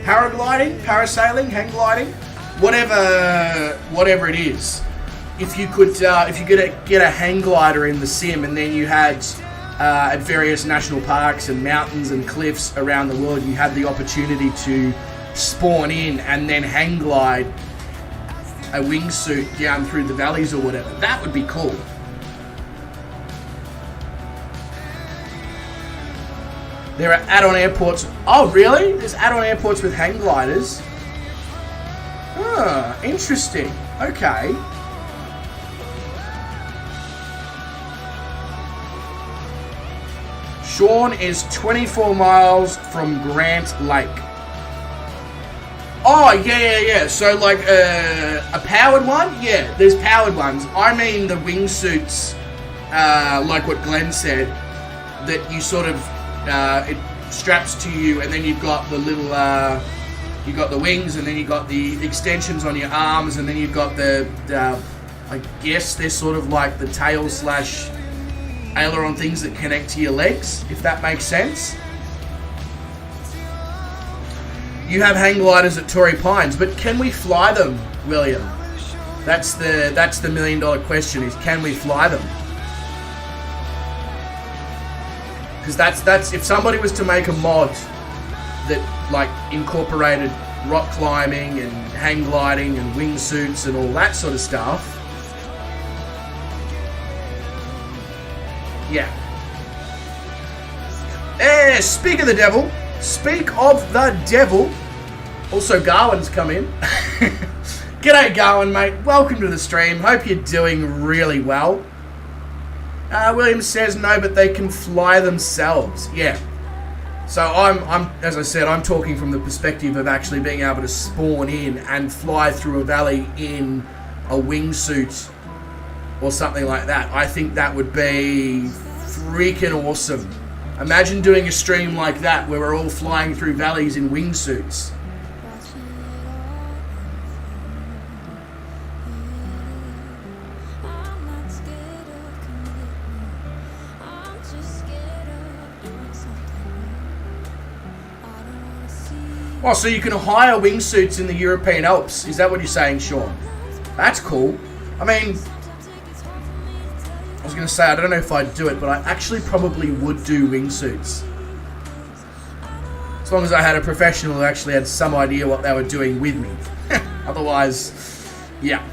Speaker 3: Paragliding, parasailing, hang gliding, whatever it is. If you could get a hang glider in the sim, and then you had at various national parks and mountains and cliffs around the world, you had the opportunity to spawn in and then hang glide a wingsuit down through the valleys or whatever. That would be cool. There are add-on airports. Oh, really? There's add-on airports with hang gliders. Ah, interesting. Okay. Sean is 24 miles from Grant Lake. Oh, yeah. So, like, a powered one? Yeah, there's powered ones. I mean the wingsuits, like what Glenn said, that you sort of, it straps to you, and then you've got the little, you've got the wings, and then you've got the extensions on your arms, and then you've got the I guess they're sort of like the tail slash aileron things that connect to your legs, if that makes sense. You have hang gliders at Torrey Pines, but can we fly them, William? That's the $1 million question, is can we fly them? Because that's if somebody was to make a mod that like incorporated rock climbing and hang gliding and wingsuits and all that sort of stuff. Yeah. Speak of the devil. Speak of the devil. Also, Garwin's come in. G'day, Garwin, mate. Welcome to the stream. Hope you're doing really well. William says no, but they can fly themselves. Yeah. So I'm, as I said, I'm talking from the perspective of actually being able to spawn in and fly through a valley in a wingsuit or something like that. I think that would be freaking awesome. Imagine doing a stream like that where we're all flying through valleys in wingsuits. Oh, so you can hire wingsuits in the European Alps. Is that what you're saying, Sean? That's cool. I mean, I was going to say, I don't know if I'd do it, but I actually probably would do wingsuits. As long as I had a professional who actually had some idea what they were doing with me. Otherwise, yeah.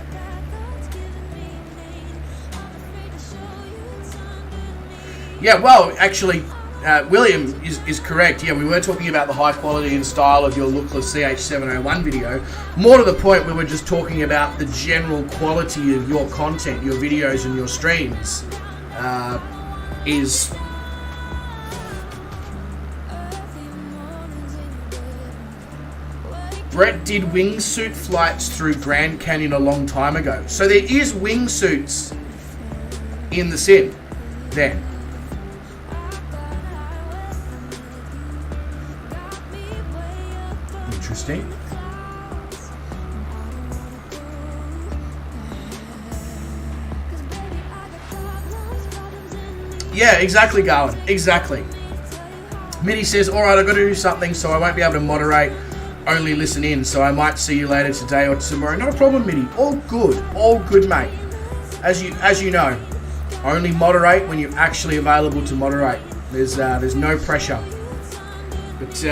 Speaker 3: Yeah, well, actually, William is correct. Yeah, we were talking about the high quality and style of your lookless CH701 video. More to the point, we were just talking about the general quality of your content, your videos and your streams is... Brett did wingsuit flights through Grand Canyon a long time ago. So there is wingsuits in the sim then. Interesting. Yeah, exactly, Garland. Exactly. Mitty says, alright, I've got to do something, so I won't be able to moderate, only listen in, so I might see you later today or tomorrow. Not a problem, Mitty. All good, mate. As you know, only moderate when you're actually available to moderate. There's no pressure. But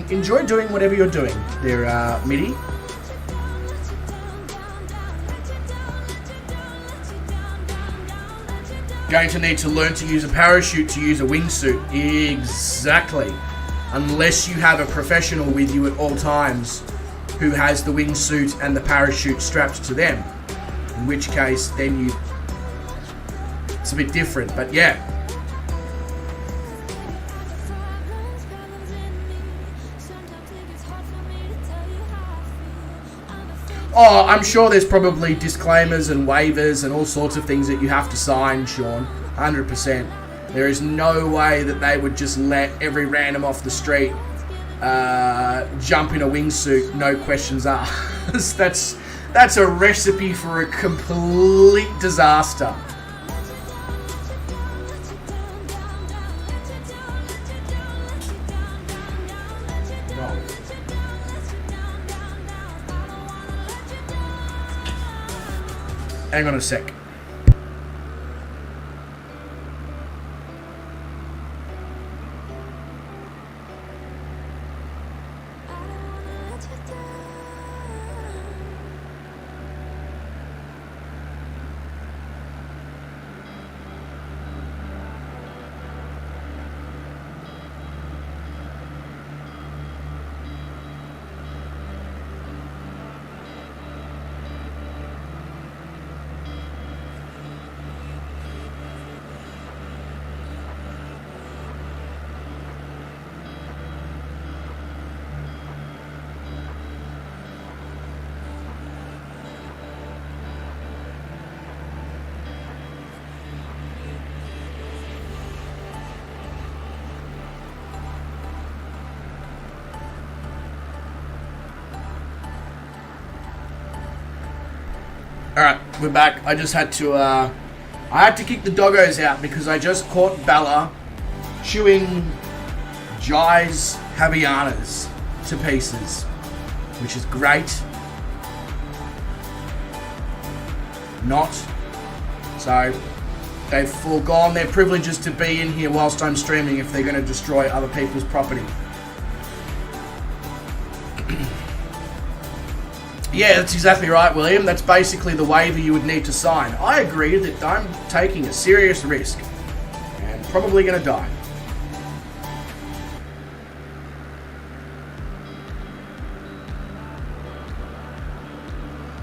Speaker 3: enjoy doing whatever you're doing there, Mitty. Going to need to learn to use a parachute to use a wingsuit. Exactly. Unless you have a professional with you at all times who has the wingsuit and the parachute strapped to them. In which case, then it's a bit different, but yeah. Oh, I'm sure there's probably disclaimers and waivers and all sorts of things that you have to sign, Sean. 100%. There is no way that they would just let every random off the street jump in a wingsuit, no questions asked. That's a recipe for a complete disaster. Hang on a sec. Alright, we're back. I just had to, I had to kick the doggos out because I just caught Bella chewing Jai's Havianas to pieces, which is great. Not. So, they've foregone their privileges to be in here whilst I'm streaming if they're going to destroy other people's property. Yeah, that's exactly right, William. That's basically the waiver you would need to sign. I agree that I'm taking a serious risk and probably going to die.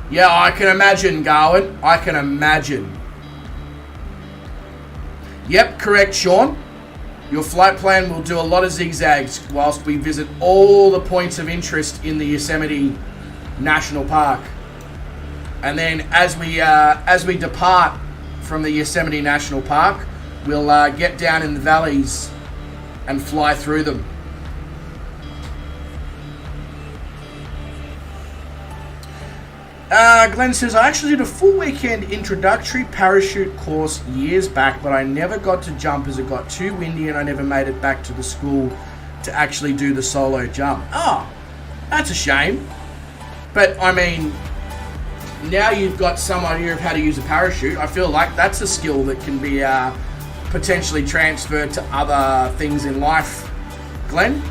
Speaker 3: Yeah, I can imagine, Garwin. I can imagine. Yep, correct, Sean. Your flight plan will do a lot of zigzags whilst we visit all the points of interest in the Yosemite National Park, and then as we depart from the Yosemite National Park, we'll get down in the valleys and fly through them. Glenn says, I actually did a full weekend introductory parachute course years back, but I never got to jump as it got too windy and I never made it back to the school to actually do the solo jump. Oh, that's a shame. But, I mean, now you've got some idea of how to use a parachute. I feel like that's a skill that can be potentially transferred to other things in life. Glenn?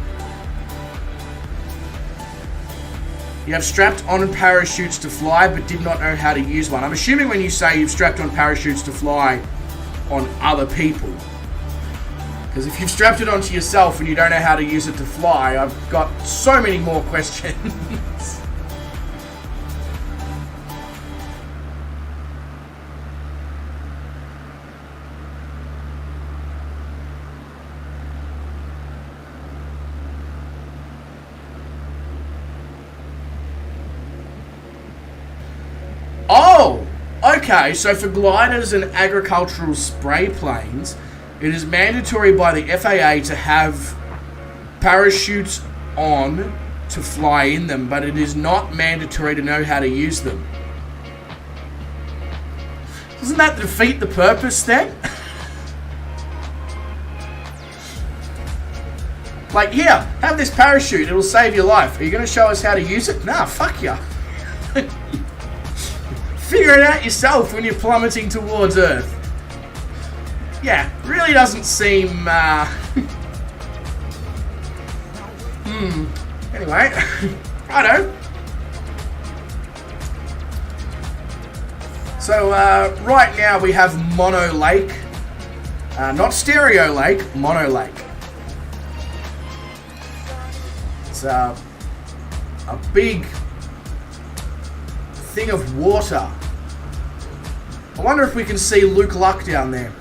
Speaker 3: You have strapped on parachutes to fly, but did not know how to use one. I'm assuming when you say you've strapped on parachutes to fly on other people. Because if you've strapped it onto yourself and you don't know how to use it to fly, I've got so many more questions. Oh, okay, so for gliders and agricultural spray planes, it is mandatory by the FAA to have parachutes on to fly in them, but it is not mandatory to know how to use them. Doesn't that defeat the purpose then? Like, here, have this parachute, it'll save your life. Are you going to show us how to use it? Nah, fuck ya. Figure it out yourself when you're plummeting towards Earth. Yeah, really doesn't seem, Anyway, righto. So, right now we have Mono Lake. Not Stereo Lake, Mono Lake. It's a big thing of water. I wonder if we can see Luke Luck down there.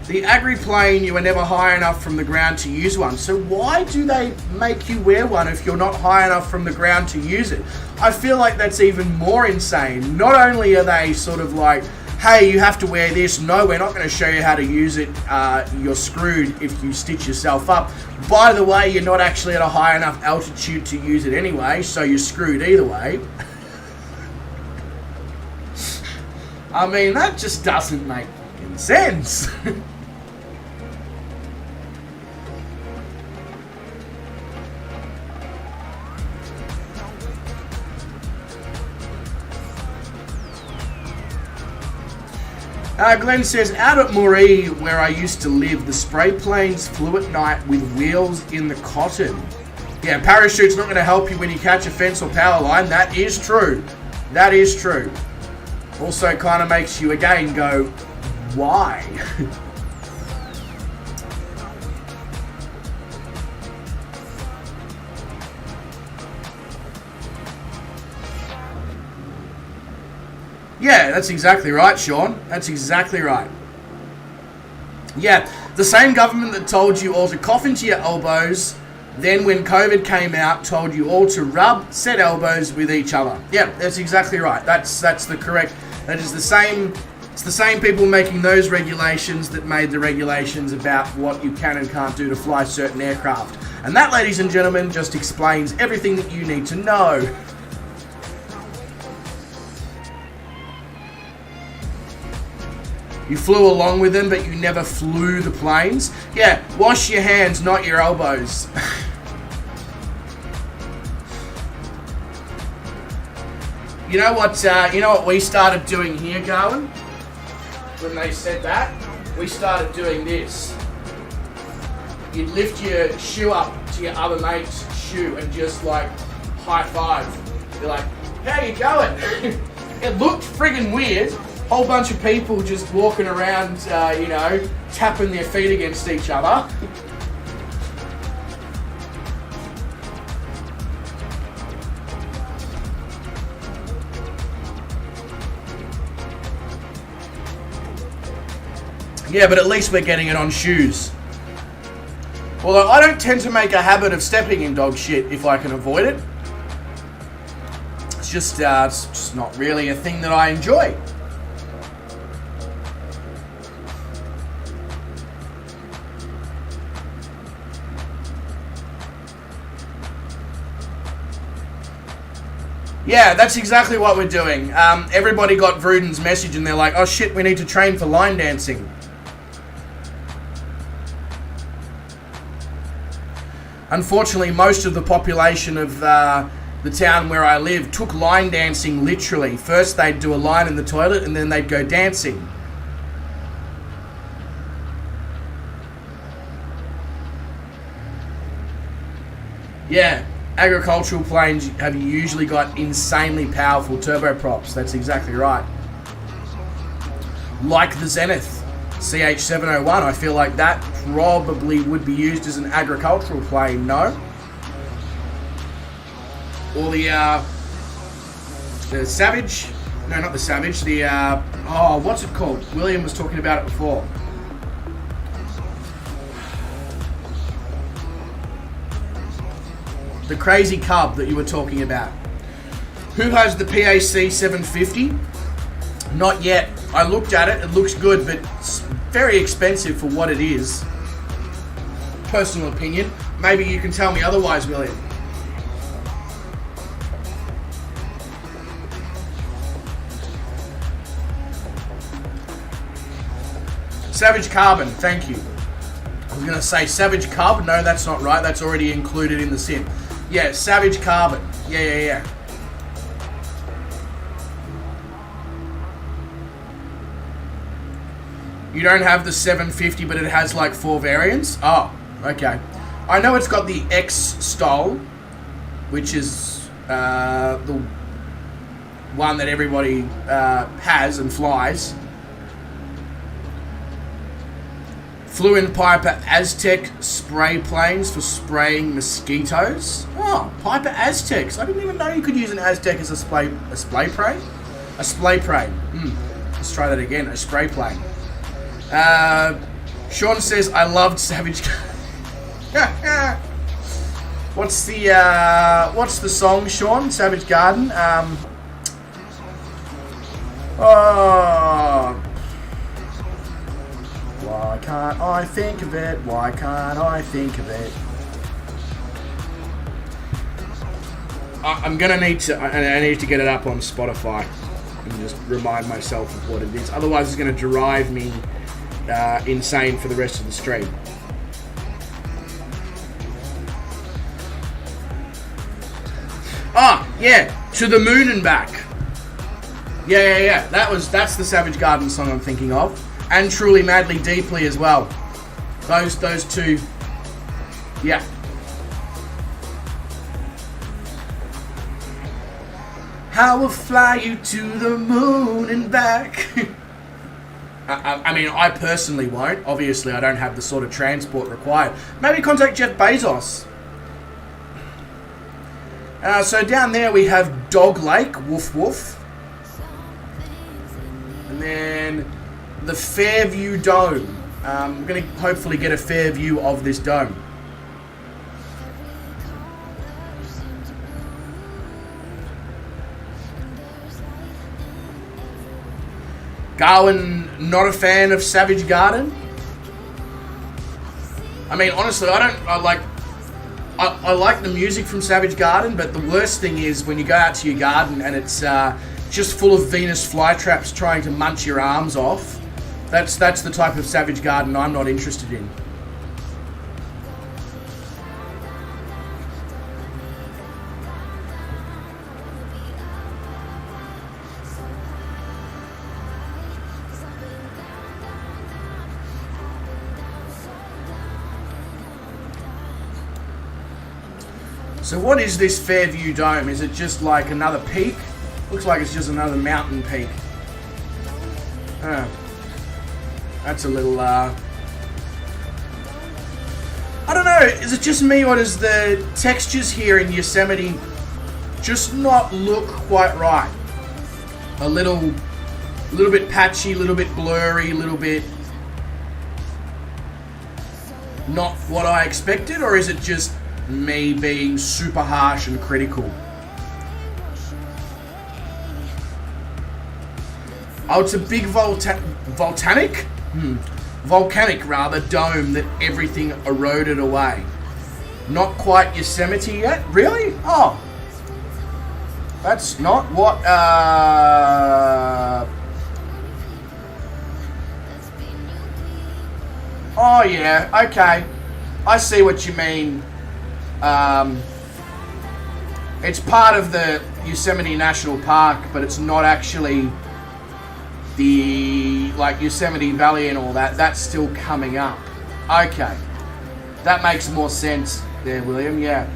Speaker 3: The agri-plane, you are never high enough from the ground to use one. So why do they make you wear one if you're not high enough from the ground to use it? I feel like that's even more insane. Not only are they sort of like, hey, you have to wear this. No, we're not going to show you how to use it. You're screwed if you stitch yourself up. By the way, you're not actually at a high enough altitude to use it anyway, so you're screwed either way. I mean, that just doesn't make fucking sense. Glenn says, out at Moree, where I used to live, the spray planes flew at night with wheels in the cotton. Yeah, parachute's not going to help you when you catch a fence or power line. That is true. That is true. Also kind of makes you again go, why? Yeah, that's exactly right, Sean. That's exactly right. Yeah, the same government that told you all to cough into your elbows, then when COVID came out, told you all to rub said elbows with each other. Yeah, that's exactly right. That's the correct. That is the same. It's the same people making those regulations that made the regulations about what you can and can't do to fly certain aircraft. And that, ladies and gentlemen, just explains everything that you need to know. You flew along with them, but you never flew the planes. Yeah, wash your hands, not your elbows. You know what we started doing here, Garwin? When they said that, we started doing this. You'd lift your shoe up to your other mate's shoe and just like high five. You're like, how you going? It looked friggin' weird. Whole bunch of people just walking around, tapping their feet against each other. Yeah, but at least we're getting it on shoes. Although I don't tend to make a habit of stepping in dog shit if I can avoid it. It's just not really a thing that I enjoy. Yeah, that's exactly what we're doing. Everybody got Vruden's message and they're like, oh shit, we need to train for line dancing. Unfortunately, most of the population of the town where I live took line dancing literally. First they'd do a line in the toilet and then they'd go dancing. Yeah, agricultural planes have usually got insanely powerful turboprops. That's exactly right. Like the Zenith CH701, I feel like that probably would be used as an agricultural plane, no? Or the Savage, no, not the Savage, the, oh, what's it called? William was talking about it before. The Crazy Cub that you were talking about. Who has the PAC 750? Not yet. I looked at it, it looks good, but it's very expensive for what it is. Personal opinion. Maybe you can tell me otherwise, William. Savage Carbon, thank you. I was going to say Savage Cub. No, that's not right. That's already included in the sim. Yeah, Savage Carbon. Yeah. You don't have the 750, but it has like 4 variants? Oh, okay. I know it's got the X-Style, which is the one that everybody has and flies. Fluid Piper Aztec spray planes for spraying mosquitoes. Oh, Piper Aztecs. I didn't even know you could use an Aztec as a spray plane. A splay plane. Let's try that again. A spray plane. Sean says, I loved Savage. What's the song, Sean? Savage Garden. Why can't I think of it? Why can't I think of it? I'm gonna need to. I need to get it up on Spotify and just remind myself of what it is. Otherwise, it's gonna drive me insane for the rest of the stream. Yeah, To the Moon and Back. Yeah. That's the Savage Garden song I'm thinking of. And Truly Madly Deeply as well. Those two. Yeah. I will fly you to the moon and back. I mean, I personally won't. Obviously, I don't have the sort of transport required. Maybe contact Jeff Bezos. So down there we have Dog Lake, woof woof. And then the Fairview Dome. I'm going to hopefully get a fair view of this dome. Garwin, not a fan of Savage Garden. I mean, honestly, I like the music from Savage Garden, but the worst thing is when you go out to your garden and it's just full of Venus flytraps trying to munch your arms off. That's the type of Savage Garden I'm not interested in. So what is this Fairview Dome? Is it just like another peak? Looks like it's just another mountain peak. That's a little, I don't know, is it just me or does the textures here in Yosemite just not look quite right? A little bit patchy, a little bit blurry, a little bit not what I expected, or is it just me being super harsh and critical? Oh, it's a big volcanic dome that everything eroded away. Not quite Yosemite yet? Really? Oh. That's not what, Oh yeah, okay. I see what you mean. It's part of the Yosemite National Park, but it's not actually the, like, Yosemite Valley and all that. That's still coming up. Okay. That makes more sense there, William, yeah.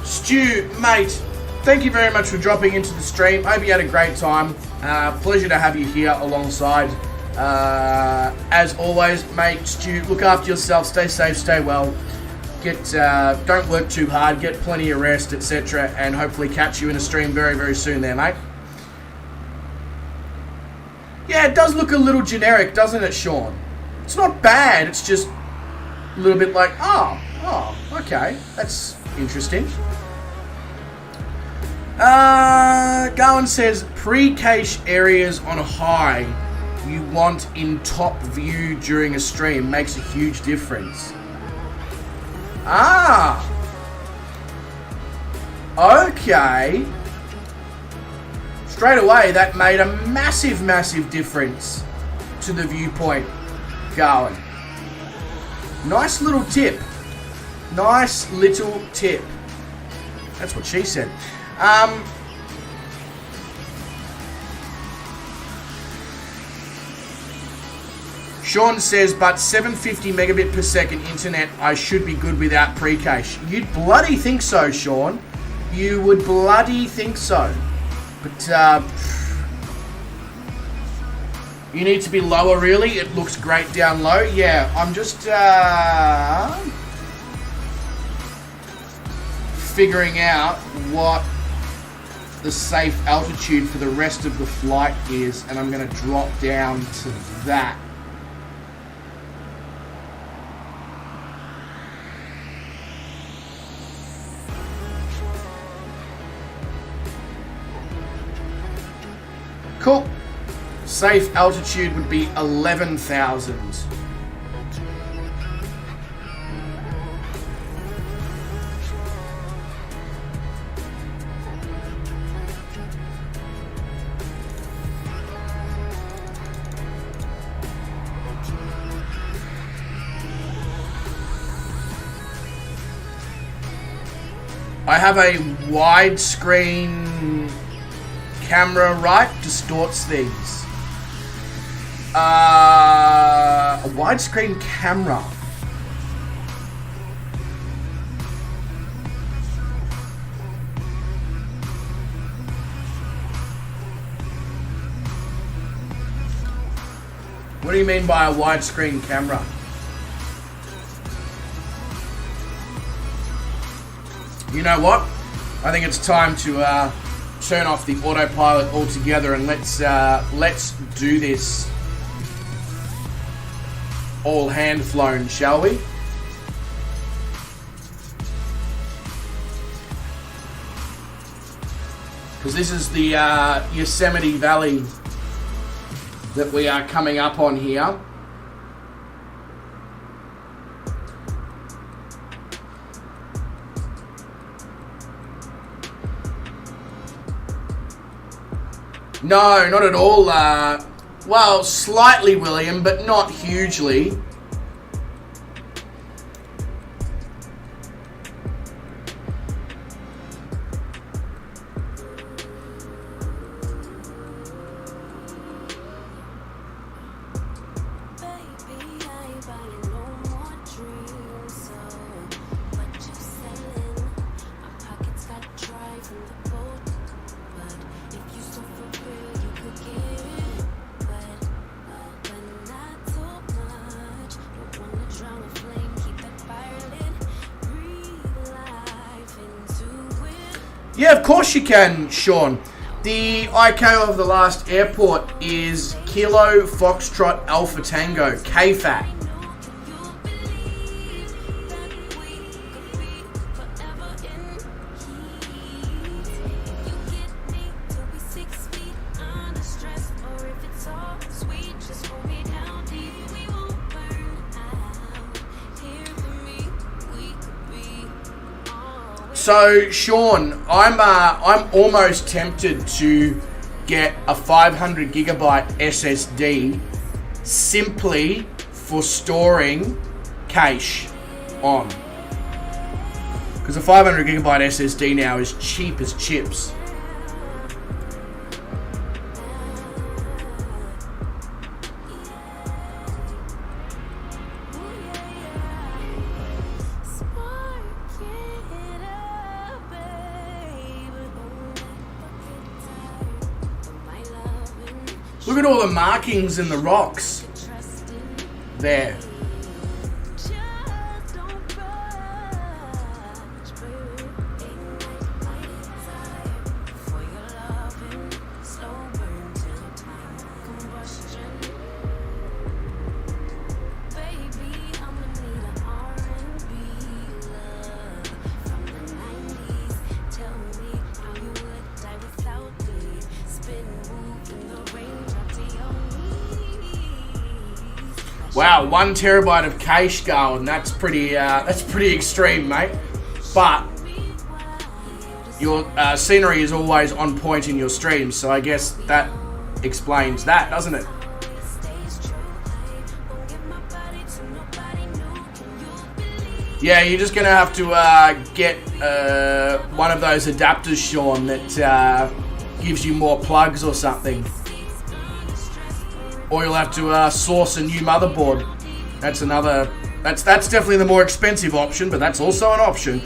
Speaker 3: Stu, mate, thank you very much for dropping into the stream. Hope you had a great time. Pleasure to have you here alongside. As always, mate, Stu, look after yourself. Stay safe, stay well. Don't work too hard. Get plenty of rest, etc. And hopefully catch you in a stream very, very soon there, mate. Yeah, it does look a little generic, doesn't it, Sean? It's not bad. It's just a little bit like, oh, okay. That's interesting. Garland says pre-cache areas on high you want in top view during a stream makes a huge difference. Okay. Straight away that made a massive, massive difference to the viewpoint, Garland. Nice little tip. Nice little tip. That's what she said. Sean says, but 750 megabit per second internet, I should be good without pre-cache. You'd bloody think so, Sean. You would bloody think so. But, you need to be lower, really. It looks great down low. Yeah, I'm just, figuring out what the safe altitude for the rest of the flight is, and I'm going to drop down to that. Cool. Safe altitude would be 11,000. I have a widescreen camera, right? Distorts things. A widescreen camera. What do you mean by a widescreen camera? You know what? I think it's time to turn off the autopilot altogether and let's do this all hand flown, shall we? Because this is the Yosemite Valley that we are coming up on here. No, not at all. Well, slightly, William, but not hugely. Yeah, of course you can, Sean. The ICAO of the last airport is Kilo Foxtrot Alpha Tango, KFAT. So Sean, I'm almost tempted to get a 500 gigabyte SSD simply for storing cache on. Because a 500 gigabyte SSD now is cheap as chips. Look at all the markings in the rocks there. Wow, 1 terabyte of cache going. That's pretty extreme, mate. But your scenery is always on point in your streams, so I guess that explains that, doesn't it? Yeah, you're just gonna have to get one of those adapters, Sean, that gives you more plugs or something. Or you'll have to source a new motherboard. That's another. That's definitely the more expensive option, but that's also an option.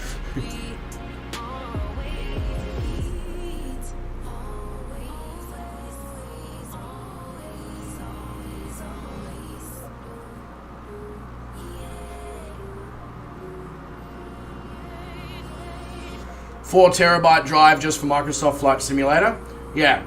Speaker 3: Four terabyte drive just for Microsoft Flight Simulator. Yeah.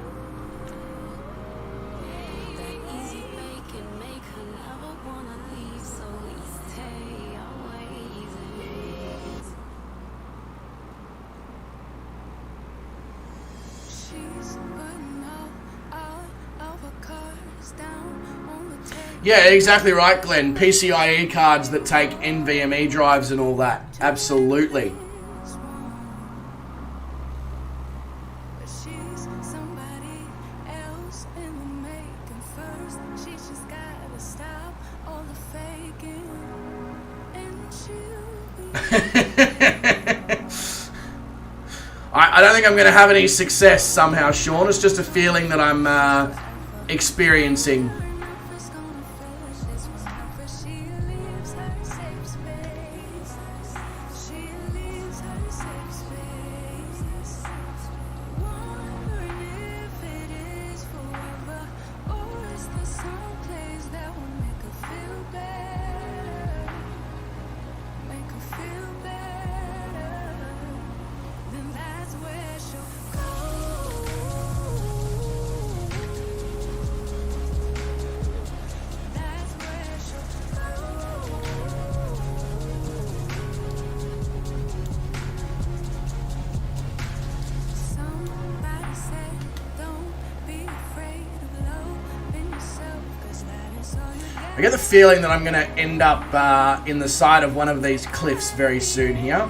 Speaker 3: Yeah, exactly right, Glenn. PCIe cards that take NVMe drives and all that. Absolutely. I don't think I'm going to have any success somehow, Sean. It's just a feeling that I'm experiencing. I get the feeling that I'm going to end up in the side of one of these cliffs very soon here.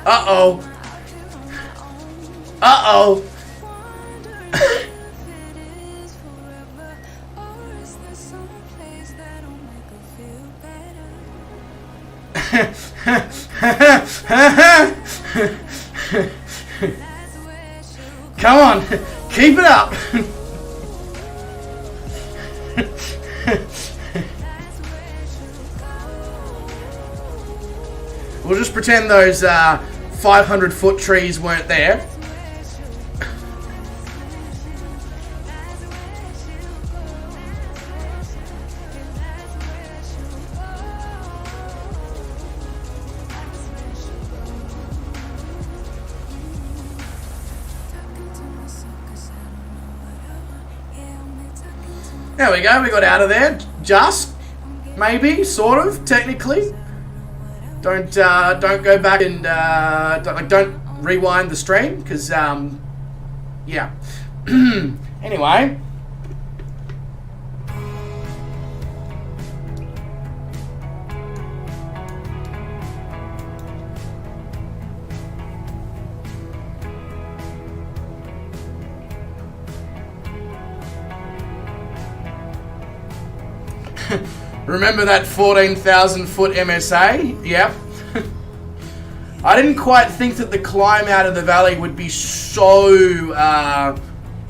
Speaker 3: Uh-oh. Uh-oh. Come on, keep it up. We'll just pretend those 500-foot trees weren't there. There we go, we got out of there. Just, maybe, sort of, technically. Don't go back and don't rewind the stream, because yeah. Anyway. Remember that 14,000 foot MSA? Yep. I didn't quite think that the climb out of the valley would be so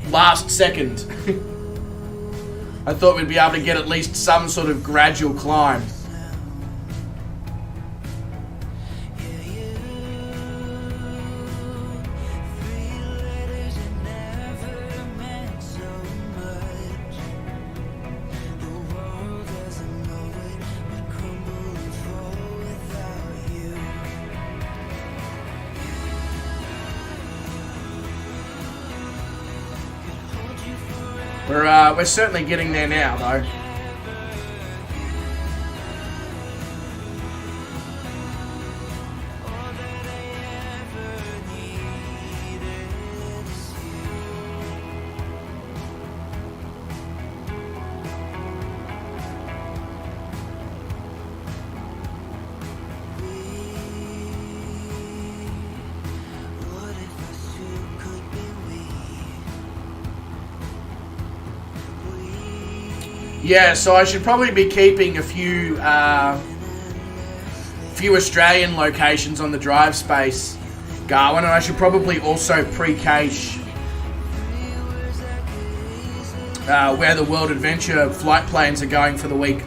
Speaker 3: last second. I thought we'd be able to get at least some sort of gradual climb. We're certainly getting there now, though. Yeah, so I should probably be keeping a few Australian locations on the drive space, Garwin, and I should probably also pre-cache where the World Adventure flight planes are going for the week.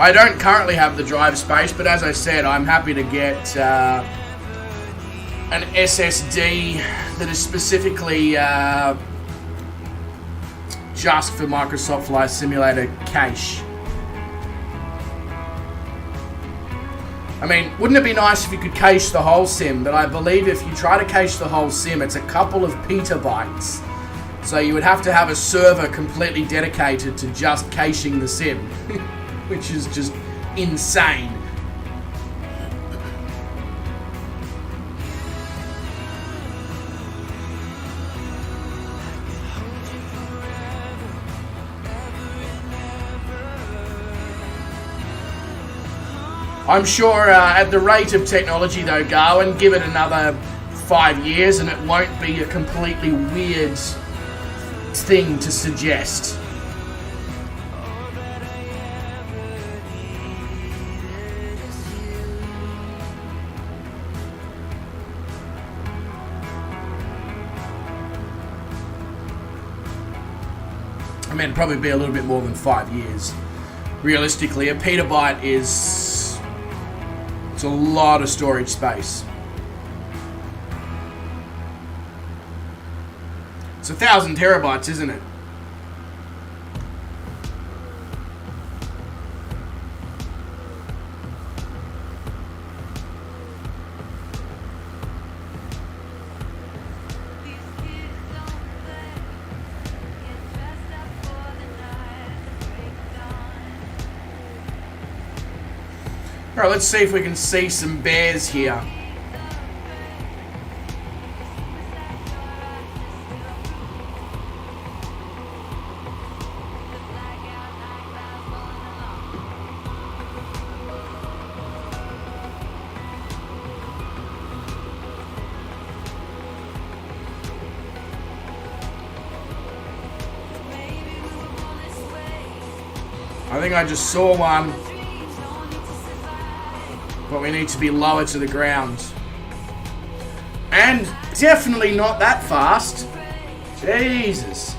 Speaker 3: I don't currently have the drive space, but as I said, I'm happy to get an SSD that is specifically just for Microsoft Flight Simulator cache. I mean, wouldn't it be nice if you could cache the whole sim? But I believe if you try to cache the whole sim, it's a couple of petabytes. So you would have to have a server completely dedicated to just caching the sim. Which is just insane. I'm sure at the rate of technology though, Garwin, give it another 5 years and it won't be a completely weird thing to suggest. I mean, it'd probably be a little bit more than 5 years. Realistically, a petabyte it's a lot of storage space. It's 1,000 terabytes, isn't it? Alright, let's see if we can see some bears here. I think I just saw one. But we need to be lower to the ground. And definitely not that fast. Jesus.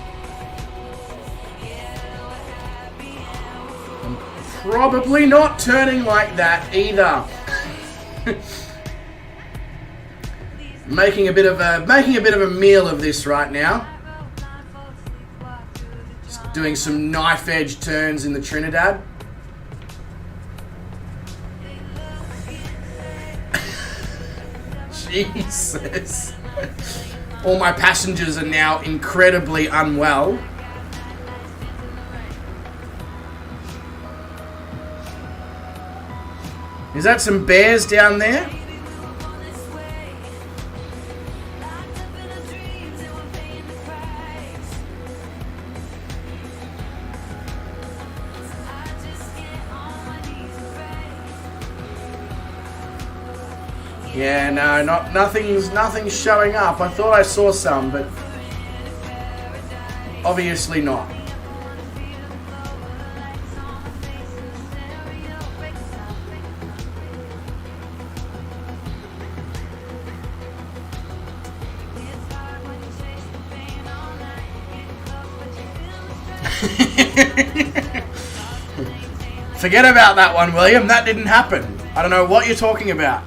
Speaker 3: I'm probably not turning like that either. making a bit of a meal of this right now. Just doing some knife edge turns in the Trinidad. Jesus. All my passengers are now incredibly unwell. Is that some bears down there? Yeah, no, nothing's showing up. I thought I saw some, but obviously not. Forget about that one, William. That didn't happen. I don't know what you're talking about.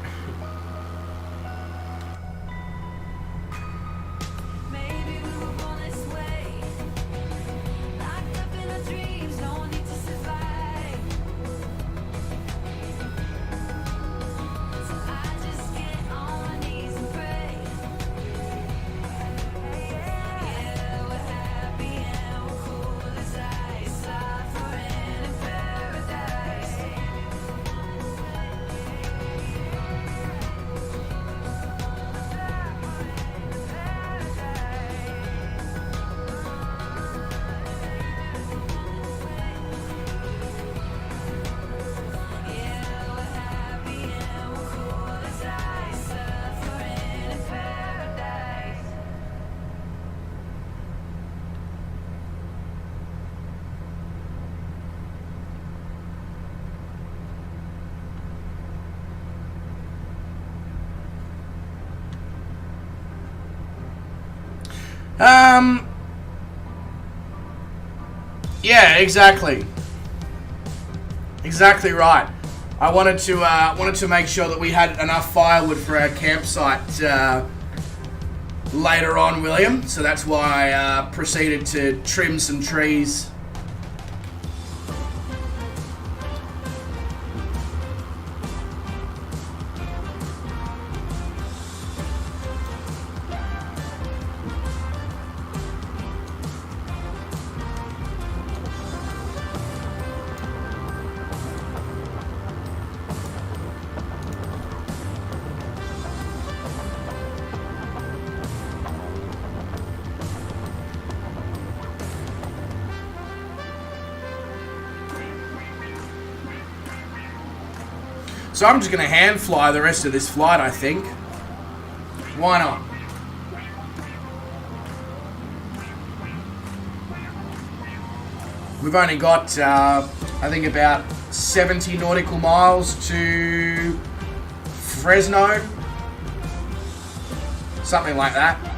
Speaker 3: Yeah, exactly. Exactly right. I wanted to make sure that we had enough firewood for our campsite later on, William. So that's why I proceeded to trim some trees. So I'm just going to hand fly the rest of this flight, I think. Why not? We've only got, I think, about 70 nautical miles to Fresno. Something like that.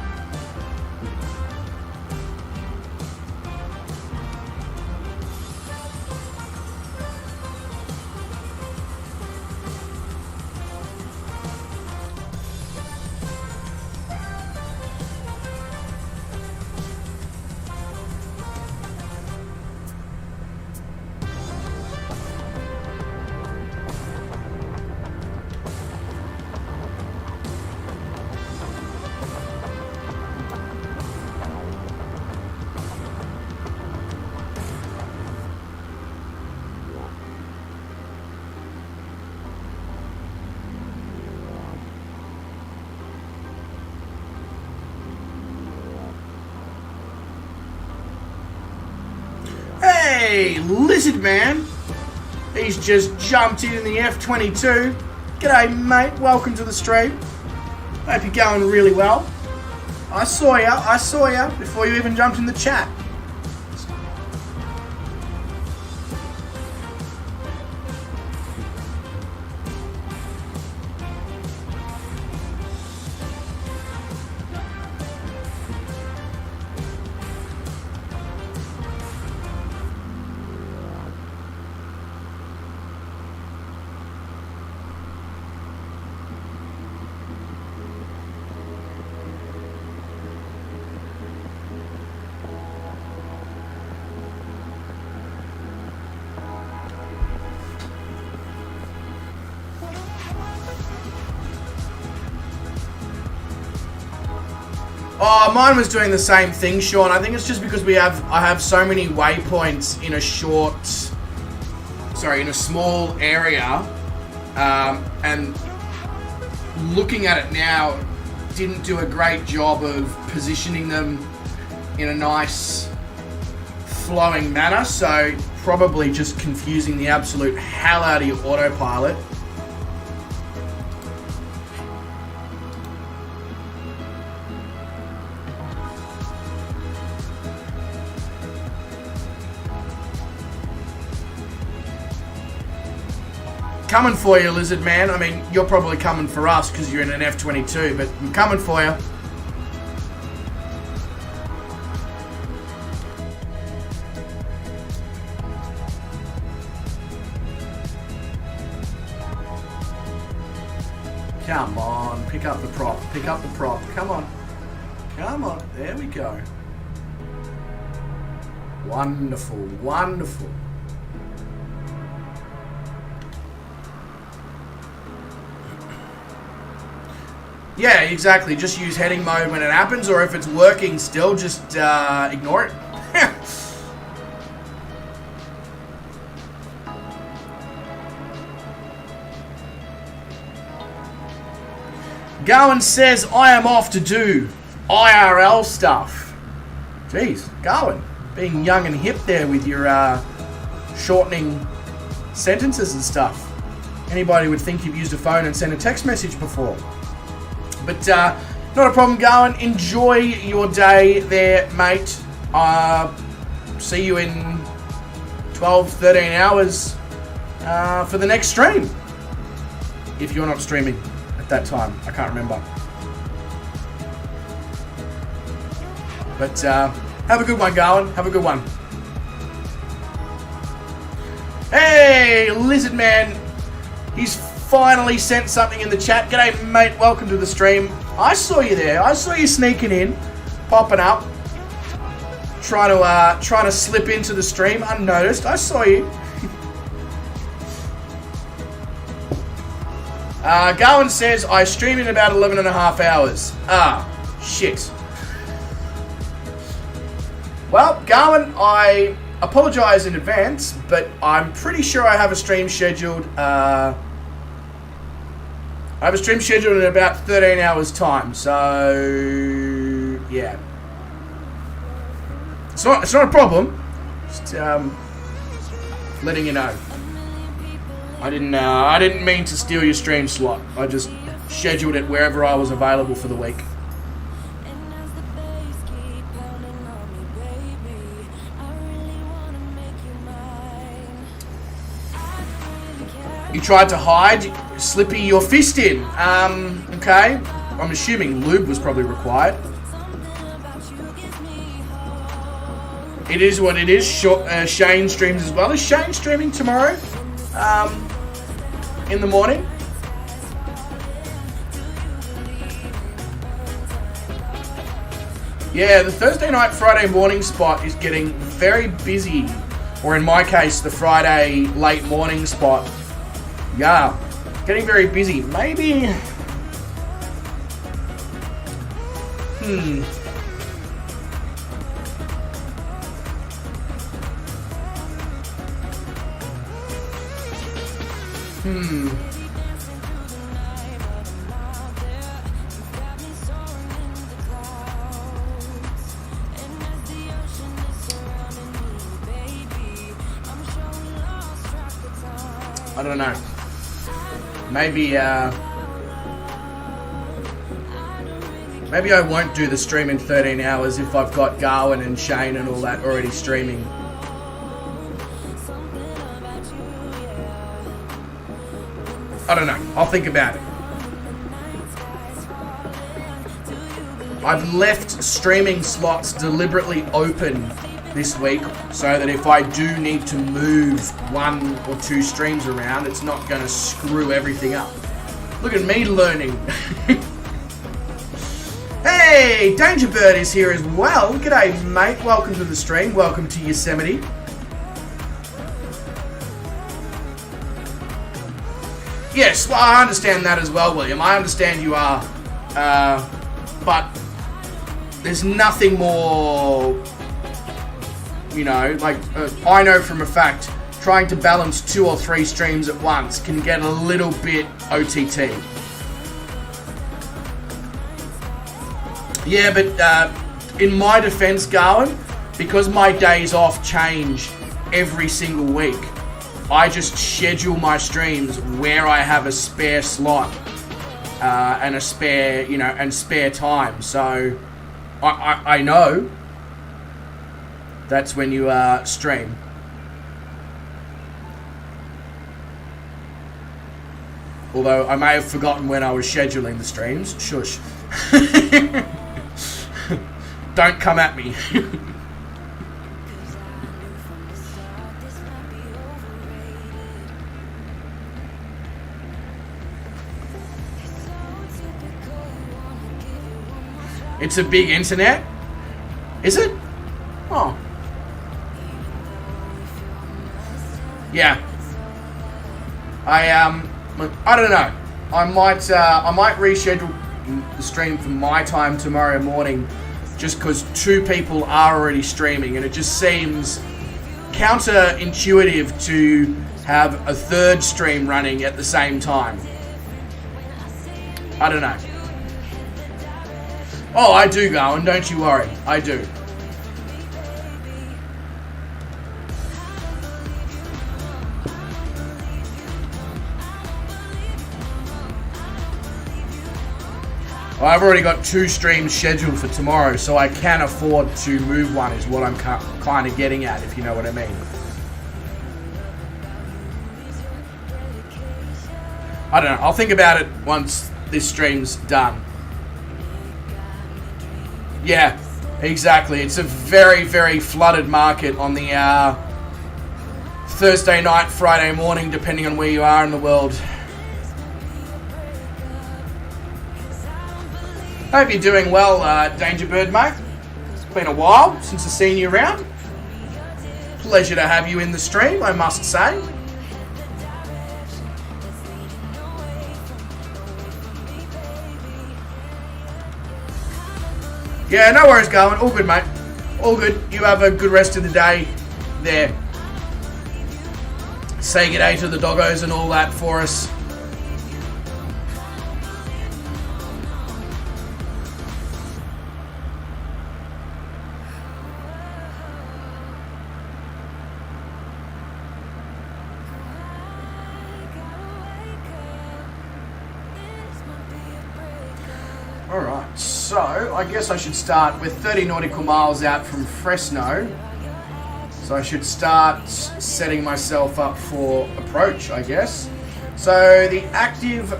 Speaker 3: Hey, Lizard Man! He's just jumped in the F-22. G'day, mate. Welcome to the stream. Hope you're going really well. I saw ya before you even jumped in the chat. Oh, mine was doing the same thing, Sean. I think it's just because I have so many waypoints in a in a small area, and looking at it now, didn't do a great job of positioning them in a nice flowing manner, so probably just confusing the absolute hell out of your autopilot. Coming for you, Lizard Man. I mean, you're probably coming for us because you're in an F-22, but I'm coming for you. Come on, pick up the prop, pick up the prop. Come on. Come on, there we go. Wonderful, wonderful. Yeah, exactly. Just use heading mode when it happens, or if it's working still, just ignore it. Garwin says, I am off to do IRL stuff. Jeez, Garwin, being young and hip there with your shortening sentences and stuff. Anybody would think you've used a phone and sent a text message before. But not a problem, Garwin. Enjoy your day there, mate. See you in 12, 13 hours for the next stream. If you're not streaming at that time. I can't remember. But have a good one, Garwin. Have a good one. Hey, Lizard Man. He's finally sent something in the chat. G'day, mate. Welcome to the stream. I saw you there. I saw you sneaking in, popping up, trying to slip into the stream unnoticed. I saw you. Garwin says, I stream in about 11 and a half hours. Ah, shit. Well, Garwin, I apologize in advance, but I'm pretty sure I have a stream scheduled. I have a stream scheduled in about 13 hours time, so yeah. It's not a problem. Just letting you know. I didn't mean to steal your stream slot. I just scheduled it wherever I was available for the week. You tried to hide, Slippy, your fist in. Okay. I'm assuming lube was probably required. It is what it is. Shane streams as well. Is Shane streaming tomorrow? In the morning? Yeah, the Thursday night, Friday morning spot is getting very busy. Or in my case, the Friday late morning spot. Yeah, getting very busy. Maybe... I don't know. Maybe I won't do the stream in 13 hours if I've got Garwin and Shane and all that already streaming. I don't know. I'll think about it. I've left streaming slots deliberately open this week so that if I do need to move 1 or 2 streams around, it's not going to screw everything up. Look at me learning. Hey, Danger Bird is here as well. G'day, mate. Welcome to the stream. Welcome to Yosemite. Yes, well, I understand that as well, William. I understand you are, but there's nothing more, you know, like I know from a fact, trying to balance 2 or 3 streams at once can get a little bit OTT. Yeah, but in my defense, Garwin, because my days off change every single week, I just schedule my streams where I have a spare slot and a spare, you know, and spare time. So I know that's when you stream. Although I may have forgotten when I was scheduling the streams. Shush. Don't come at me. It's a big internet? Is it? Oh. Yeah. I don't know. I might reschedule the stream for my time tomorrow morning just because 2 people are already streaming, and it just seems counterintuitive to have a 3rd stream running at the same time. I don't know. Oh, I do, Garwin, don't you worry. I do. Well, I've already got 2 streams scheduled for tomorrow, so I can afford to move one, is what I'm kind of getting at, if you know what I mean. I don't know. I'll think about it once this stream's done. Yeah, exactly. It's a very, very flooded market on the Thursday night, Friday morning, depending on where you are in the world. Hope you're doing well, Danger Bird, mate. It's been a while since I've seen you around. Pleasure to have you in the stream, I must say. Yeah, no worries, Garwin. All good, mate. All good. You have a good rest of the day there. Say good day to the doggos and all that for us. Alright, so I guess I should start with 30 nautical miles out from Fresno. So I should start setting myself up for approach, I guess. So the active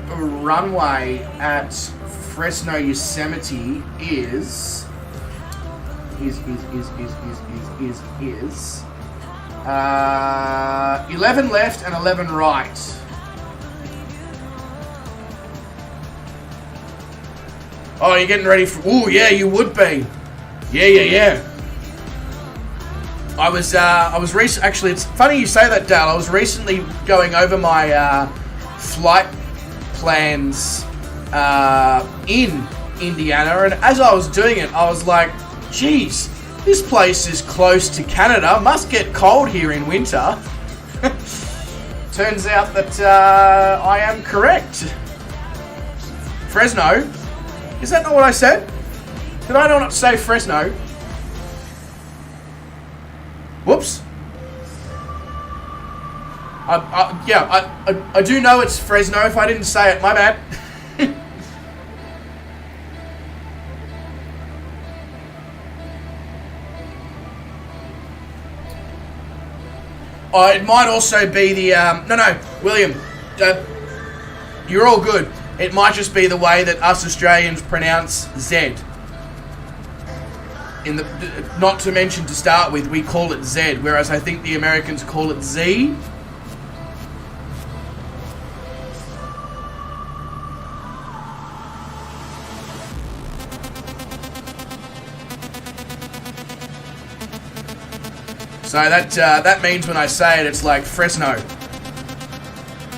Speaker 3: runway at Fresno Yosemite is 11 left and 11 right. Oh, you're getting ready for... Oh, yeah, you would be. Yeah. I was actually, it's funny you say that, Dale. I was recently going over my flight plans in Indiana, and as I was doing it, I was like, geez, this place is close to Canada. Must get cold here in winter. Turns out that I am correct. Fresno. Is that not what I said? Did I not say Fresno? Whoops. I do know it's Fresno. If I didn't say it, my bad. Oh, it might also be the... No, William. You're all good. It might just be the way that us Australians pronounce Z. Not to mention, to start with, we call it Z, whereas I think the Americans call it Z. So that means when I say it, it's like Fresno.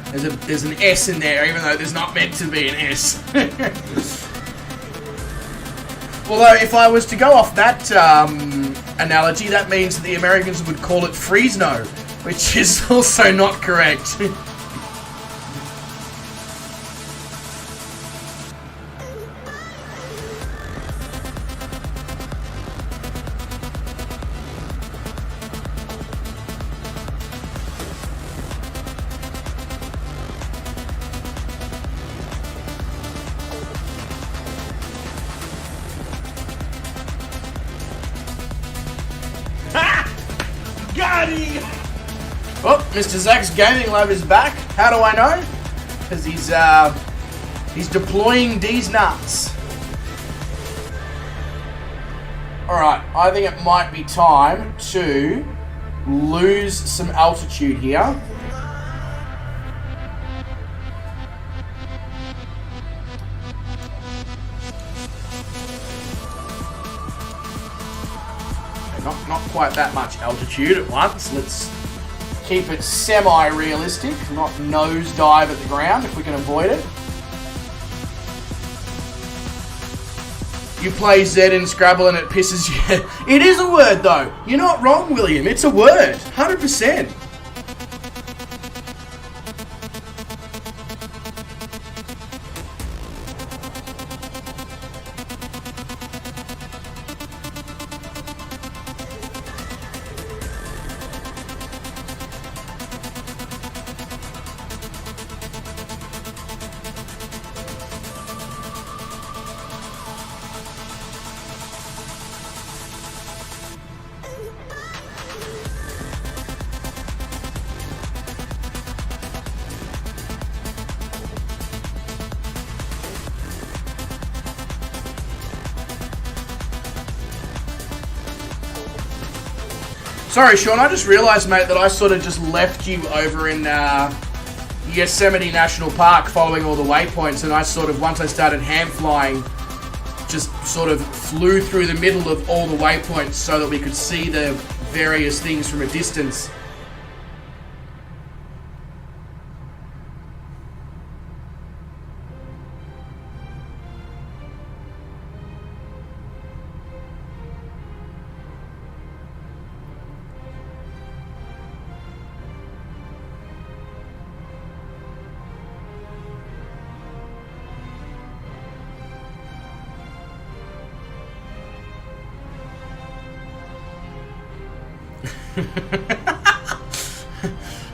Speaker 3: There's an S in there, even though there's not meant to be an S. Although, if I was to go off that analogy, that means that the Americans would call it Fresno, which is also not correct. Oh, Mr. Zach's gaming love is back. How do I know? Because he's deploying these nuts. Alright, I think it might be time to lose some altitude here. Okay, not quite that much altitude at once. Let's keep it semi-realistic, not nosedive at the ground if we can avoid it. You play Z in Scrabble and it pisses you. It is a word though. You're not wrong, William. It's a word. 100%. Sorry, Sean, I just realised, mate, that I sort of just left you over in Yosemite National Park following all the waypoints, and I sort of, once I started hand flying, just sort of flew through the middle of all the waypoints so that we could see the various things from a distance.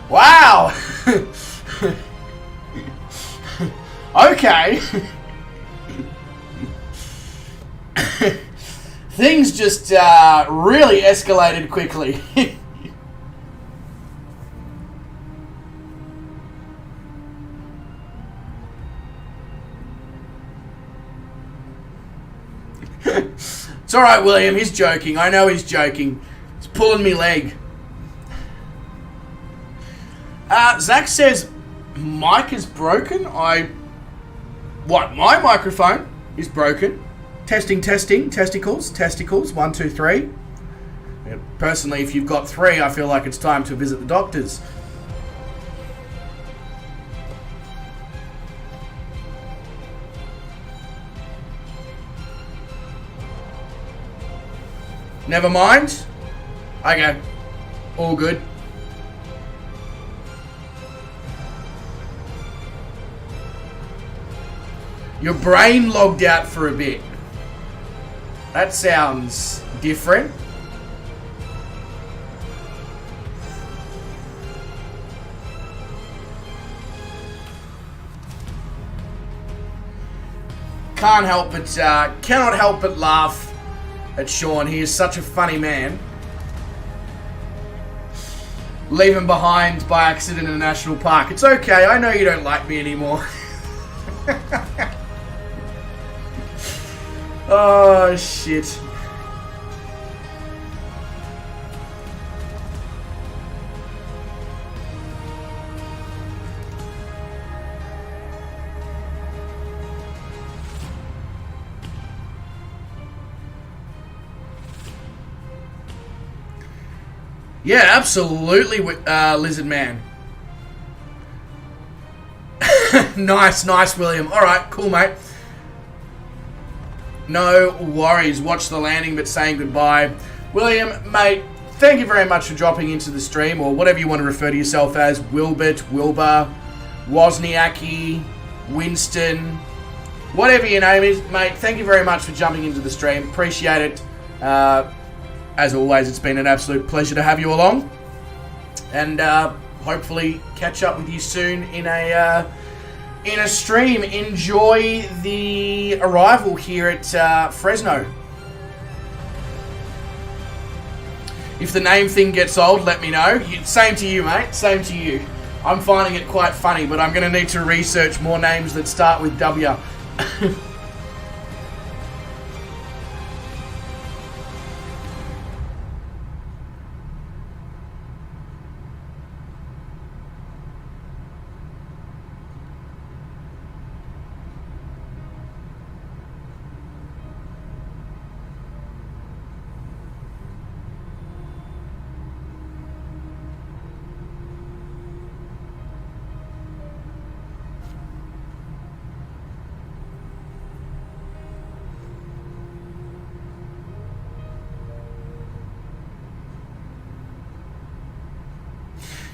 Speaker 3: Wow! Okay. Things just really escalated quickly. It's alright, William. He's joking. I know he's joking. He's pulling me leg. Zach says mic is broken. What? My microphone is broken. Testing, testicles, 1, 2, 3. Personally, if you've got 3, I feel like it's time to visit the doctors. Never mind. Okay. All good. Your brain logged out for a bit. That sounds different. Can't help but, cannot help but laugh at Sean. He is such a funny man. Leave him behind by accident in a national park. It's okay, I know you don't like me anymore. Oh, shit. Yeah, absolutely, Lizard Man. Nice, William. Alright, cool, mate. No worries. Watch the landing, but saying goodbye. William, mate, thank you very much for dropping into the stream, or whatever you want to refer to yourself as. Wilbert, Wilbur, Wozniacki, Winston, whatever your name is, mate, thank you very much for jumping into the stream. Appreciate it. As always, it's been an absolute pleasure to have you along. And hopefully catch up with you soon in a stream. Enjoy the arrival here at Fresno. If the name thing gets old, let me know. Same to you, mate. Same to you. I'm finding it quite funny, but I'm going to need to research more names that start with W.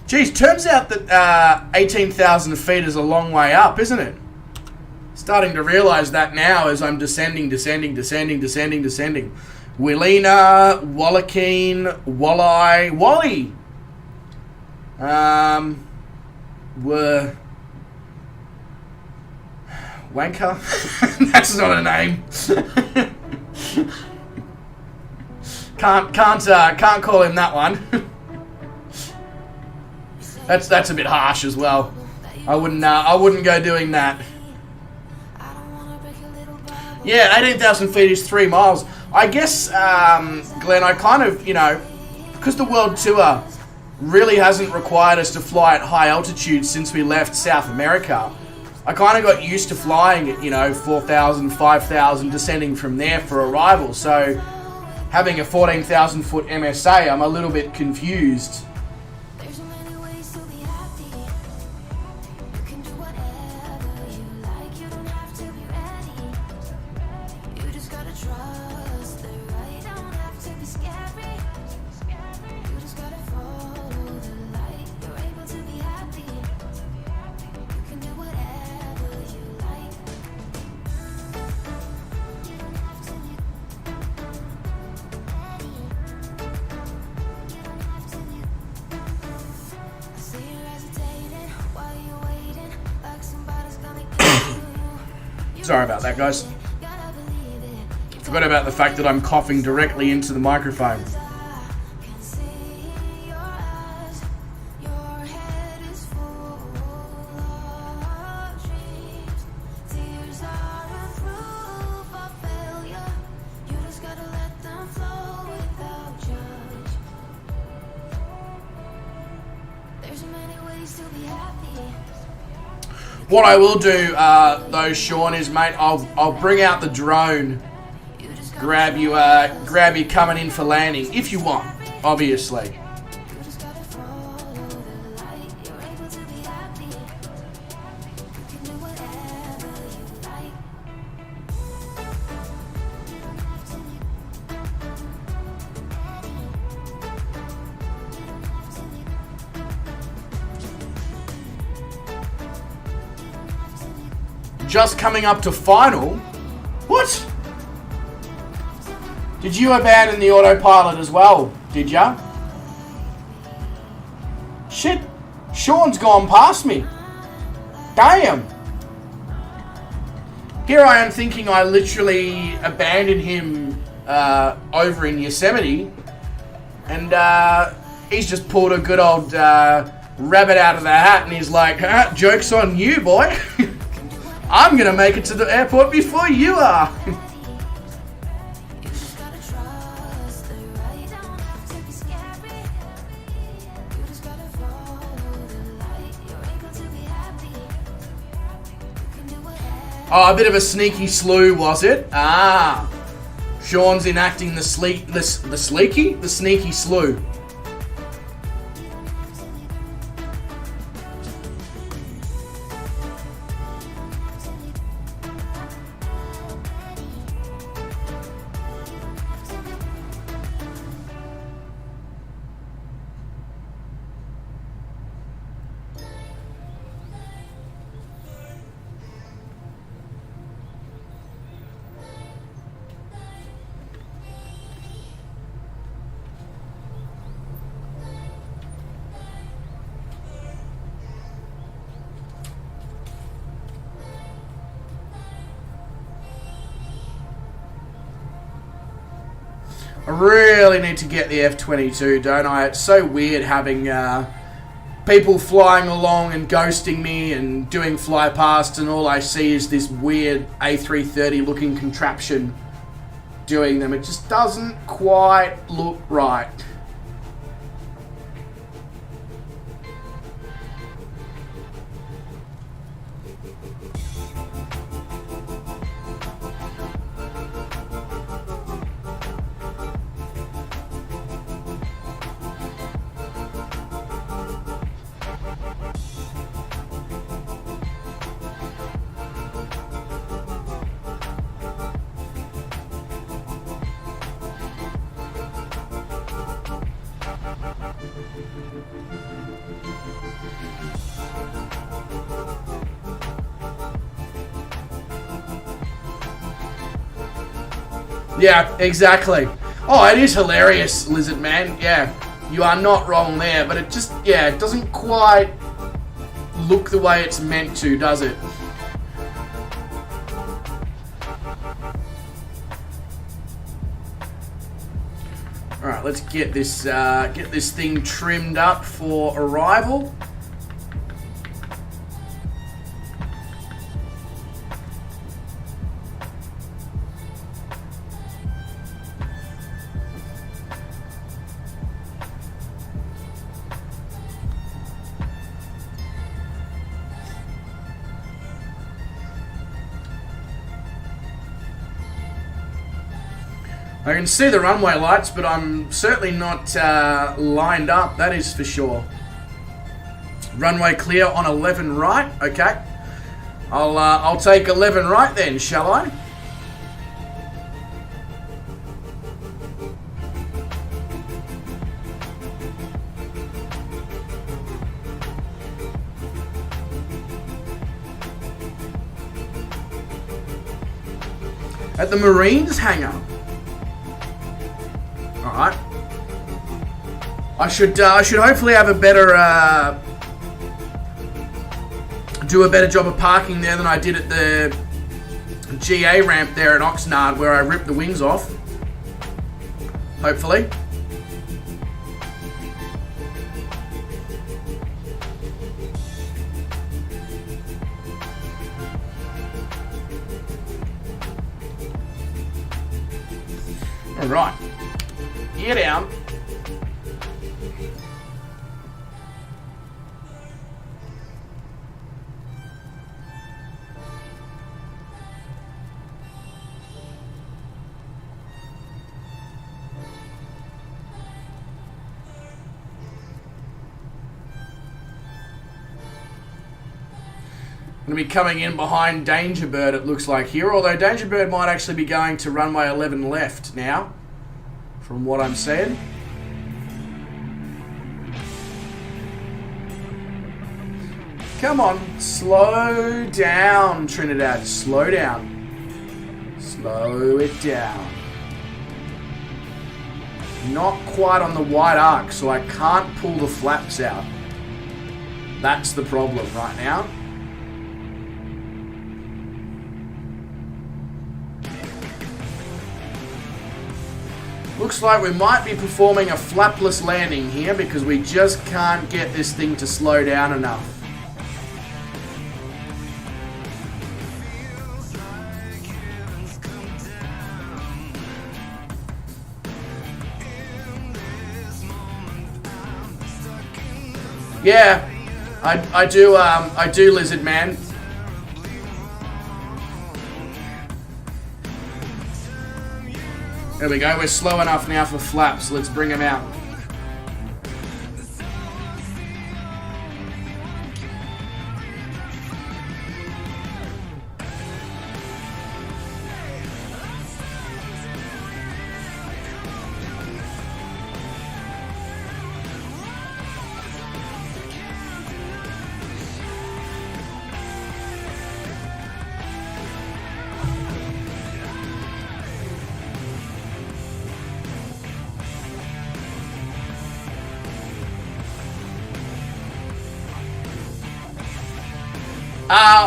Speaker 3: Geez, turns out that 18,000 feet is a long way up, isn't it? Starting to realise that now as I'm descending. Willina, Wallakeen, Walleye, Wally. Were Wanker? That's not a name. Can't call him that one. That's a bit harsh as well. I wouldn't go doing that. Yeah, 18,000 feet is 3 miles. I guess, Glenn, I kind of, because the World Tour really hasn't required us to fly at high altitude since we left South America, I kind of got used to flying at, 4,000, 5,000, descending from there for arrival. So having a 14,000 foot MSA, I'm a little bit confused. Sorry about that, guys. Forgot about the fact that I'm coughing directly into the microphone. What I will do, though, Sean, is, mate, I'll bring out the drone, grab you coming in for landing, if you want, obviously. Just coming up to final? What? Did you abandon the autopilot as well, did ya? Shit, Sean's gone past me. Damn. Here I am thinking I literally abandoned him over in Yosemite, and he's just pulled a good old rabbit out of the hat, and he's like, joke's on you, boy. I'm gonna make it to the airport before you are. Oh, a bit of a sneaky slew, was it? Ah, Sean's enacting the sneaky slew. I really need to get the F-22, don't I? It's so weird having people flying along and ghosting me and doing fly past, and all I see is this weird A330 looking contraption doing them. It just doesn't quite look right. Yeah, exactly. Oh, it is hilarious, Lizard Man. Yeah, you are not wrong there, but it just, yeah, it doesn't quite look the way it's meant to, does it? Alright, let's get this thing trimmed up for arrival. I can see the runway lights, but I'm certainly not lined up, that is for sure. Runway clear on 11 right, okay. I'll take 11 right then, shall I? At the Marines hangar. Alright. I should hopefully have a better do a better job of parking there than I did at the GA ramp there at Oxnard, where I ripped the wings off. Hopefully. Alright. Gear down. Going to be coming in behind Dangerbird, it looks like here, although Dangerbird might actually be going to runway 11 left now, from what I'm saying. Come on, slow down, Trinidad, slow down. Slow it down. Not quite on the wide arc, so I can't pull the flaps out. That's the problem right now. Looks like we might be performing a flapless landing here because we just can't get this thing to slow down enough. Yeah, I do, Lizard Man. There we go, we're slow enough now for flaps. Let's bring them out.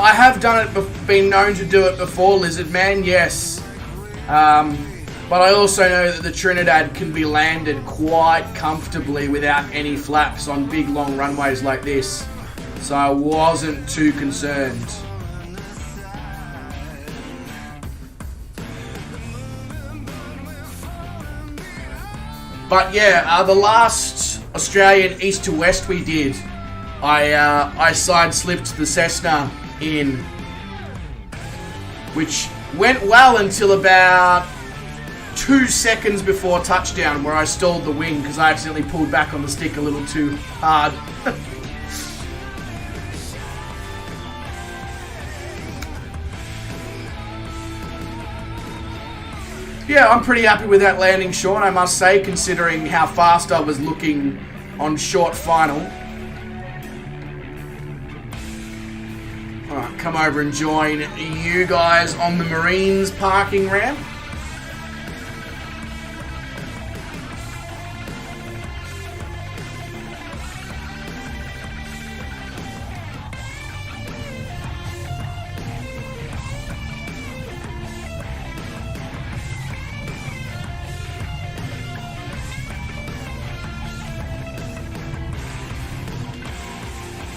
Speaker 3: I have done it, been known to do it before, Lizard Man, yes. But I also know that the Trinidad can be landed quite comfortably without any flaps on big long runways like this. So I wasn't too concerned. But yeah, the last Australian east to west we did, I side slipped the Cessna in, which went well until about 2 seconds before touchdown, where I stalled the wing because I accidentally pulled back on the stick a little too hard. Yeah, I'm pretty happy with that landing, Sean, I must say, considering how fast I was looking on short final. Alright, come over and join you guys on the Marines parking ramp.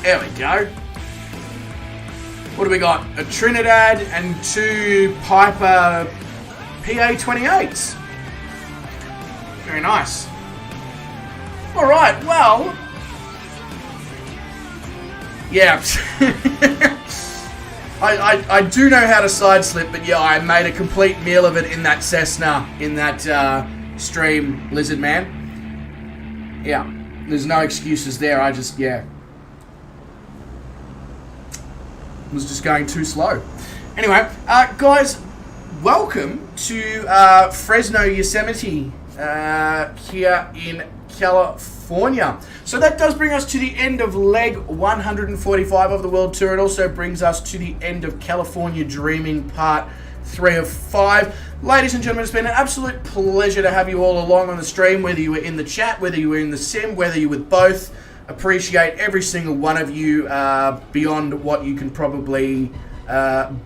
Speaker 3: There we go. What do we got? A Trinidad and 2 Piper PA-28s. Very nice. Alright, well... yeah. I do know how to side slip, but yeah, I made a complete meal of it in that Cessna, in that stream, Lizard Man. Yeah, there's no excuses there, yeah. Was just going too slow. Anyway, guys, welcome to Fresno, Yosemite, here in California. So that does bring us to the end of leg 145 of the World Tour. It also brings us to the end of California Dreaming Part 3 of 5. Ladies and gentlemen, it's been an absolute pleasure to have you all along on the stream, whether you were in the chat, whether you were in the sim, whether you were with both. Appreciate every single one of you beyond what you can probably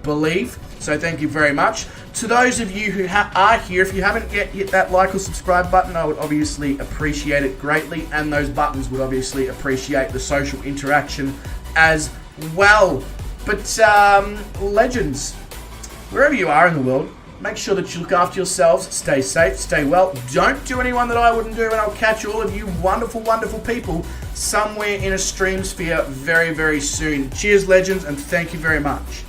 Speaker 3: believe. So thank you very much. To those of you who are here, if you haven't yet hit that like or subscribe button, I would obviously appreciate it greatly. And those buttons would obviously appreciate the social interaction as well. But legends, wherever you are in the world, make sure that you look after yourselves, stay safe, stay well. Don't do anyone that I wouldn't do, and I'll catch all of you wonderful, wonderful people somewhere in a stream sphere very, very soon. Cheers, legends, and thank you very much.